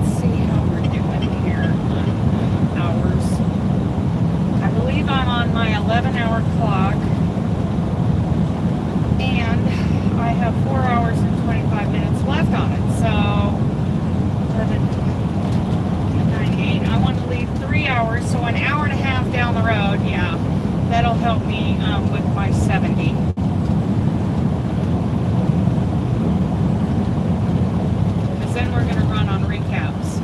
Let's see how we're doing here on hours. I believe I'm on my 11-hour clock. And I have 4 hours and 25 minutes left on it. So 11, 10, 9, 8. I want to leave 3 hours, so an hour and a half down the road. Yeah, That'll help me with my 70. Because then we're going to run on recaps.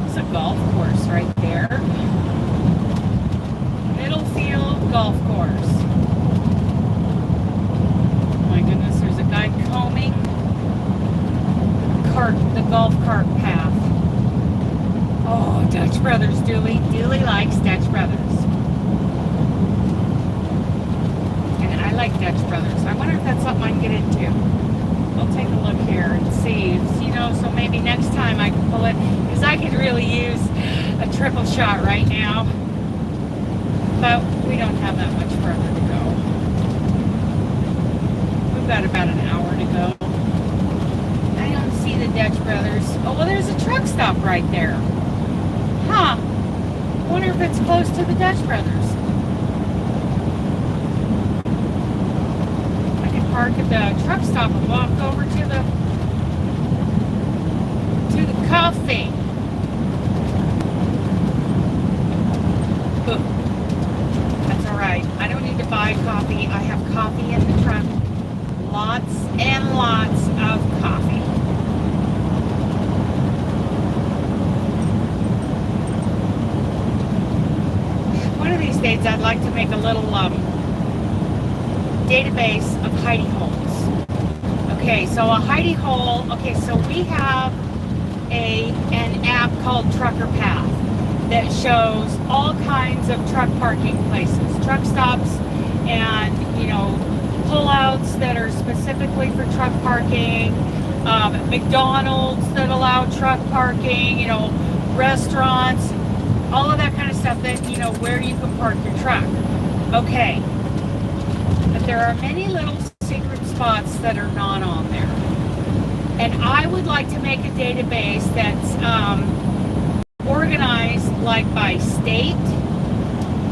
It's a golf course right there. Middlefield Golf Course. My goodness, there's a guy combing the golf cart path. Oh, Dutch Brothers, Dooley. Dooley likes Dutch Brothers. And I like Dutch Brothers. I wonder if that's something I can get into. I'll take a look here and see. You know, so maybe next time I can pull it. Because I could really use a triple shot right now. But we don't have that much further to go. We've got about an hour to go. I don't see the Dutch Brothers. Oh, well, there's a truck stop right there. Huh. Wonder if it's close to the Dutch Brothers. I could park at the truck stop and walk over to the coffee. Ooh. That's all right. I don't need to buy coffee. I have coffee in the truck. Lots and lots of coffee. One of these days I'd like to make a little database of hidey holes. Okay, so a hidey hole, okay, so we have an app called Trucker Path that shows all kinds of truck parking places, truck stops, and, you know, pullouts that are specifically for truck parking, McDonald's that allow truck parking, you know, restaurants, all of that kind of stuff that, you know, where you can park your truck. Okay. But there are many little secret spots that are not on there. And I would like to make a database that's organized like by state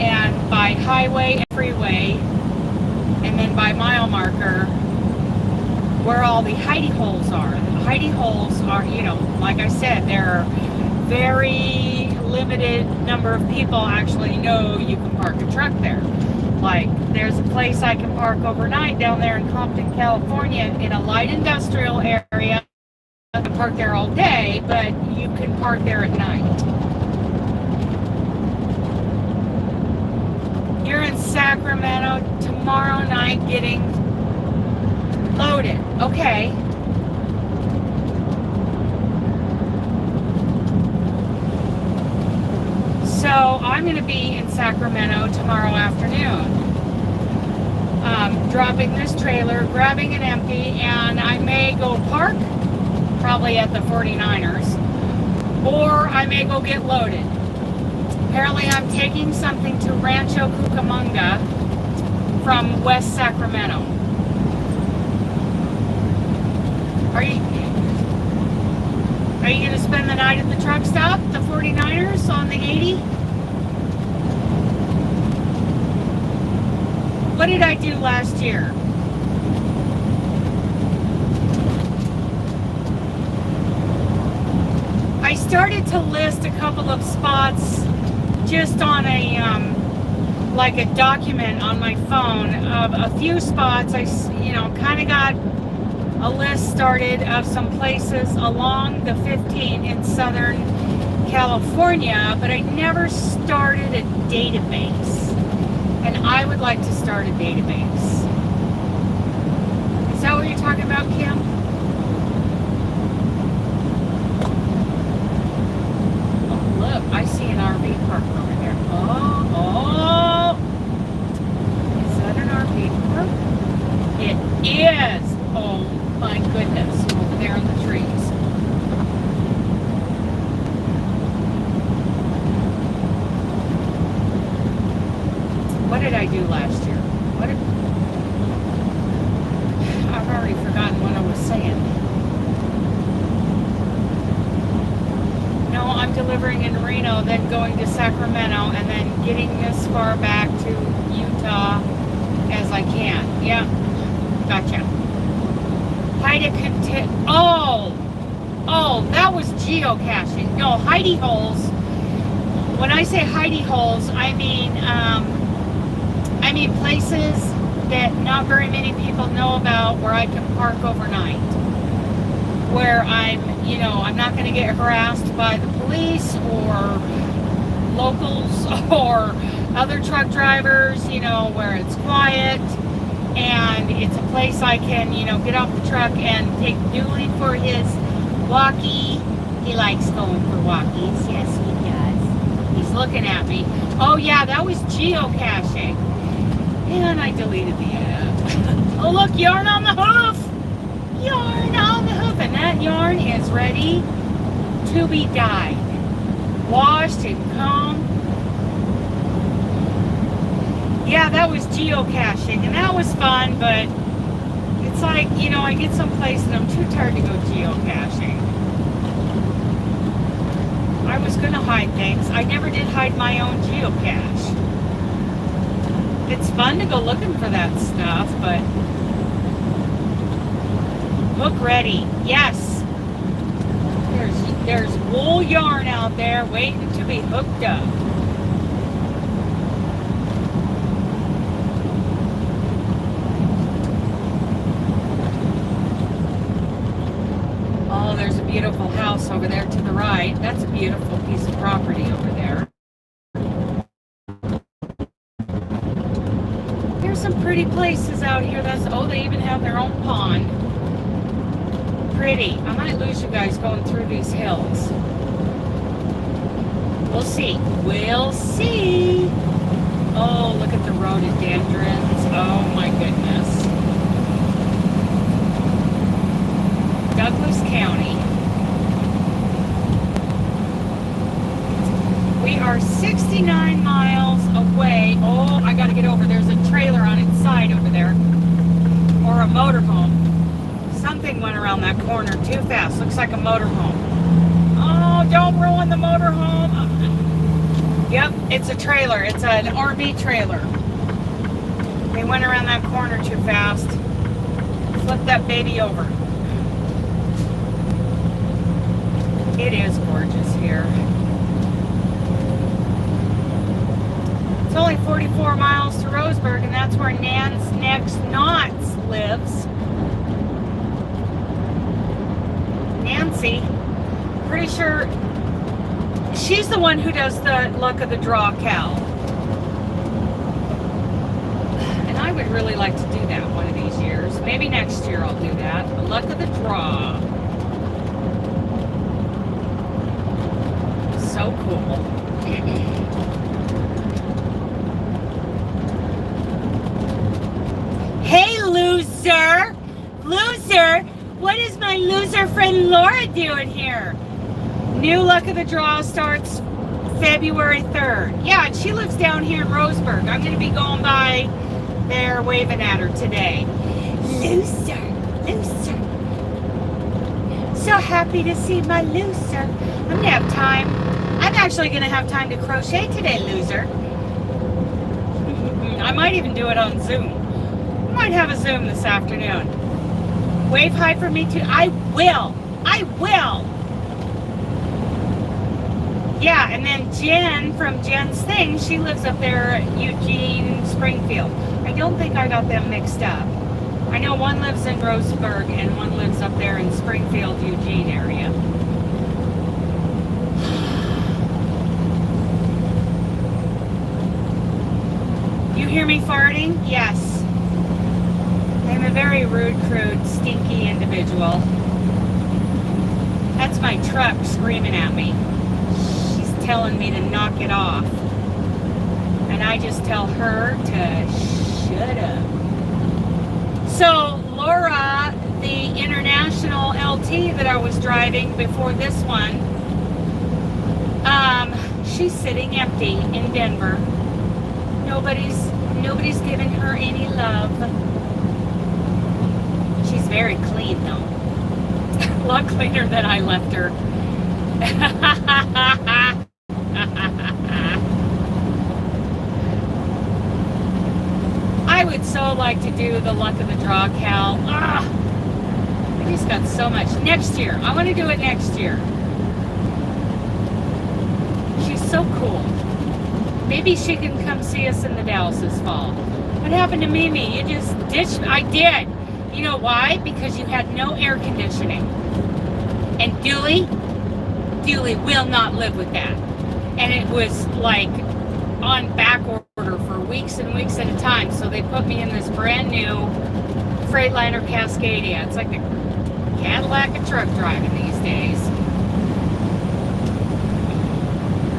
and by highway and freeway, and then by mile marker, where all the hidey holes are. The hidey holes are, you know, like I said, there are very limited number of people actually know you can park a truck there. Like, there's a place I can park overnight down there in Compton, California, in a light industrial area. I can park there all day, but you can park there at night. You're in Sacramento tomorrow night getting loaded. Okay. So I'm going to be in Sacramento tomorrow afternoon. Dropping this trailer, grabbing it empty, and I may go park, probably at the 49ers, or I may go get loaded. Apparently I'm taking something to Rancho Cucamonga from West Sacramento. Are you going to spend the night at the truck stop, the 49ers on the 80? What did I do last year? I started to list a couple of spots just on a, like a document on my phone of a few spots. I, you know, kind of got a list started of some places along the 15 in Southern California, but I never started a database. And I would like to start a database. Is that what you're talking about, Kim? Oh, look, I see an RV park over there. Oh. Is that an RV park? It is. Oh, my goodness. Over there in the trees. What did I do last year? I've already forgotten what I was saying. No, I'm delivering in Reno, then going to Sacramento, and then getting as far back to Utah as I can. Yeah, gotcha. Oh, that was geocaching. No, hidey holes. When I say hidey holes, I mean places that not very many people know about where I can park overnight. Where I'm not going to get harassed by the police or locals or other truck drivers, where it's quiet and it's a place I can, get off the truck and take Dooley for his walkie. He likes going for walkies. Yes, he does. He's looking at me. Oh yeah, that was geocaching. And I deleted the app. Oh look, yarn on the hoof! Yarn on the hoof. And that yarn is ready to be dyed. Washed and combed. Yeah, that was geocaching, and that was fun, but it's like, I get someplace and I'm too tired to go geocaching. I was going to hide things. I never did hide my own geocache. It's fun to go looking for that stuff, but hook ready. Yes. There's wool yarn out there waiting to be hooked up. Oh, there's a beautiful house over there to the right. That's a beautiful piece of property over there. There's some pretty places out here. They even have their own pond. Pretty. I might lose you guys going through these hills. We'll see. We'll see. Oh, look at the rhododendrons. Oh my goodness. Douglas County. We are 69 miles away. Oh, I gotta get over. There's a trailer on its side over there. Or a motorhome. Something went around that corner too fast. Looks like a motorhome. Oh, don't ruin the motorhome. Yep, it's a trailer. It's an RV trailer. They went around that corner too fast. Flip that baby over. It is gorgeous here. It's only 44 miles to Roseburg, and that's where Nan's Next Knots lives. Nancy, pretty sure she's the one who does the luck of the draw cow. And I would really like to do that one of these years. Maybe next year I'll do that. The luck of the draw. So cool. Hey, loser! Loser! What is my loser friend Laura doing here? New luck of the draw starts February 3rd. Yeah, and she lives down here in Roseburg. I'm going to be going by there waving at her today. Loser, loser. So happy to see my loser. I'm going to have time. I'm actually going to have time to crochet today, loser. I might even do it on Zoom. I might have a Zoom this afternoon. Wave high for me too. I will. I will. Yeah, and then Jen from Jen's Thing, she lives up there at Eugene, Springfield. I don't think I got them mixed up. I know one lives in Roseburg and one lives up there in Springfield, Eugene area. You hear me farting? Yes. I'm a very rude, crude, stinky individual. That's my truck screaming at me. She's telling me to knock it off. And I just tell her to shut up. So, Laura, the international LT that I was driving before this one, she's sitting empty in Denver. Nobody's giving her any love. She's very clean though. A lot cleaner than I left her. I would so like to do the luck of the draw, Cal. Mimi's got so much. Next year. I want to do it next year. She's so cool. Maybe she can come see us in the Dalles this fall. What happened to Mimi? You just ditched me. I did. You know why? Because you had no air conditioning. And Dooley will not live with that. And it was like on back order for weeks and weeks at a time. So they put me in this brand new Freightliner Cascadia. It's like the Cadillac of truck driving these days.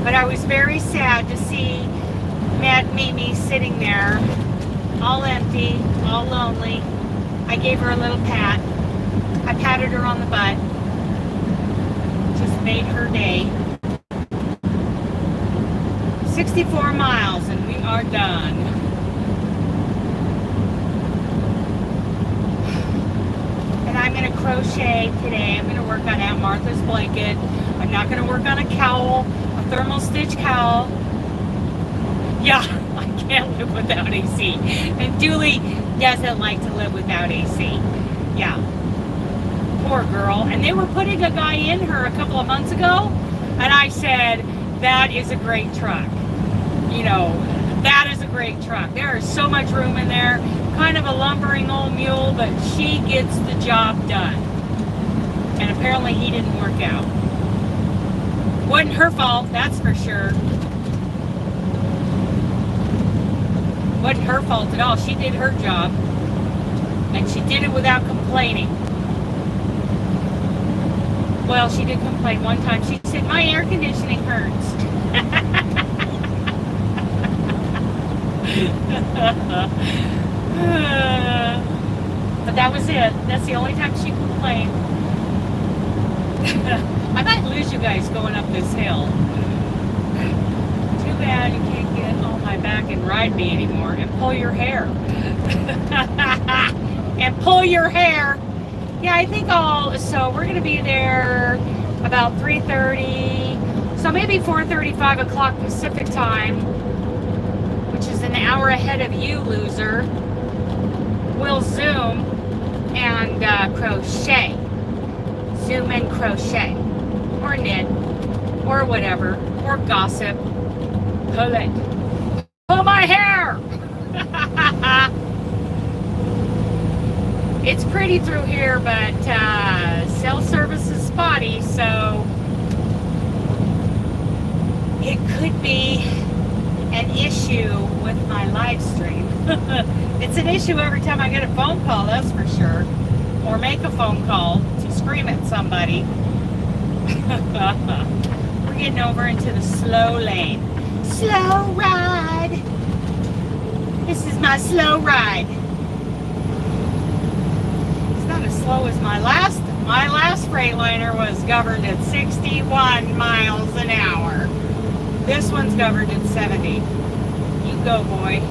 But I was very sad to see Mad Mimi sitting there, all empty, all lonely. I gave her a little pat. I patted her on the butt. Just made her day. 64 miles and we are done. And I'm going to crochet today. I'm going to work on Aunt Martha's blanket. I'm not going to work on a cowl, a thermal stitch cowl. Yeah, I can't live without AC. And Dooley doesn't like to live without AC. Yeah. Poor girl. And they were putting a guy in her a couple of months ago. And I said, that is a great truck. You know, that is a great truck. There is so much room in there. Kind of a lumbering old mule, but she gets the job done. And apparently he didn't work out. Wasn't her fault, that's for sure. Wasn't her fault at all. She did her job. And she did it without complaining. Well, she did complain one time. She said, my air conditioning hurts. But that was it. That's the only time she complained. I might lose you guys going up this hill. Too bad you can't get on my back and ride me anymore and pull your hair. And pull your hair. Yeah, I think so we're going to be there about 3:30. So maybe 4:30, 5 o'clock Pacific time, which is an hour ahead of you, loser. We'll Zoom and crochet. Zoom and crochet. Or knit. Or whatever. Or gossip. Pull it. Pull my hair! It's pretty through here, but cell service is spotty, so it could be an issue with my live stream. It's an issue every time I get a phone call, that's for sure. Or make a phone call to scream at somebody. We're getting over into the slow lane. Slow ride. This is my slow ride. It's not as slow as my last Freightliner was governed at 61 miles an hour. This one's governed at 70. You go, boy.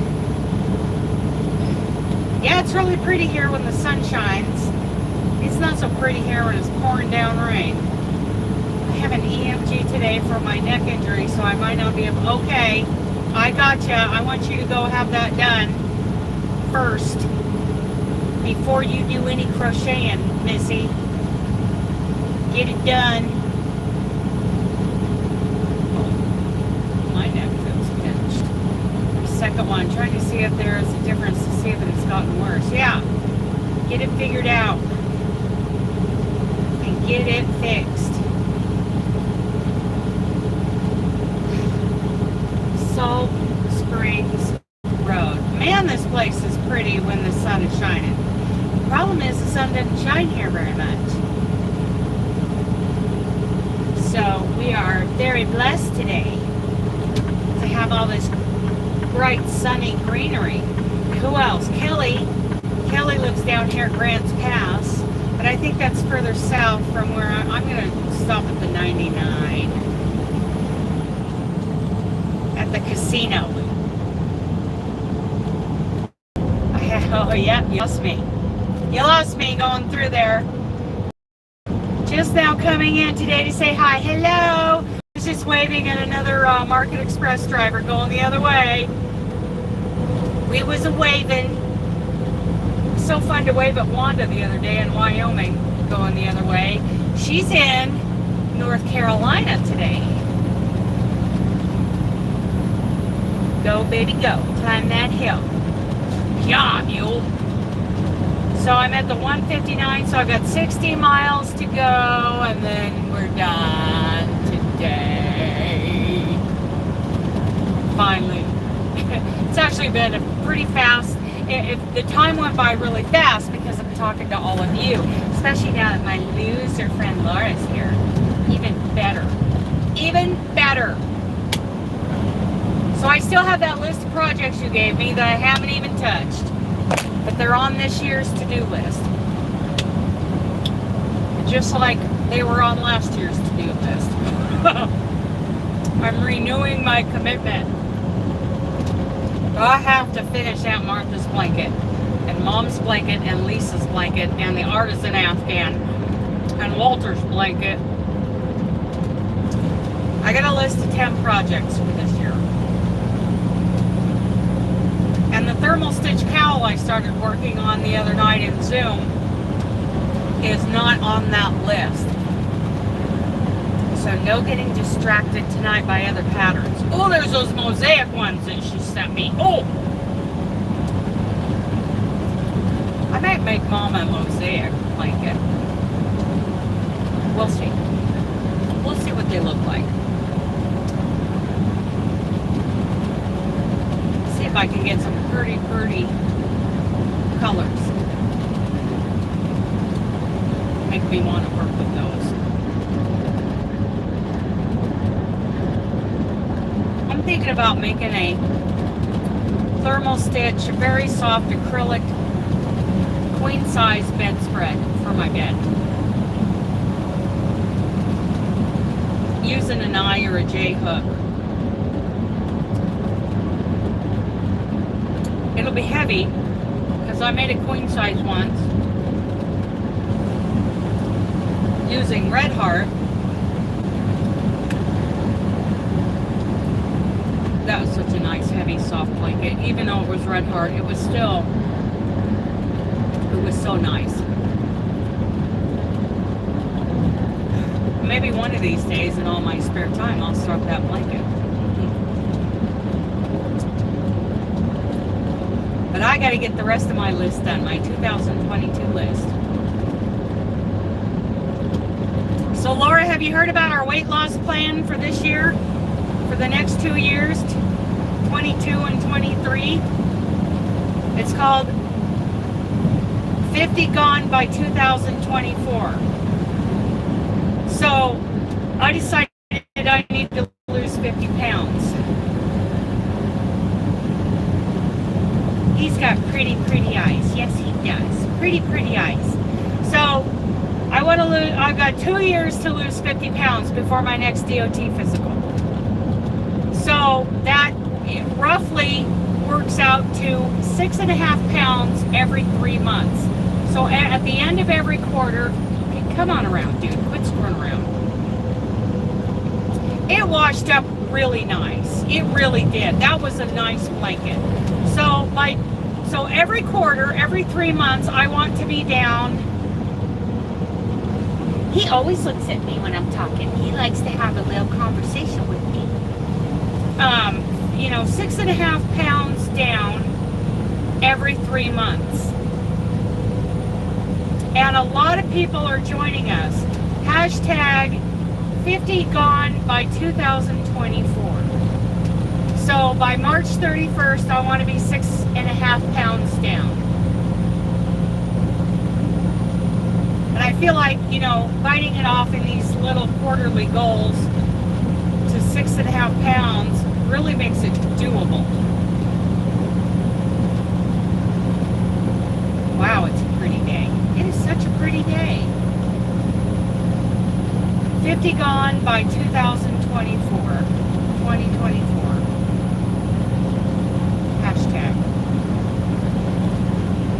Yeah, it's really pretty here when the sun shines. It's not so pretty here when it's pouring down rain. I have an EMG today for my neck injury, so I might not be able... Okay, I gotcha. I want you to go have that done first before you do any crocheting, Missy. Get it done. Oh, my neck feels pinched. The second one, trying to see if there's a difference to see if it's gotten worse. Yeah, get it figured out and get it fixed. Salt Springs Road. Man, this place is pretty when the sun is shining. The problem is the sun doesn't shine here very much. So we are very blessed today to have all this bright sunny greenery. Who else? Kelly. Kelly lives down here at Grants Pass, but I think that's further south from where I'm going to stop at the 99 at the casino. Oh yeah, you lost me. You lost me going through there. Just now coming in today to say hi. Hello. I was just waving at another Market Express driver going the other way. We was a waving. It was so fun to wave at Wanda the other day in Wyoming. going the other way. She's in North Carolina today. Go, baby, go. Climb that hill. Yeah, mule. So I'm at the 159, so I've got 60 miles to go, and then we're done today. Finally. It's actually been a pretty fast. The time went by really fast because I'm talking to all of you, especially now that my loser friend Laura's here. Even better. Even better. So I still have that list of projects you gave me that I haven't even touched. But they're on this year's to-do list. Just like they were on last year's to-do list. I'm renewing my commitment. I have to finish Aunt Martha's blanket, and Mom's blanket, and Lisa's blanket, and the artisan Afghan, and Walter's blanket. I got a list of 10 projects for this year. And the thermal stitch cowl I started working on the other night in Zoom is not on that list. So no getting distracted tonight by other patterns. Oh, there's those mosaic ones that she sent me. Oh! I might make Mom a mosaic blanket. We'll see. We'll see what they look like. See if I can get some pretty colors. Make me want to work with those. I'm thinking about making a thermal stitch, very soft acrylic queen size bedspread for my bed. Using an I or a J hook. It'll be heavy because I made a queen size once using Red Heart. That was such a nice heavy soft blanket. Even though it was Red Heart, it was so nice. Maybe one of these days in all my spare time I'll start that blanket. But I got to get the rest of my list done, my 2022 list. So Laura, have you heard about our weight loss plan for this year? For the next 2 years, 22 and 23? It's called 50 Gone by 2024. So I decided I need to lose 50 pounds. He's got pretty eyes. Yes, he does. Pretty eyes. So I want to lose. I've got 2 years to lose 50 pounds before my next DOT physical. So that roughly works out to 6.5 pounds every 3 months. So at the end of every quarter, come on around, dude. Quit screwing around. It washed up really nice. It really did. That was a nice blanket. So every quarter, every 3 months, I want to be down. He always looks at me when I'm talking. He likes to have a little conversation with me. 6.5 pounds down every 3 months. And a lot of people are joining us. Hashtag 50 Gone by 2024. So by March 31st, I want to be 6.5 pounds down. And I feel like, biting it off in these little quarterly goals to 6.5 pounds really makes it doable. Wow, it's a pretty day. It is such a pretty day. 50 Gone by 2024. 2024. Hashtag.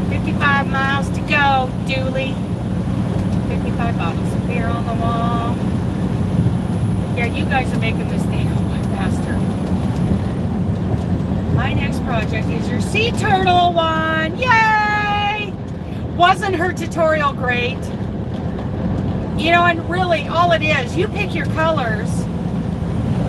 55 miles to go, Dooley. 55 bottles of beer on the wall. Yeah, you guys are making this day go by faster. My next project is your sea turtle one. Yay! Wasn't her tutorial great? You know, and really all it is, you pick your colors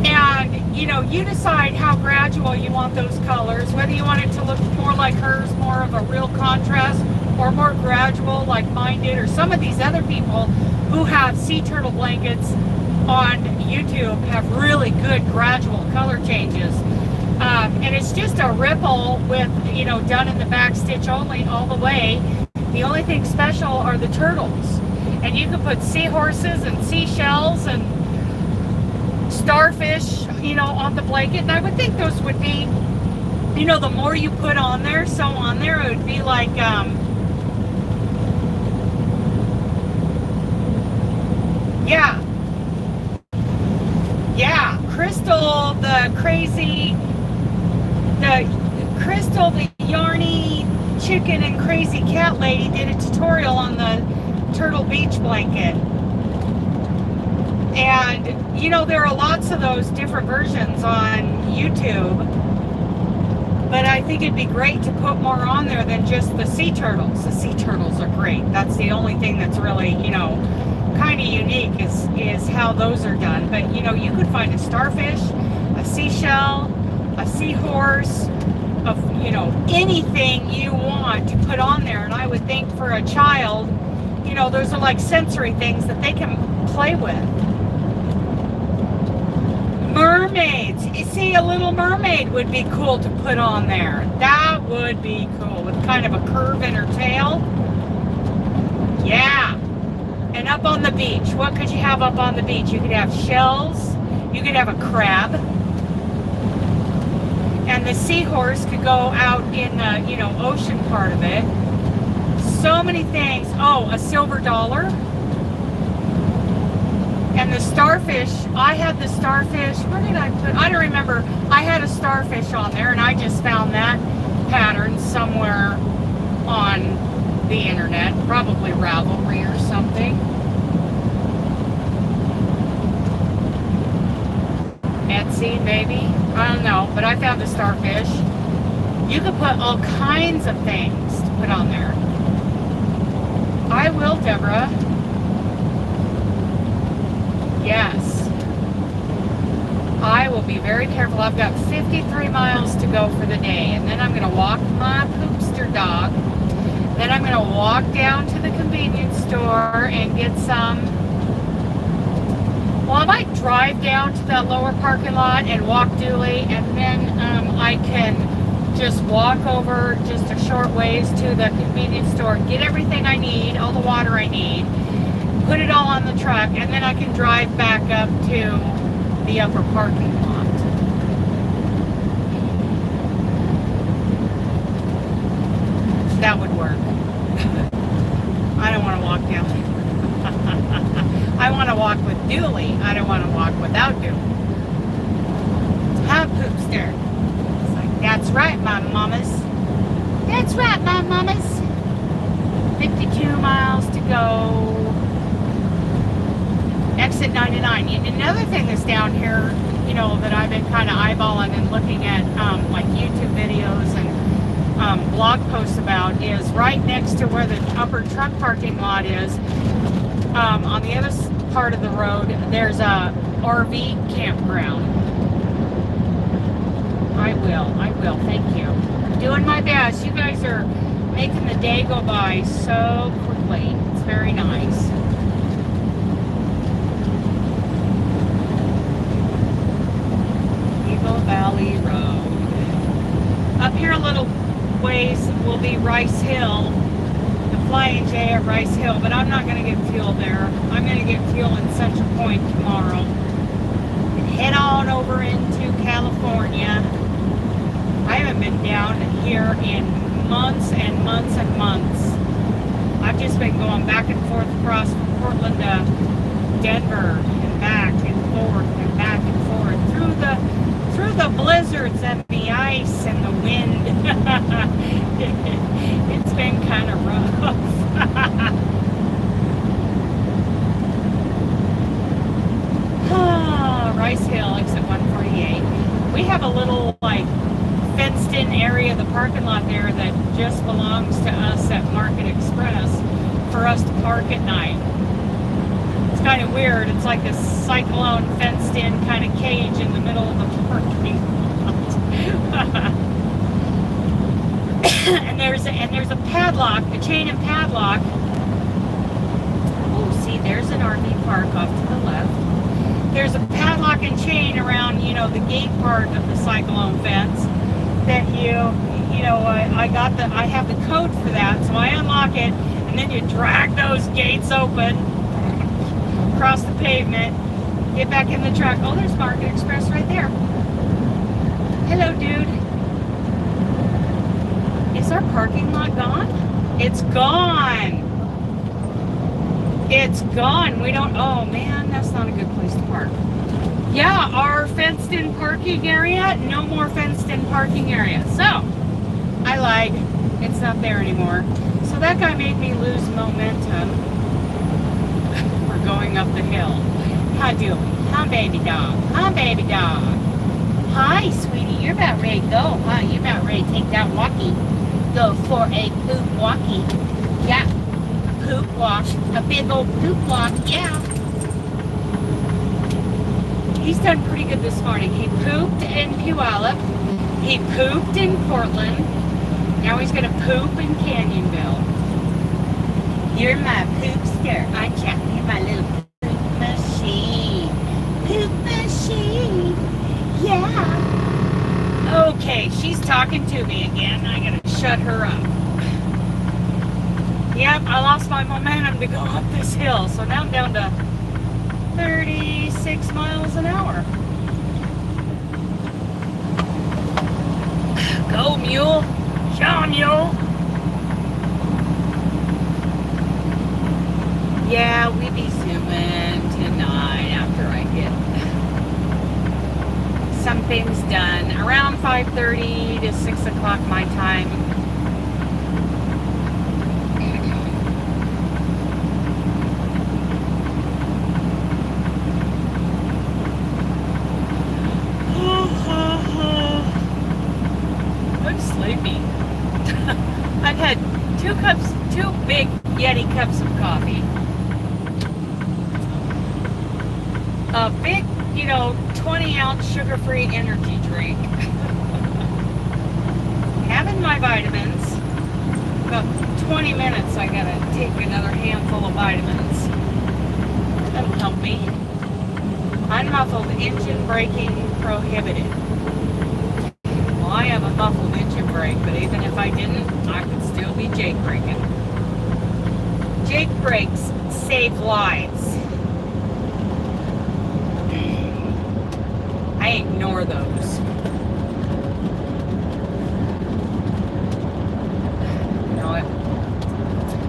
and, you know, you decide how gradual you want those colors, whether you want it to look more like hers, more of a real contrast, or more gradual like mine did, or some of these other people who have sea turtle blankets on YouTube have really good gradual color changes. And it's just a ripple with, you know, done in the back stitch only all the way. The only thing special are the turtles. And you can put seahorses and seashells and starfish, you know, on the blanket. And I would think those would be, you know, the more you put on there, sew on there, it would be like, yeah. Yeah, Crystal, the yarny chicken and crazy cat lady did a tutorial on the Turtle Beach blanket. And, you know, there are lots of those different versions on YouTube. But I think it'd be great to put more on there than just the sea turtles. The sea turtles are great. That's the only thing that's really, you know, kind of unique is how those are done. But, you know, you could find a starfish, a seashell, a seahorse, of, you know, anything you want to put on there. And I would think for a child, you know, those are like sensory things that they can play with. Mermaids. You see, a little mermaid would be cool to put on there. That would be cool, with kind of a curve in her tail. Yeah. And up on the beach, what could you have up on the beach? You could have shells. You could have a crab. And the seahorse could go out in the, you know, ocean part of it. So many things. Oh, a silver dollar. And the starfish, I had the starfish, where did I put, I don't remember. I had a starfish on there, and I just found that pattern somewhere on the internet, probably Ravelry or something. Etsy, maybe, I don't know, but I found a starfish. You could put all kinds of things to put on there. I will, Deborah. Yes. I will be very careful. I've got 53 miles to go for the day, and then I'm going to walk my poopster dog. Then I'm going to walk down to the convenience store and get some. Well, I might drive down to that lower parking lot and walk dually, and then I can just walk over just a short ways to the convenience store, get everything I need, all the water I need, put it all on the truck, and then I can drive back up to the upper parking lot. That would work. I don't want to walk down. I want to walk with Dooley. I don't want to walk without Dooley. Huh, Poopster? It's like, that's right, my mamas. That's right, my mamas. 52 miles to go. Exit 99. And another thing that's down here, you know, that I've been kind of eyeballing and looking at, like YouTube videos and blog posts about, is right next to where the upper truck parking lot is. On the other part of the road, there's a RV campground. I will, thank you. I'm doing my best. You guys are making the day go by so quickly. It's very nice. Eagle Valley Road. Up here a little ways will be Rice Hill. Flying J at Rice Hill, but I'm not going to get fuel there. I'm going to get fuel in Central Point tomorrow and head on over into California. I haven't been down here in months and months and months. I've just been going back and forth across from Portland to Denver and back and forth and back and forth through the blizzards and the ice and the wind. It's been kind of rough. Rice Hill, exit 148. We have a little, like, fenced-in area of the parking lot there that just belongs to us at Market Express for us to park at night. It's kind of weird. It's like a cyclone fenced-in kind of cage in the middle of the parking lot. and there's a padlock, a chain and padlock. Oh, see, there's an RV park off to the left. There's a padlock and chain around, the gate part of the cyclone fence that I have the code for that, so I unlock it, and then you drag those gates open, across the pavement, get back in the truck. Oh, there's Market Express right there. Hello, dude. Is our parking lot gone? It's gone. It's gone. We don't, oh man, that's not a good place to park. Yeah, our fenced-in parking area, no more fenced-in parking area. So, I lied. It's not there anymore. So that guy made me lose momentum for going up the hill. How doing? Hi, baby dog. Hi, baby dog. Hi, sweetie. You're about ready to go, huh? You're about ready to take that walkie. Go for a poop walkie. Yeah. Poop walk. A big old poop walk. Yeah. He's done pretty good this morning. He pooped in Puyallup. He pooped in Portland. Now he's going to poop in Canyonville. You're my poopster, aren't you? You're my little poop machine. Poop machine. Yeah. Okay, she's talking to me again. I got to shut her up. Yep, I lost my momentum to go up this hill. So now I'm down to 36 miles an hour. Go, mule. Show, mule. Yeah, we be zooming tonight after I get some things done. Around 5:30 to 6 o'clock my time. I'm sleepy. I've had two big Yeti cups of coffee. A big, 20-ounce sugar-free energy drink. Having my vitamins. About 20 minutes I gotta take another handful of vitamins. That'll help me. Unmuffled engine braking prohibited. Well, I have a muffled engine brake, but even if I didn't, I could still be Jake braking. Jake brakes save lives. I ignore those.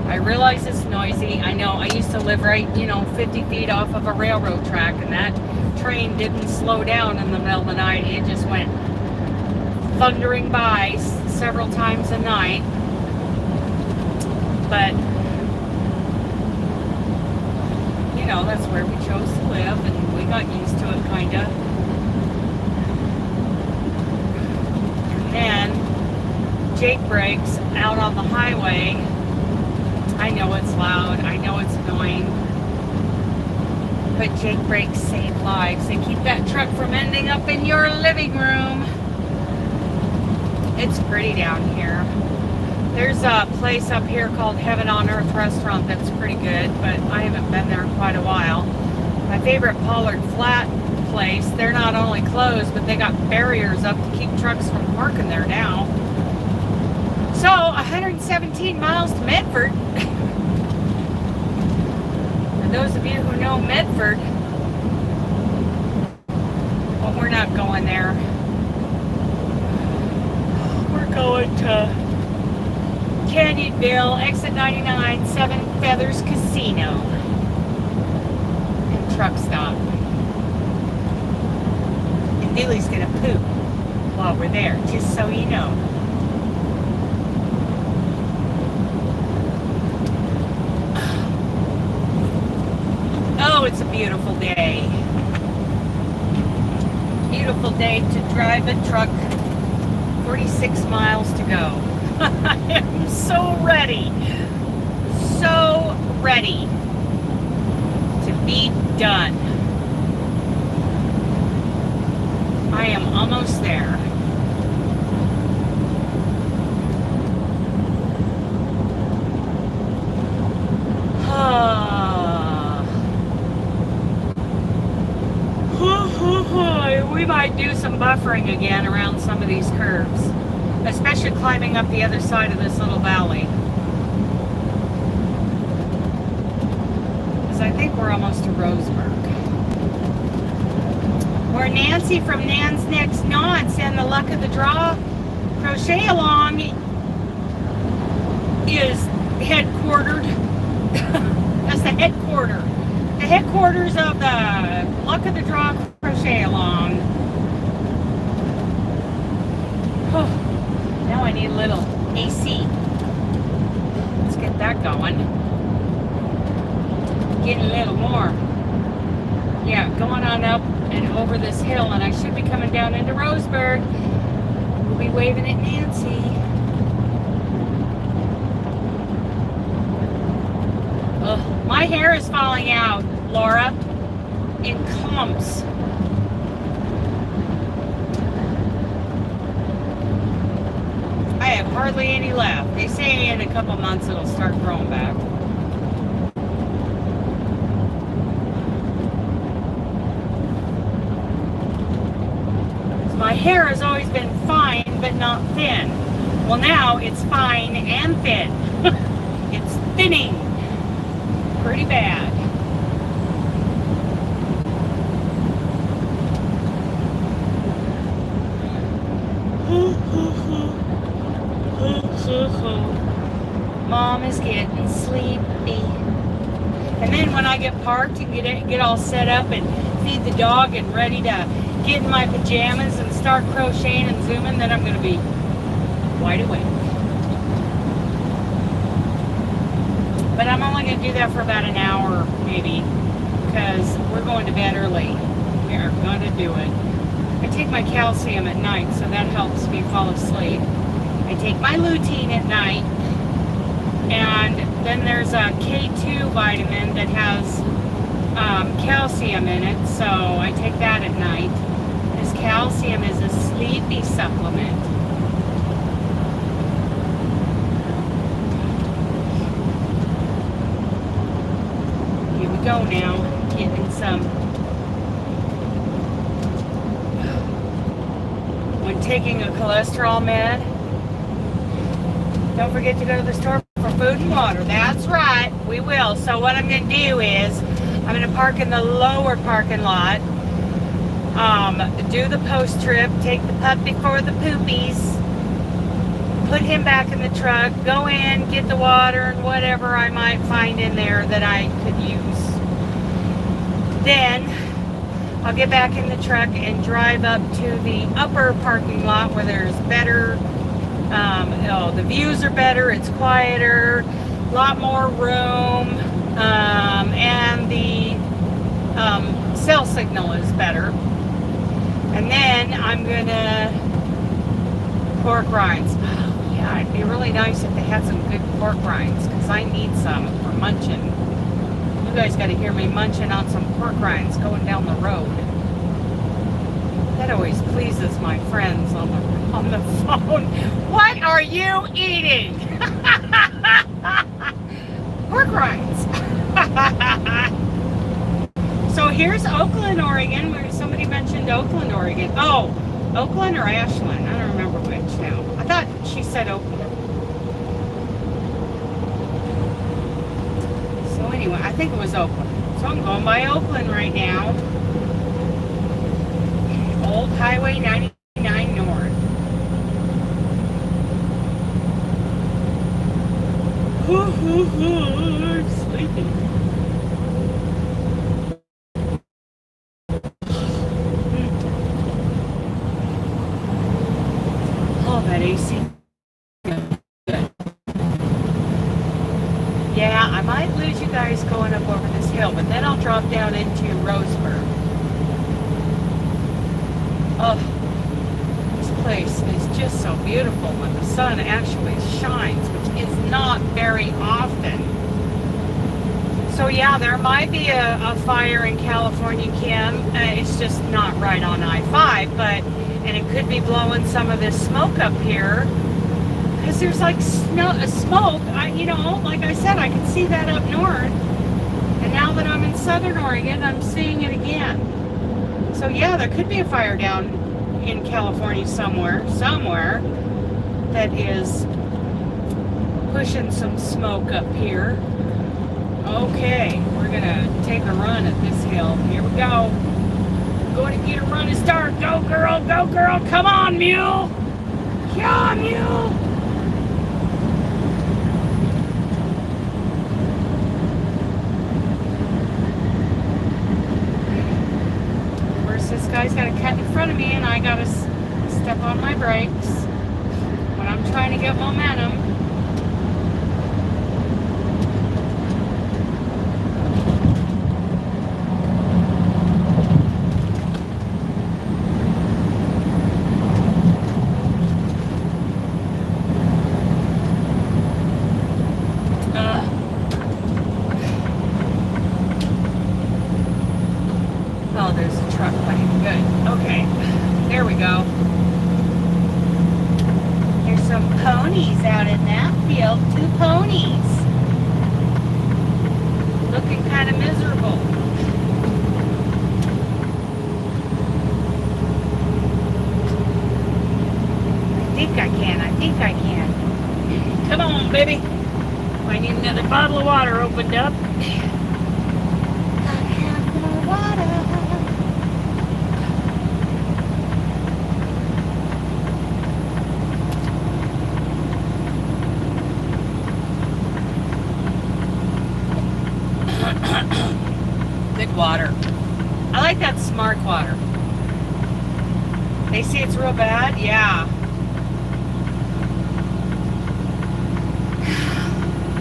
I realize it's noisy. I know I used to live right, 50 feet off of a railroad track, and that train didn't slow down in the middle of the night. It just went thundering by several times a night. But, that's where we chose to live, and we got used to it, kind of. And then, Jake brakes out on the highway. I know it's loud, I know it's annoying, but Jake brakes save lives. They keep that truck from ending up in your living room. It's pretty down here. There's a place up here called Heaven on Earth Restaurant that's pretty good, but I haven't been there in quite a while. My favorite Pollard Flat place, they're not only closed, but they got barriers up to keep trucks from parking there now. So, 117 miles to Medford. For those of you who know Medford, well, we're not going there. We're going to Canyonville, exit 99, Seven Feathers Casino, and truck stop. And Billy's gonna poop while we're there, just so you know. Oh, it's a beautiful day. Beautiful day to drive a truck. 46 miles to go. I am so ready to be done. I am almost there. We might do some buffering again around some of these curves, especially climbing up the other side of this little valley. Because I think we're almost to Roseburg. Where Nancy from Nan's Next Knots and the Luck of the Draw Crochet Along is headquartered. That's the headquarters. The headquarters of the Luck of the Draw Crochet Along. Now I need a little AC. Let's get that going. Getting a little more. Yeah, going on up and over this hill, and I should be coming down into Roseburg. We'll be waving at Nancy. Ugh, my hair is falling out, Laura, in clumps. I have hardly any left. They say in a couple months it'll start growing back. My hair has always been fine, but not thin. Well, now it's fine and thin. It's thinning pretty bad. Mom is getting sleepy. And then when I get parked and get all set up and feed the dog and ready to get in my pajamas and start crocheting and zooming, then I'm going to be wide awake. But I'm only going to do that for about an hour, maybe, because we're going to bed early. We are going to do it. I take my calcium at night, so that helps me fall asleep. I take my lutein at night, and then there's a K2 vitamin that has calcium in it, so I take that at night. This calcium is a sleepy supplement. Here we go now, getting some. When taking a cholesterol med, don't forget to go to the store for food and water. That's right, we will. So what I'm going to do is, I'm going to park in the lower parking lot, do the post trip, take the puppy for the poopies, put him back in the truck, go in, get the water and whatever I might find in there that I could use. Then I'll get back in the truck and drive up to the upper parking lot where there's better, the views are better, it's quieter, a lot more room, and the cell signal is better. And then I'm gonna pork rinds. Oh, yeah, it'd be really nice if they had some good pork rinds, because I need some for munching. You guys got to hear me munching on some pork rinds going down the road. That always pleases my friends on the phone. What are you eating? Pork rinds. So here's Oakland, Oregon, where somebody mentioned Oakland, Oregon. Oh, Oakland or Ashland? I don't remember which now. I thought she said Oakland. So anyway, I think it was Oakland. So I'm going by Oakland right now. Old Highway 99 North. I'm sleeping. Oh, that AC. Good. Yeah, I might lose you guys going up over this hill, but then I'll drop down into Roseburg. Oh, this place is just so beautiful when the sun actually shines, which is not very often. So yeah, there might be a fire in California, Kim. It's just not right on I-5, and it could be blowing some of this smoke up here. Because there's like smoke, like I said, I could see that up north. And now that I'm in Southern Oregon, I'm seeing it again. So yeah, there could be a fire down in California somewhere that is pushing some smoke up here. Okay, we're gonna take a run at this hill. Here we go. Going to get a run to start. Go girl, come on mule. Come on mule. This guy's got to cut in front of me and I got to step on my brakes when I'm trying to get momentum. Oh, there's a truck coming. Good. Okay. There we go. There's some ponies out in that field. 2 ponies. Looking kind of miserable. I think I can. Come on, baby. I need another bottle of water opened up. Gotta have more water. Good water. I like that Smart water. They say it's real bad? Yeah.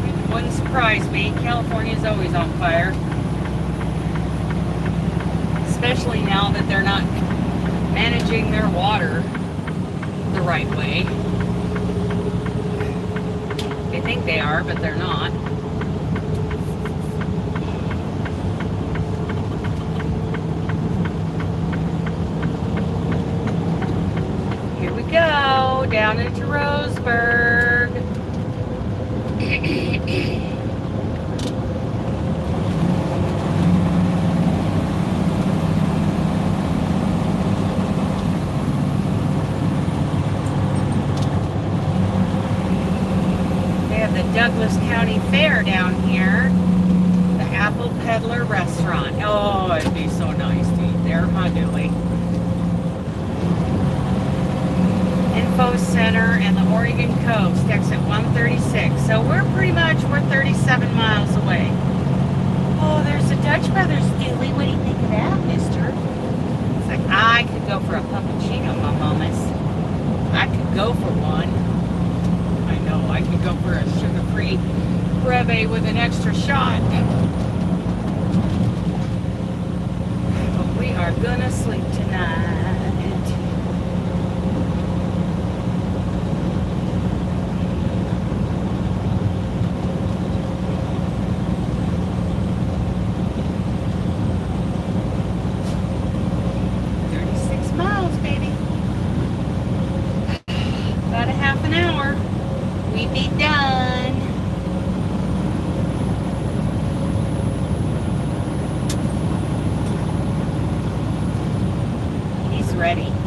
It wouldn't surprise me. California's always on fire. Especially now that they're not managing their water the right way. They think they are, but they're not. Go down into Roseburg. They have the Douglas County Fair down here. The Apple Peddler Restaurant. Oh, it'd be so nice to eat there, huh, Dilly? Info Center and the Oregon Coast, exit 136. So we're 37 miles away. Oh, there's a Dutch Brothers Dewey. What do you think of that, mister? It's like, I could go for a puppuccino, my mamas. I could go for one. I know, I could go for a sugar-free breve with an extra shot. But we are gonna sleep tonight.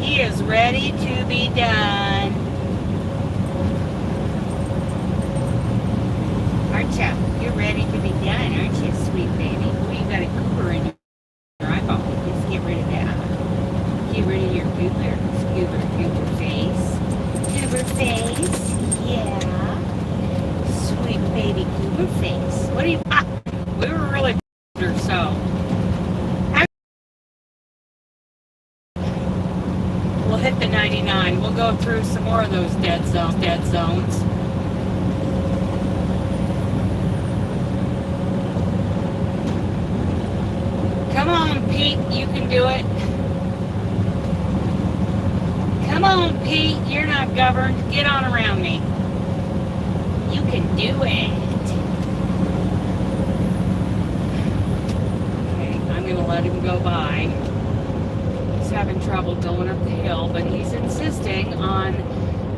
He is ready to be done. Aren't you? You're ready to be done, aren't you, sweet baby? Well, you got a goober in your eyeball. Just get rid of that. Get rid of your goober face. Goober face. Yeah. Sweet baby goober face. What do you... we were really so. We'll hit the 99. We'll go through some more of those dead zones. Come on, Pete, you can do it. Come on, Pete, you're not governed. Get on around me. You can do it. let him go by. He's having trouble going up the hill, but he's insisting on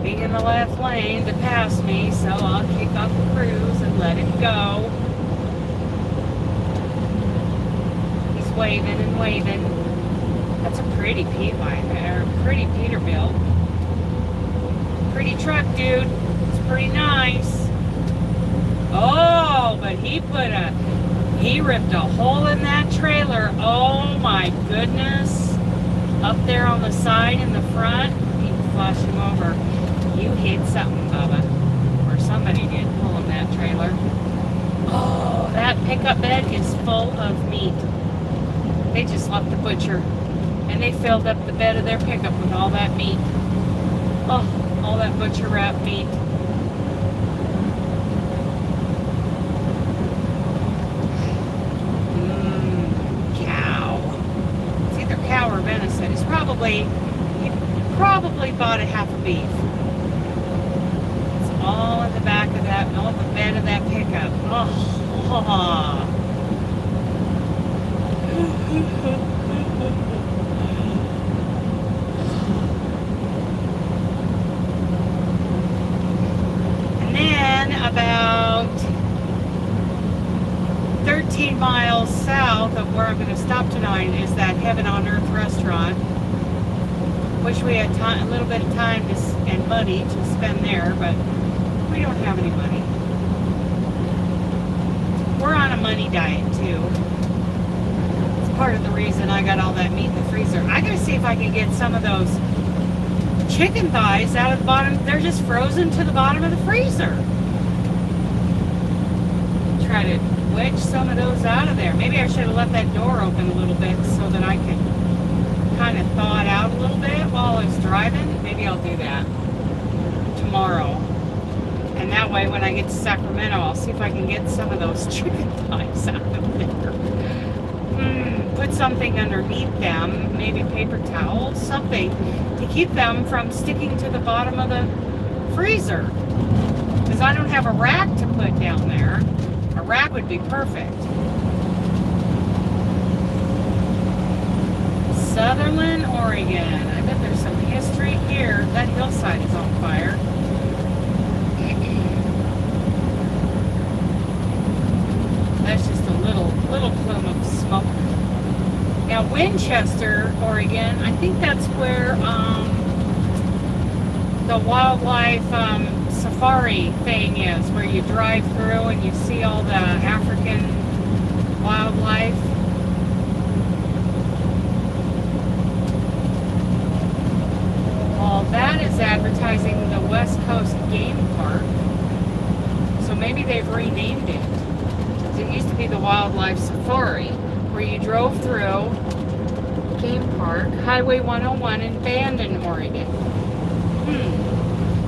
being in the left lane to pass me, so I'll kick off the cruise and let him go. He's waving and waving. That's a pretty pretty Peterbilt. Pretty truck, dude. It's pretty nice. Oh, but he ripped a hole in that trailer. Oh my goodness. Up there on the side in the front. You can flash him over. You hit something, Bubba. Or somebody did pulling that trailer. Oh, that pickup bed is full of meat. They just left the butcher. And they filled up the bed of their pickup with all that meat. Oh, all that butcher wrap meat. Cow. It's either cow or venison. He probably bought a half a beef. It's all in the back of that, all in the bed of that pickup. Oh. And then about 13 miles south of where I'm going to stop tonight is that Heaven on Earth restaurant. Wish we had a little bit of time and money to spend there, but we don't have any money. We're on a money diet too. It's part of the reason I got all that meat in the freezer. I gotta see if I can get some of those chicken thighs out of the bottom. They're just frozen to the bottom of the freezer. Try to wedge some of those out of there. Maybe I should have left that door open a little bit so that I could kind of thaw it out a little bit while I was driving. Maybe I'll do that tomorrow. And that way when I get to Sacramento, I'll see if I can get some of those chicken thighs out of there. Put something underneath them, maybe paper towels, something to keep them from sticking to the bottom of the freezer. Because I don't have a rack to put down there. A rack would be perfect. Sutherland, Oregon. I bet there's some history here. That hillside is on fire. That's just a little plume of smoke. Now Winchester, Oregon, I think that's where the wildlife safari thing is, where you drive through and you see all the African wildlife. Well, that is advertising the West Coast Game Park. So maybe they've renamed it. It used to be the Wildlife Safari, where you drove through Game Park, Highway 101 in Bandon, Oregon.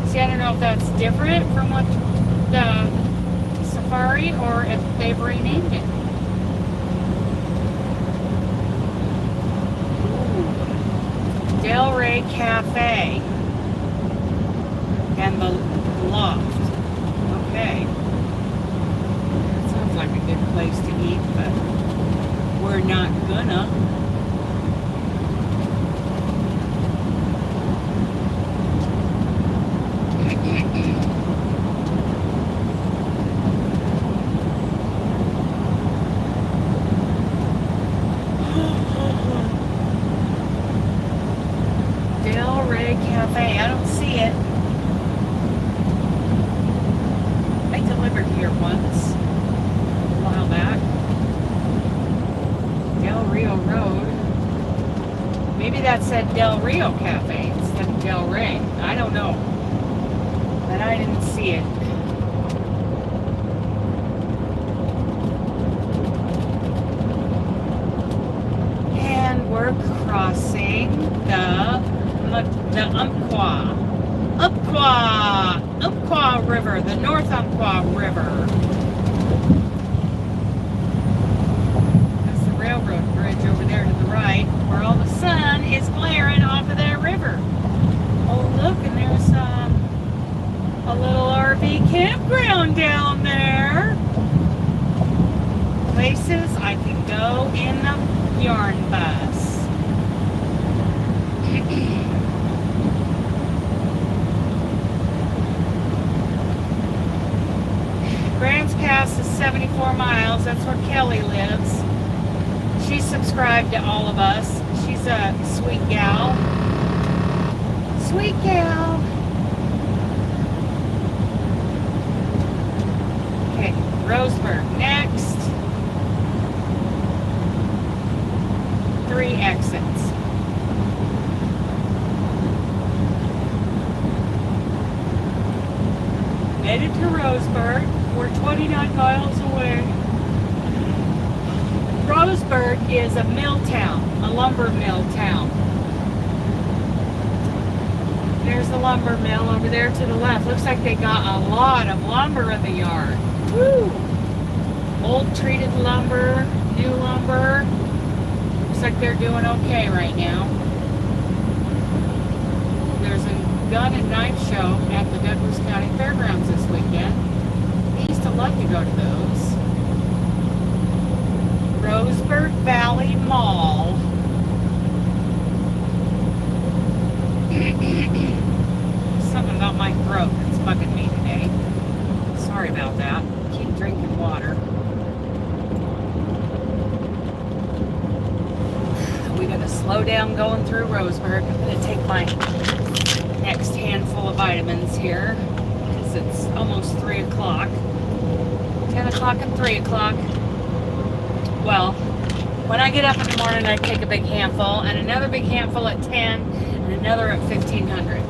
See, I don't know if that's different from what the safari or if they've renamed it. Delray Cafe and the Loft. Okay. That sounds like a good place to eat, but we're not gonna. Delray Cafe, I don't see it. I delivered here once, a while back. Del Rio Road. Maybe that said Del Rio Cafe instead of Del Rey. I don't know. But I didn't see it. And we're crossing the Umpqua River, the North Umpqua River. That's the railroad bridge over there to the right, where all the sun is glaring off of that river. Oh, look, and there's a little RV campground down there. Places I can go in the yarn bus. Grants Pass is 74 miles. That's where Kelly lives. She's subscribed to all of us. She's a sweet gal. Sweet gal. Okay, Roseburg next. 3 exits. Headed to Roseburg. We're 29 miles away. Roseburg is a mill town, a lumber mill town. There's the lumber mill over there to the left. Looks like they got a lot of lumber in the yard. Woo! Old treated lumber, new lumber. Looks like they're doing okay right now. There's a gun and knife show at the Douglas County Fairgrounds this weekend. I used to love to go to those. Roseburg Valley Mall. Something about my throat that's bugging me today. Sorry about that. Keep drinking water. We're going to slow down going through Roseburg. I'm going to take my next handful of vitamins here because it's almost 3 o'clock. 10 o'clock and 3 o'clock. Well, when I get up in the morning, I take a big handful, and another big handful at 10, and another at 1500.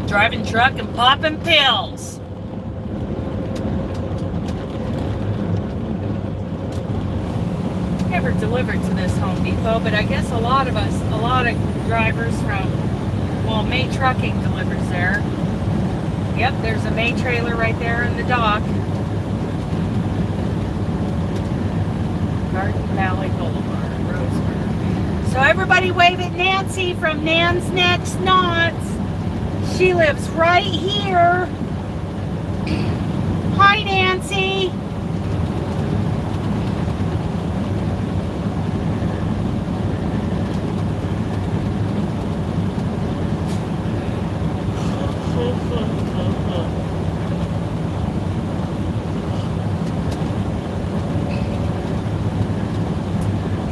Driving truck and popping pills. Never delivered to this Home Depot, but I guess a lot of drivers from, well, May Trucking delivers there. Yep, there's a May trailer right there in the dock. Garden Valley Boulevard, Roseburg. So everybody wave at Nancy from Nan's Next Knots. She lives right here. Hi, Nancy.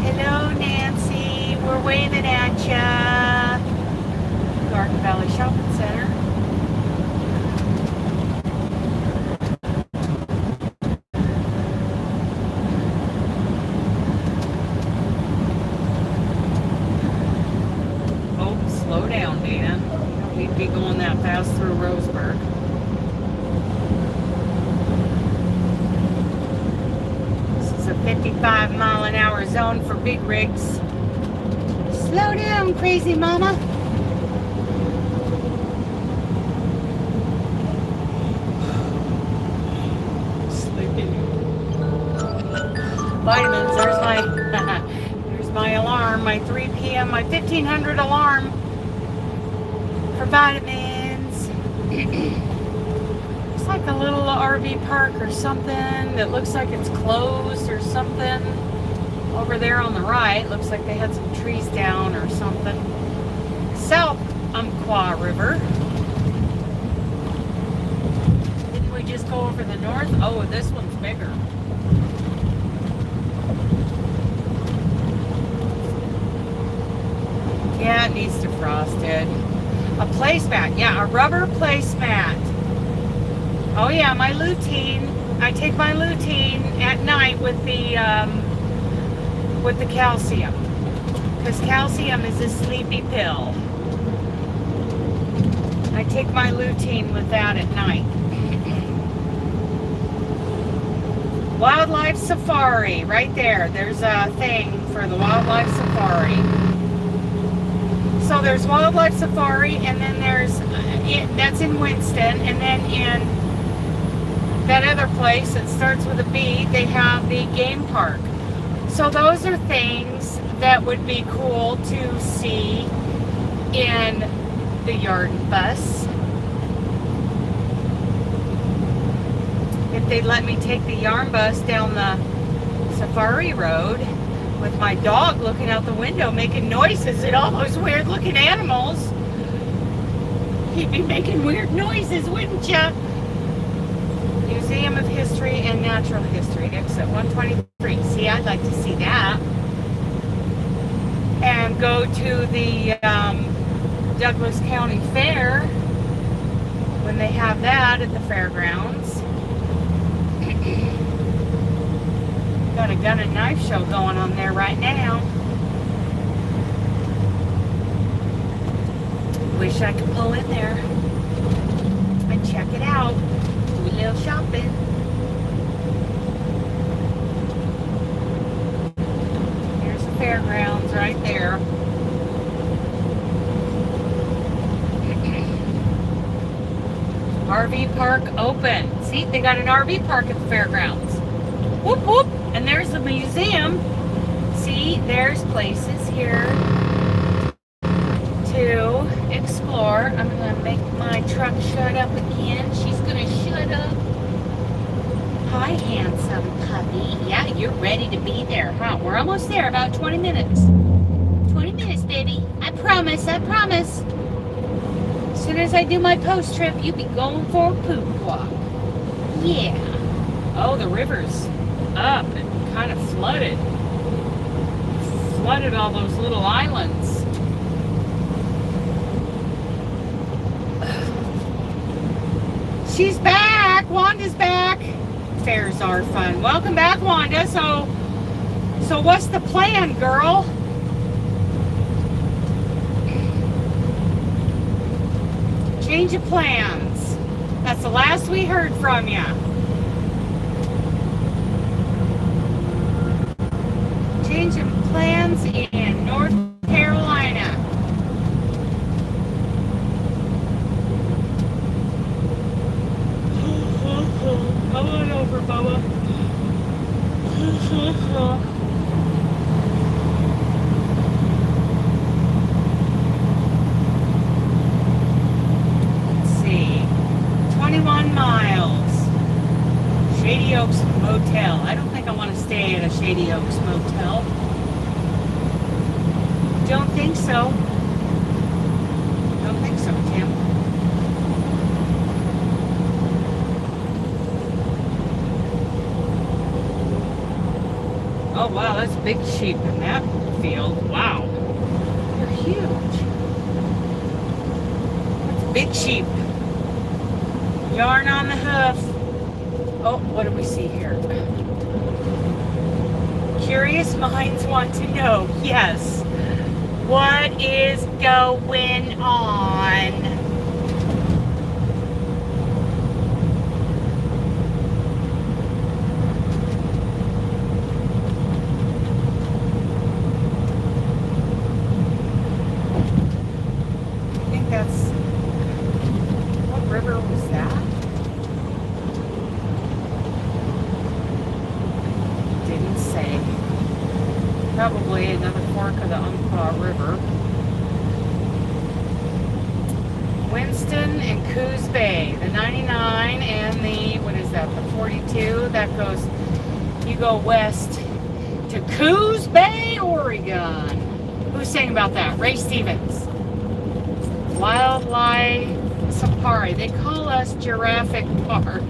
Hello, Nancy. We're waving at ya. Garden Valley Shopping Center. Oh, slow down, Dana. You don't need to be going that fast through Roseburg. This is a 55-mile-an-hour zone for big rigs. Slow down, crazy mama. Vitamins, there's my alarm, my 3 p.m., my 1500 alarm for vitamins. It's like a little RV park or something that looks like it's closed or something. Over there on the right, looks like they had some trees down or something. South Umpqua River. Didn't we just go over the north? Oh, this one's bigger. Yeah, it needs defrosted. A placemat. Yeah, a rubber placemat. Oh yeah, my lutein. I take my lutein at night with the calcium. Because calcium is a sleepy pill. I take my lutein with that at night. Wildlife Safari, right there. There's a thing for the Wildlife Safari. So there's Wildlife Safari, and then there's, that's in Winston, and then in that other place that starts with a B, they have the game park. So those are things that would be cool to see in the yard bus. If they'd let me take the yarn bus down the Safari Road with my dog looking out the window making noises at all those weird looking animals. He'd be making weird noises, wouldn't ya? Museum of History and Natural History, exit 123. See, I'd like to see that. And go to the Douglas County Fair when they have that at the fairgrounds. Got a gun and knife show going on there right now. Wish I could pull in there and check it out. Do a little shopping. Here's the fairgrounds right there. RV park open. See, they got an RV park at the fairgrounds. Whoop whoop. And there's the museum. See, there's places here to explore. I'm going to make my truck shut up again. She's going to shut up. Hi, handsome puppy. Yeah, you're ready to be there, huh? We're almost there, about 20 minutes. 20 minutes, baby. I promise, I promise. As soon as I do my post trip, you'll be going for a poop walk. Yeah. Oh, the river's up and kind of flooded all those little islands. She's back. Wanda's back. Fairs are fun. Welcome back, Wanda. So what's the plan, girl? Change of plans. That's the last we heard from you. Change of plans in North Carolina. Come on over, Bubba. Let's see. 21 miles. Shady Oaks Motel. I don't think I want to stay at a Shady Oaks Motel. Don't think so. Don't think so, Tim. Oh wow, that's big sheep in that field. Wow. They're huge. That's big sheep. Yarn on the hoof. Oh, what do we see here? Curious minds want to know. Yes. What is going on? I think that's... What river was that? Didn't say. Probably another fork of the Umpqua River. Winston and Coos Bay, the 99 and the, what is that, the 42, that goes, you go west to Coos Bay, Oregon. Who's saying about that? Ray Stevens. Wildlife Safari. They call us Giraffic Park.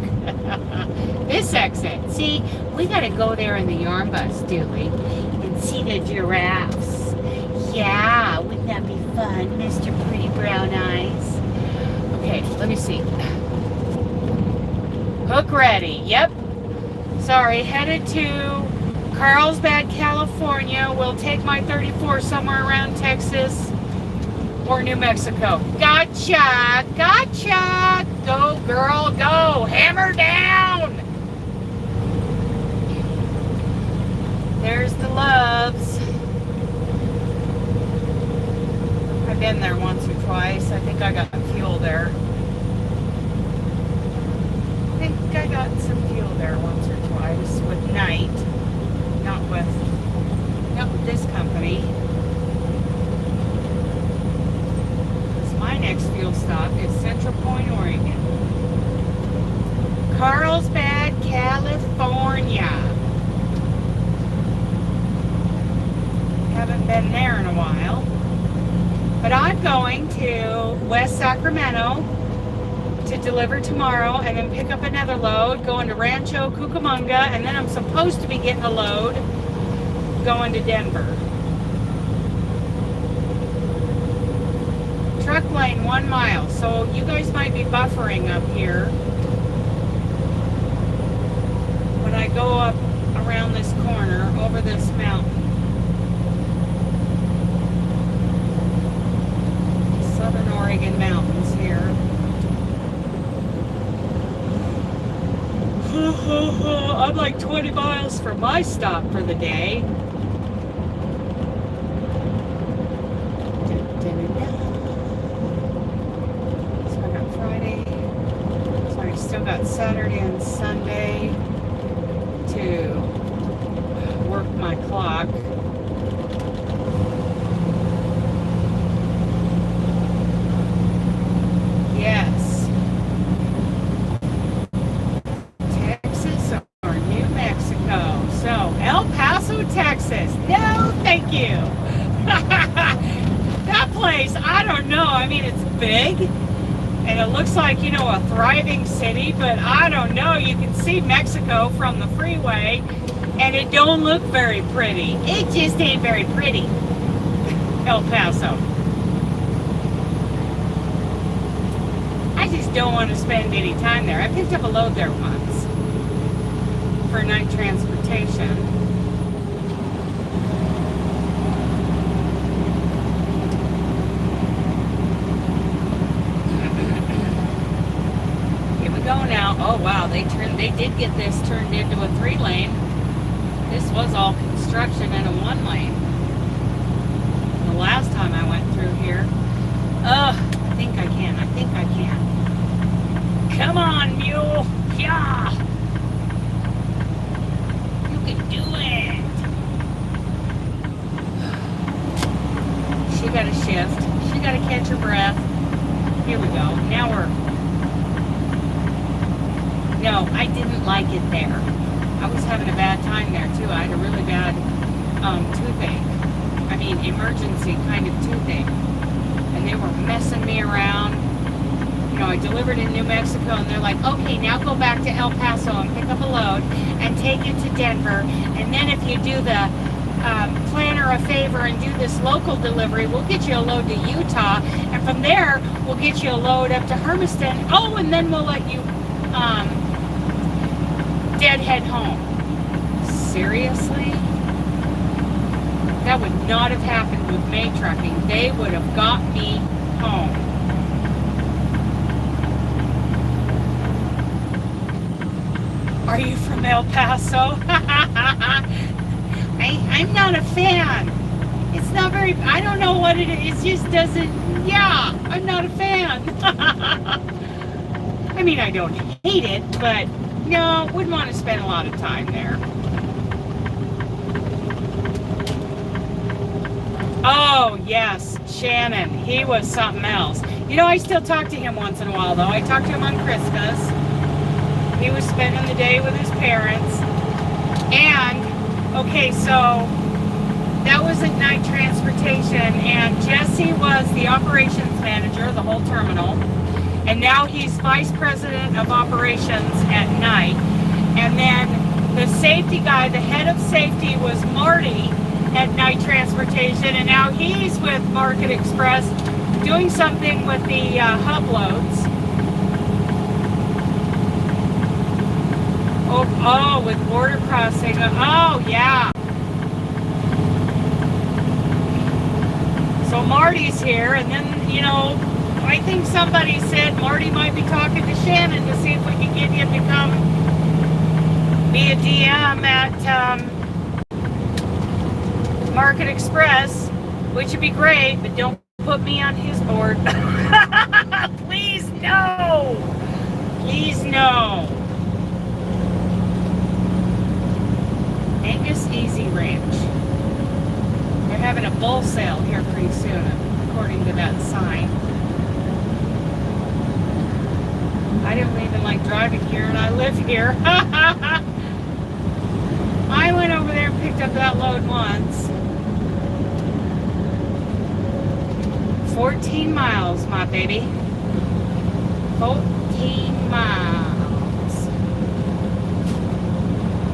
This exit. See, we gotta go there in the yarn bus, do we? And see the giraffes. Yeah, wouldn't that be fun, Mr. Pretty Brown Eyes? Okay, let me see. Hook ready. Yep. Sorry, headed to Carlsbad, California. We'll take my 34 somewhere around Texas or New Mexico. Gotcha! Gotcha! Go, girl, go! Hammer down! There's the Loves. I've been there once or twice. I think I got fuel there. I think I got some fuel there once or twice with Knight. Not with this company. My next in a while. But I'm going to West Sacramento to deliver tomorrow and then pick up another load going to Rancho Cucamonga, and then I'm supposed to be getting a load going to Denver. Truck lane 1 mile, so you guys might be buffering up here when I go up around this corner over this mountain. Southern Oregon mountains here. I'm like 20 miles from my stop for the day. So I got Friday. So I still got Saturday and Sunday to work my clock. Yes. Texas or New Mexico. So, El Paso, Texas. No, thank you. That place, I don't know. I mean, it's big. And it looks like, you know, a thriving city. But I don't know. You can see Mexico from the freeway. And it don't look very pretty. It just ain't very pretty. El Paso. I just don't want to spend any time there. I picked up a load there once for night transportation. Here we go now. Oh wow, they did get this turned into a 3-lane. This was all construction in a 1-lane. The last time I went through here. I think I can. Come on, mule. Yeah. You can do it. She got to shift. She got to catch her breath. Here we go. Now we're... No, I didn't like it there. I was having a bad time there, too. I had a really bad toothache. I mean, emergency kind of toothache. And they were messing me around. You know, I delivered in New Mexico, and they're like, okay, now go back to El Paso and pick up a load and take it to Denver. And then if you do the planner a favor and do this local delivery, we'll get you a load to Utah. And from there, we'll get you a load up to Hermiston. Oh, and then we'll let you deadhead home. Seriously? That would not have happened with May Trucking. They would have got me home. Are you from El Paso? I'm not a fan. It's not very, I don't know what it is. It just doesn't, yeah, I'm not a fan. I mean, I don't hate it, but no, wouldn't want to spend a lot of time there. Oh, yes, Shannon. He was something else. You know, I still talk to him once in a while, though. I talked to him on Christmas. He was spending the day with his parents. And, okay, so that was at night transportation, and Jesse was the operations manager of the whole terminal. And now he's vice president of operations at night. And then the safety guy, the head of safety, was Marty at night transportation, and now he's with Market Express doing something with the hub loads. Oh, with border crossing. Oh, yeah. So Marty's here, and then, you know, I think somebody said Marty might be talking to Shannon to see if we can get him to come be a DM at Market Express, which would be great, but don't put me on his board. Please no. Please no. Angus Easy Ranch. They're having a bull sale here pretty soon, according to that sign. I don't even like driving here, and I live here. I went over there and picked up that load once. 14 miles, my baby. 14 miles.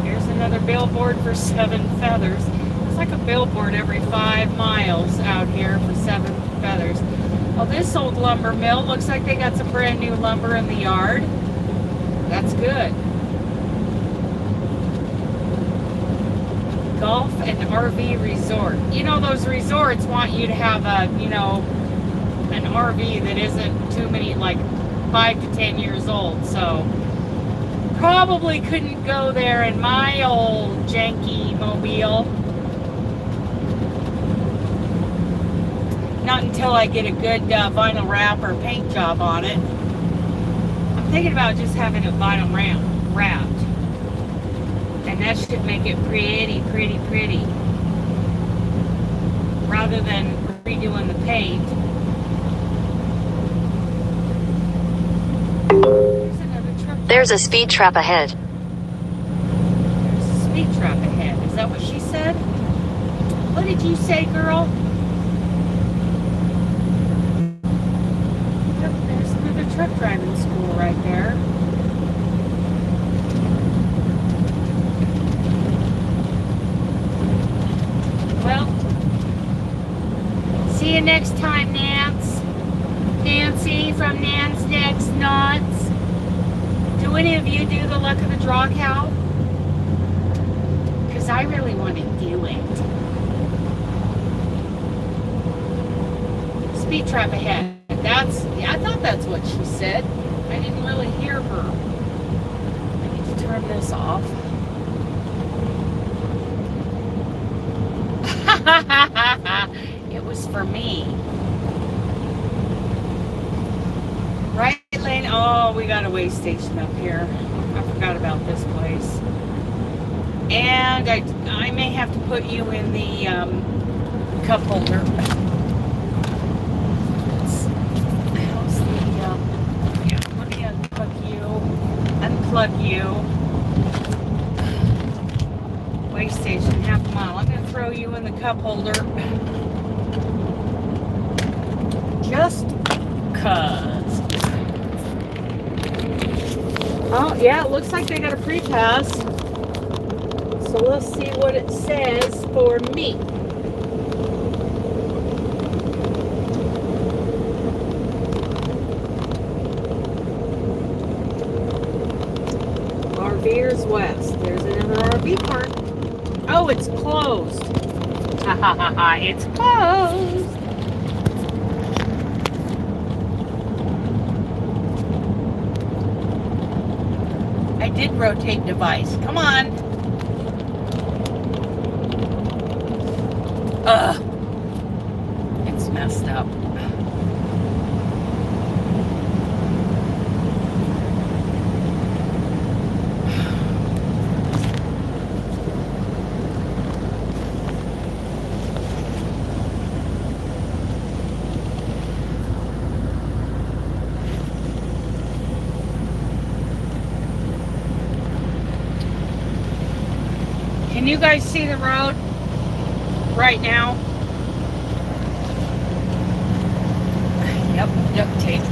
Here's another billboard for 7 feathers. It's like a billboard every 5 miles out here for 7 feathers. Oh, this old lumber mill looks like they got some brand new lumber in the yard. That's good. Golf and RV resort. You know, those resorts want you to have a, you know, an RV that isn't too many, like 5 to 10 years old. So probably couldn't go there in my old janky mobile. Not until I get a good vinyl wrap or paint job on it. I'm thinking about just having it vinyl wrapped. And that should make it pretty, pretty, pretty. Rather than redoing the paint. There's another truck. There's a speed trap ahead. There's a speed trap ahead. Is that what she said? What did you say, girl? Yep, there's another truck driving school right there. Well, see you next time, Nance. Nancy from Nan's Next Knots. Do any of you do the Luck of the Draw Cow? Because I really want to do it. Speed trap ahead. I thought that's what she said. I didn't really hear her. I need to turn this off. It was for me. Right lane. Oh, we got a way station up here. I forgot about this place. And I may have to put you in the cup holder. How's the yeah, let me unplug you. Way station, half a mile. I'm going to throw you in the cup holder. Just cuz. Oh, yeah, it looks like they got a pre-pass. So let's see what it says for me. RVers West. There's another RV park. Oh, it's closed. Ha ha ha ha, it's closed. I did rotate device. Come on. Ugh. It's messed up. Can you guys see the road right now? Yep, duct tape.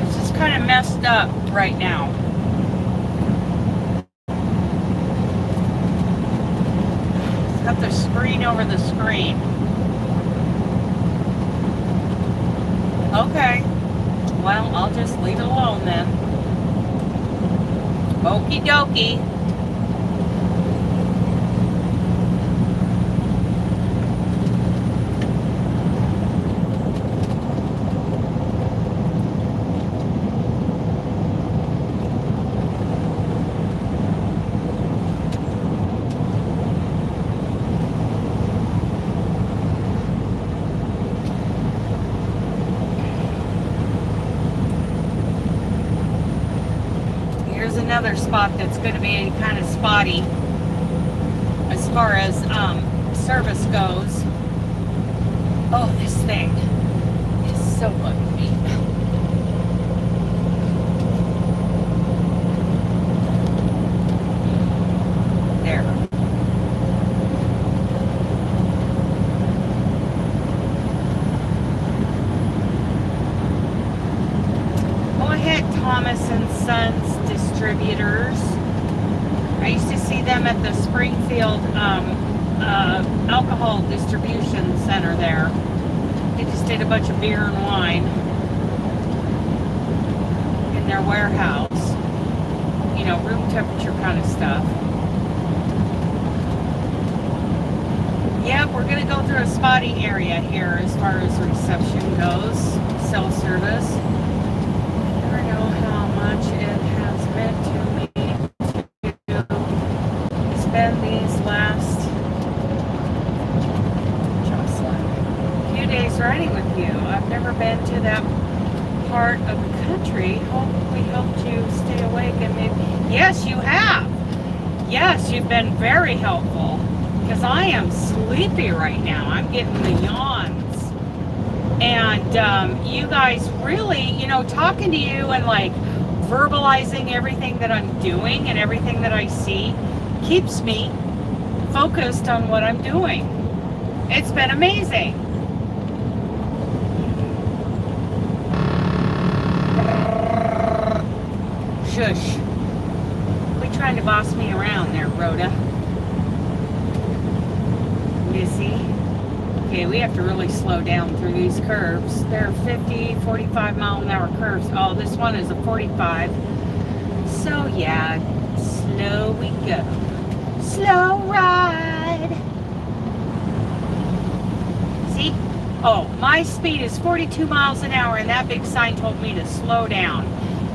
It's just kind of messed up right now. It's got the screen over the screen. Okay. Well, I'll just leave it alone then. Okie dokie. Another spot that's going to be kind of spotty as far as service goes. Oh, this thing is so bugging me. There. Sons Distributors. I used to see them at the Springfield alcohol distribution center there. They just did a bunch of beer and wine in their warehouse. You know, room temperature kind of stuff. Yeah, we're going to go through a spotty area here as far as reception goes, cell service. I never know how much it has meant to me to spend these last few days riding with you. I've never been to that part of the country. Hope we helped you stay awake and maybe... Yes, you have. Yes, you've been very helpful. Because I am sleepy right now. I'm getting the yawns. And you guys really, you know, talking to you and like verbalizing everything that I'm doing and everything that I see keeps me focused on what I'm doing. It's been amazing. Shush. Quit trying to boss me around there, Rhoda. Missy. Okay, we have to really slow down through these curves. They're 50, 45 mile an hour curves. Oh, this one is a 45. So yeah, slow we go. Slow ride. See? Oh, my speed is 42 miles an hour and that big sign told me to slow down.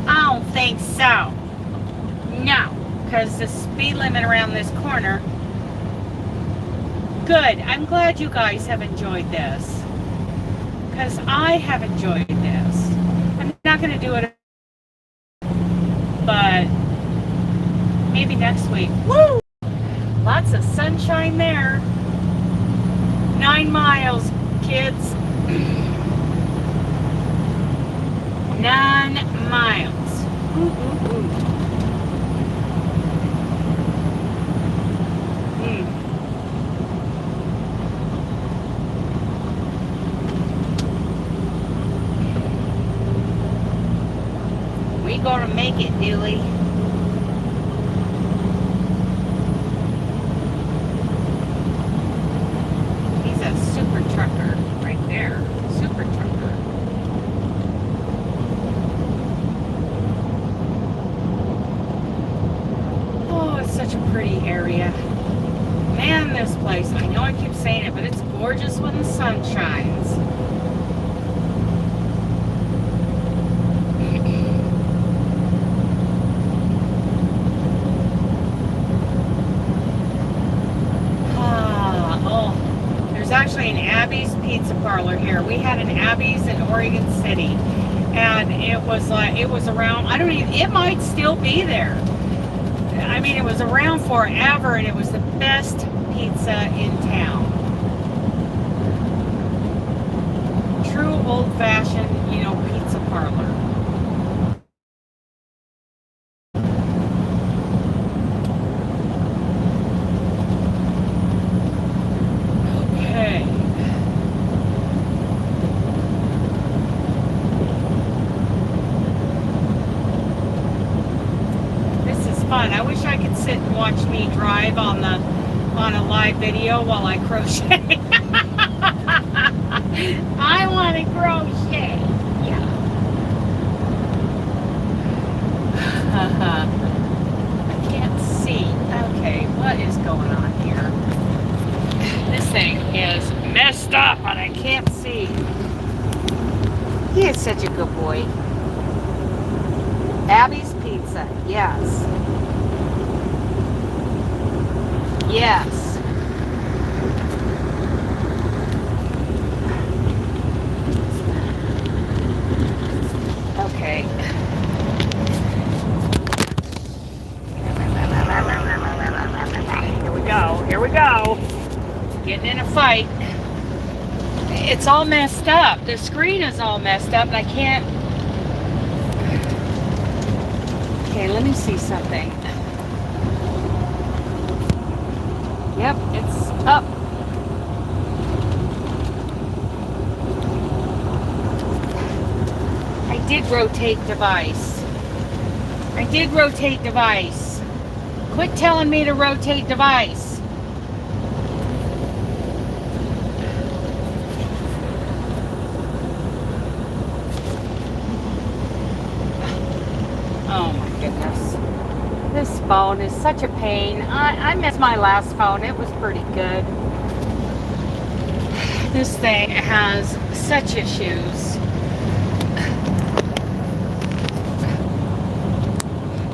I don't think so. No, because the speed limit around this corner. Good. I'm glad you guys have enjoyed this. Because I have enjoyed this. I'm not going to do it, but maybe next week. Woo! Lots of sunshine there. 9 miles, kids. 9 miles. Ooh, ooh, ooh. We gonna make it, Dilly. He's a super trucker right there. Super trucker. Oh, it's such a pretty area. Man, this place, I know I keep saying it, but it's gorgeous when the sun shines. Actually an Abby's Pizza Parlor here. We had an Abby's in Oregon City, and it was around, I don't even, it might still be there. I mean, it was around forever, and it was the best pizza in town. True old-fashioned, you know, pizza parlor. I wish I could sit and watch me drive on a live video while I crochet. I want to crochet. Yeah. I can't see. Okay, what is going on here? This thing is messed up and I can't see. He is such a good boy. Abby's Pizza, yes. Yes. Okay. Here we go. Here we go. Getting in a fight. It's all messed up. The screen is all messed up and I can't. Okay, let me see something. Yep, it's up. I did rotate device. I did rotate device. Quit telling me to rotate device. Oh my goodness. This phone is such a pain. I missed my last phone. It was pretty good. This thing has such issues.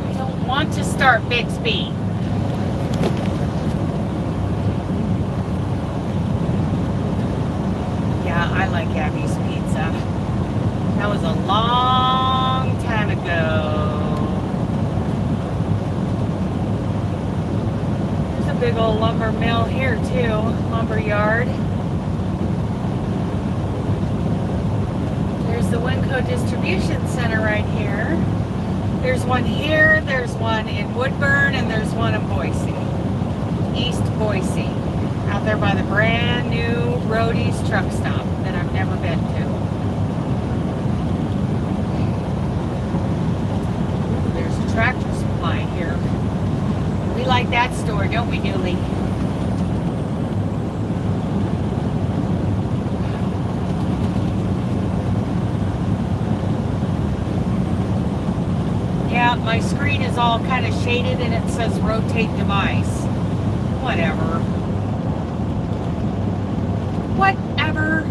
I don't want to start Bixby. Yeah, I like Abby's Pizza. That was a long time ago. There's a big old lumber mill here too, lumber yard. There's the Winco Distribution Center right here. There's one here, there's one in Woodburn, and there's one in Boise. East Boise. Out there by the brand new Roadie's truck stop that I've never been to. There's a Tractor Supply here. We like that store, don't we, Dooley? Yeah, my screen is all kind of shaded and it says rotate device. Whatever. Whatever.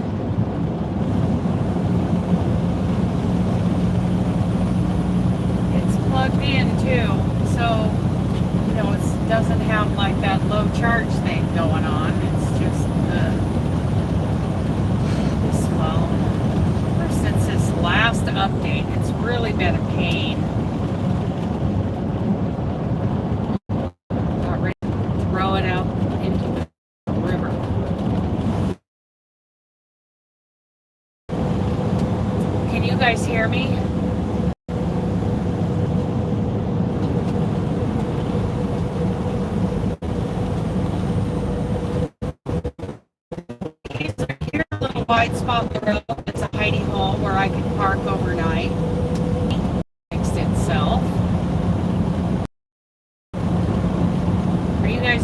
It's plugged in too, so you know it doesn't have like that low charge thing going on. It's just this phone. Ever since this last update, it's really been a pain. Got ready to throw it out into the river. Can you guys hear me? Here's a little wide spot in the road. It's a hidey hole where I can park overnight. Fixed itself. Are you guys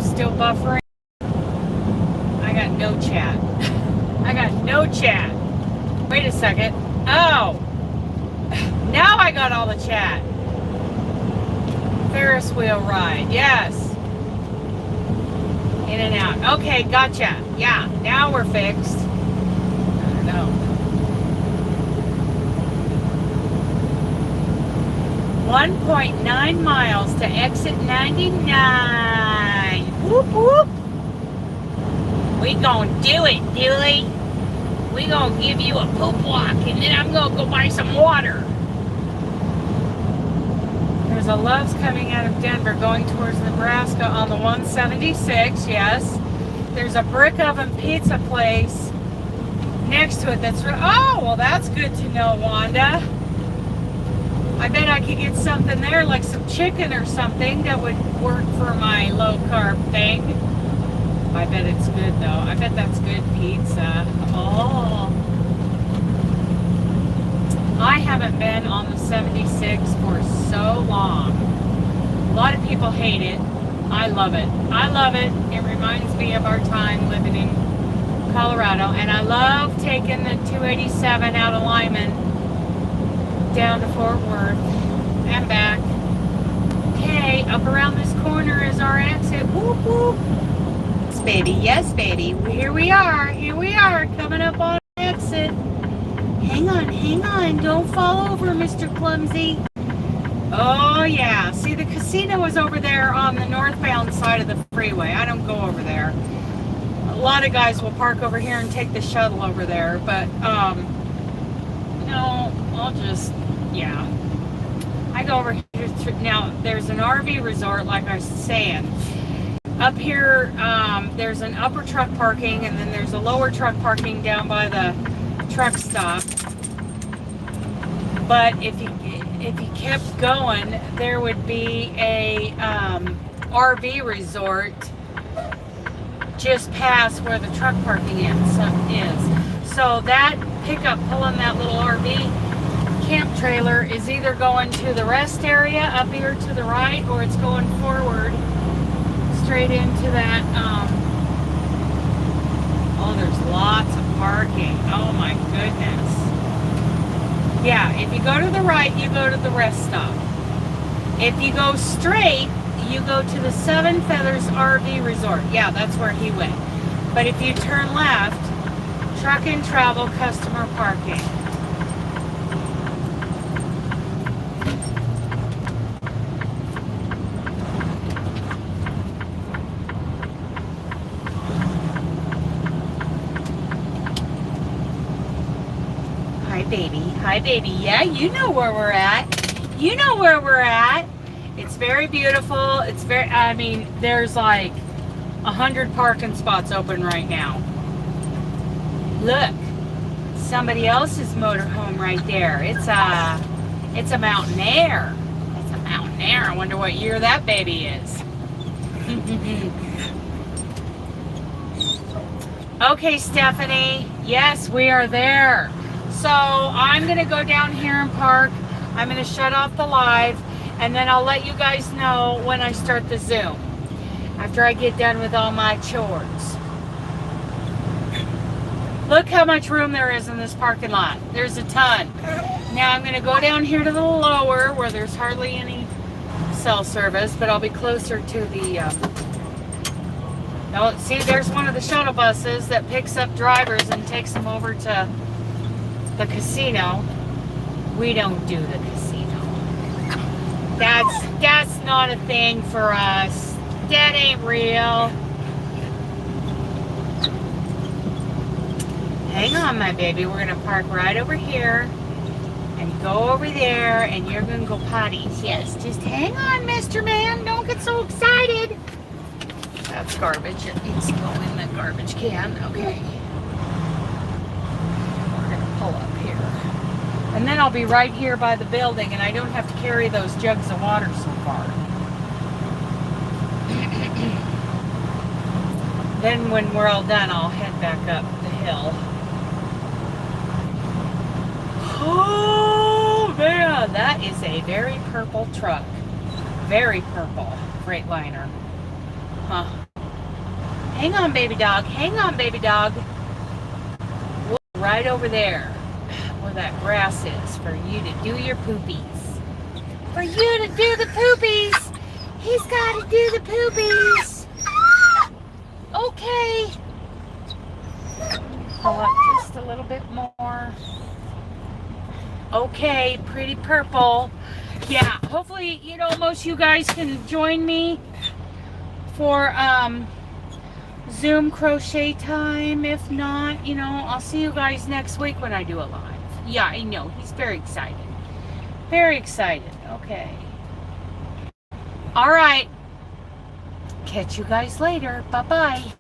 still buffering? I got no chat. I got no chat. Wait a second. Oh! Now I got all the chat. Ferris wheel ride. Yes. In and out. Okay, gotcha. Yeah, now we're fixed. I don't know. 1.9 miles to exit 99. Whoop, whoop. We gonna do it, Dooley. We gonna give you a poop walk, and then I'm gonna go buy some water. There's a Love's coming out of Denver going towards Nebraska on the 176, yes. There's a brick oven pizza place next to it that's... Oh, well, that's good to know, Wanda. I bet I could get something there, like some chicken or something that would work for my low-carb thing. I bet it's good, though. I bet that's good pizza. Oh. I haven't been on the 76 for so long. A lot of people hate it. I love it. I love it. It reminds me of our time living in Colorado. And I love taking the 287 out of Lyman down to Fort Worth and back. Okay, up around this corner is our exit. Whoop, whoop. Yes, baby. Yes, baby. Here we are. Here we are, coming up on our exit. Hang on. Don't fall over, Mr. Clumsy. Oh, yeah. See, the casino is over there on the northbound side of the freeway. I don't go over there. A lot of guys will park over here and take the shuttle over there, but, no, I'll just, yeah. I go over here. Now, there's an RV resort, like I was saying. Up here, there's an upper truck parking, and then there's a lower truck parking down by the truck stop. But if you kept going, there would be a RV resort just past where the truck parking is. So that pickup pulling that little RV camp trailer is either going to the rest area up here to the right, or it's going forward straight into that. Oh, there's lots of parking. Oh my goodness. Yeah, if you go to the right, you go to the rest stop. If you go straight, you go to the Seven Feathers RV Resort. Yeah, that's where he went. But if you turn left, truck and travel customer parking. Hi, baby. Hi, baby. Yeah, you know where we're at. You know where we're at. It's very beautiful. It's very, I mean, there's like 100 parking spots open right now. Look, somebody else's motorhome right there. It's a Mountain Air. It's a Mountain Air. I wonder what year that baby is. Okay, Stephanie. Yes, we are there. So I'm going to go down here and park. I'm going to shut off the live, and then I'll let you guys know when I start the Zoom, after I get done with all my chores. Look how much room there is in this parking lot. There's a ton. Now I'm going to go down here to the lower where there's hardly any cell service, but I'll be closer to the... Oh, see, there's one of the shuttle buses that picks up drivers and takes them over to the casino. We don't do the casino. That's not a thing for us. That ain't real. Hang on, my baby. We're going to park right over here and go over there, and you're going to go potties. Yes, just hang on, Mr. Man. Don't get so excited. That's garbage. It needs to go in the garbage can. Okay. We're going to pull up here. And then I'll be right here by the building, and I don't have to carry those jugs of water so far. Then when we're all done, I'll head back up the hill. Oh, man, that is a very purple truck. Very purple Freightliner. Huh. Hang on, baby dog. Hang on, baby dog. We'll be right over there where that grass is for you to do your poopies. For you to do the poopies. He's got to do the poopies. Okay. Pull up just a little bit more. Okay, pretty purple. Yeah, hopefully, you know, most of you guys can join me for Zoom crochet time. If not, you know, I'll see you guys next week when I do it live. Yeah, I know. He's very excited. Very excited. Okay. All right. Catch you guys later. Bye-bye.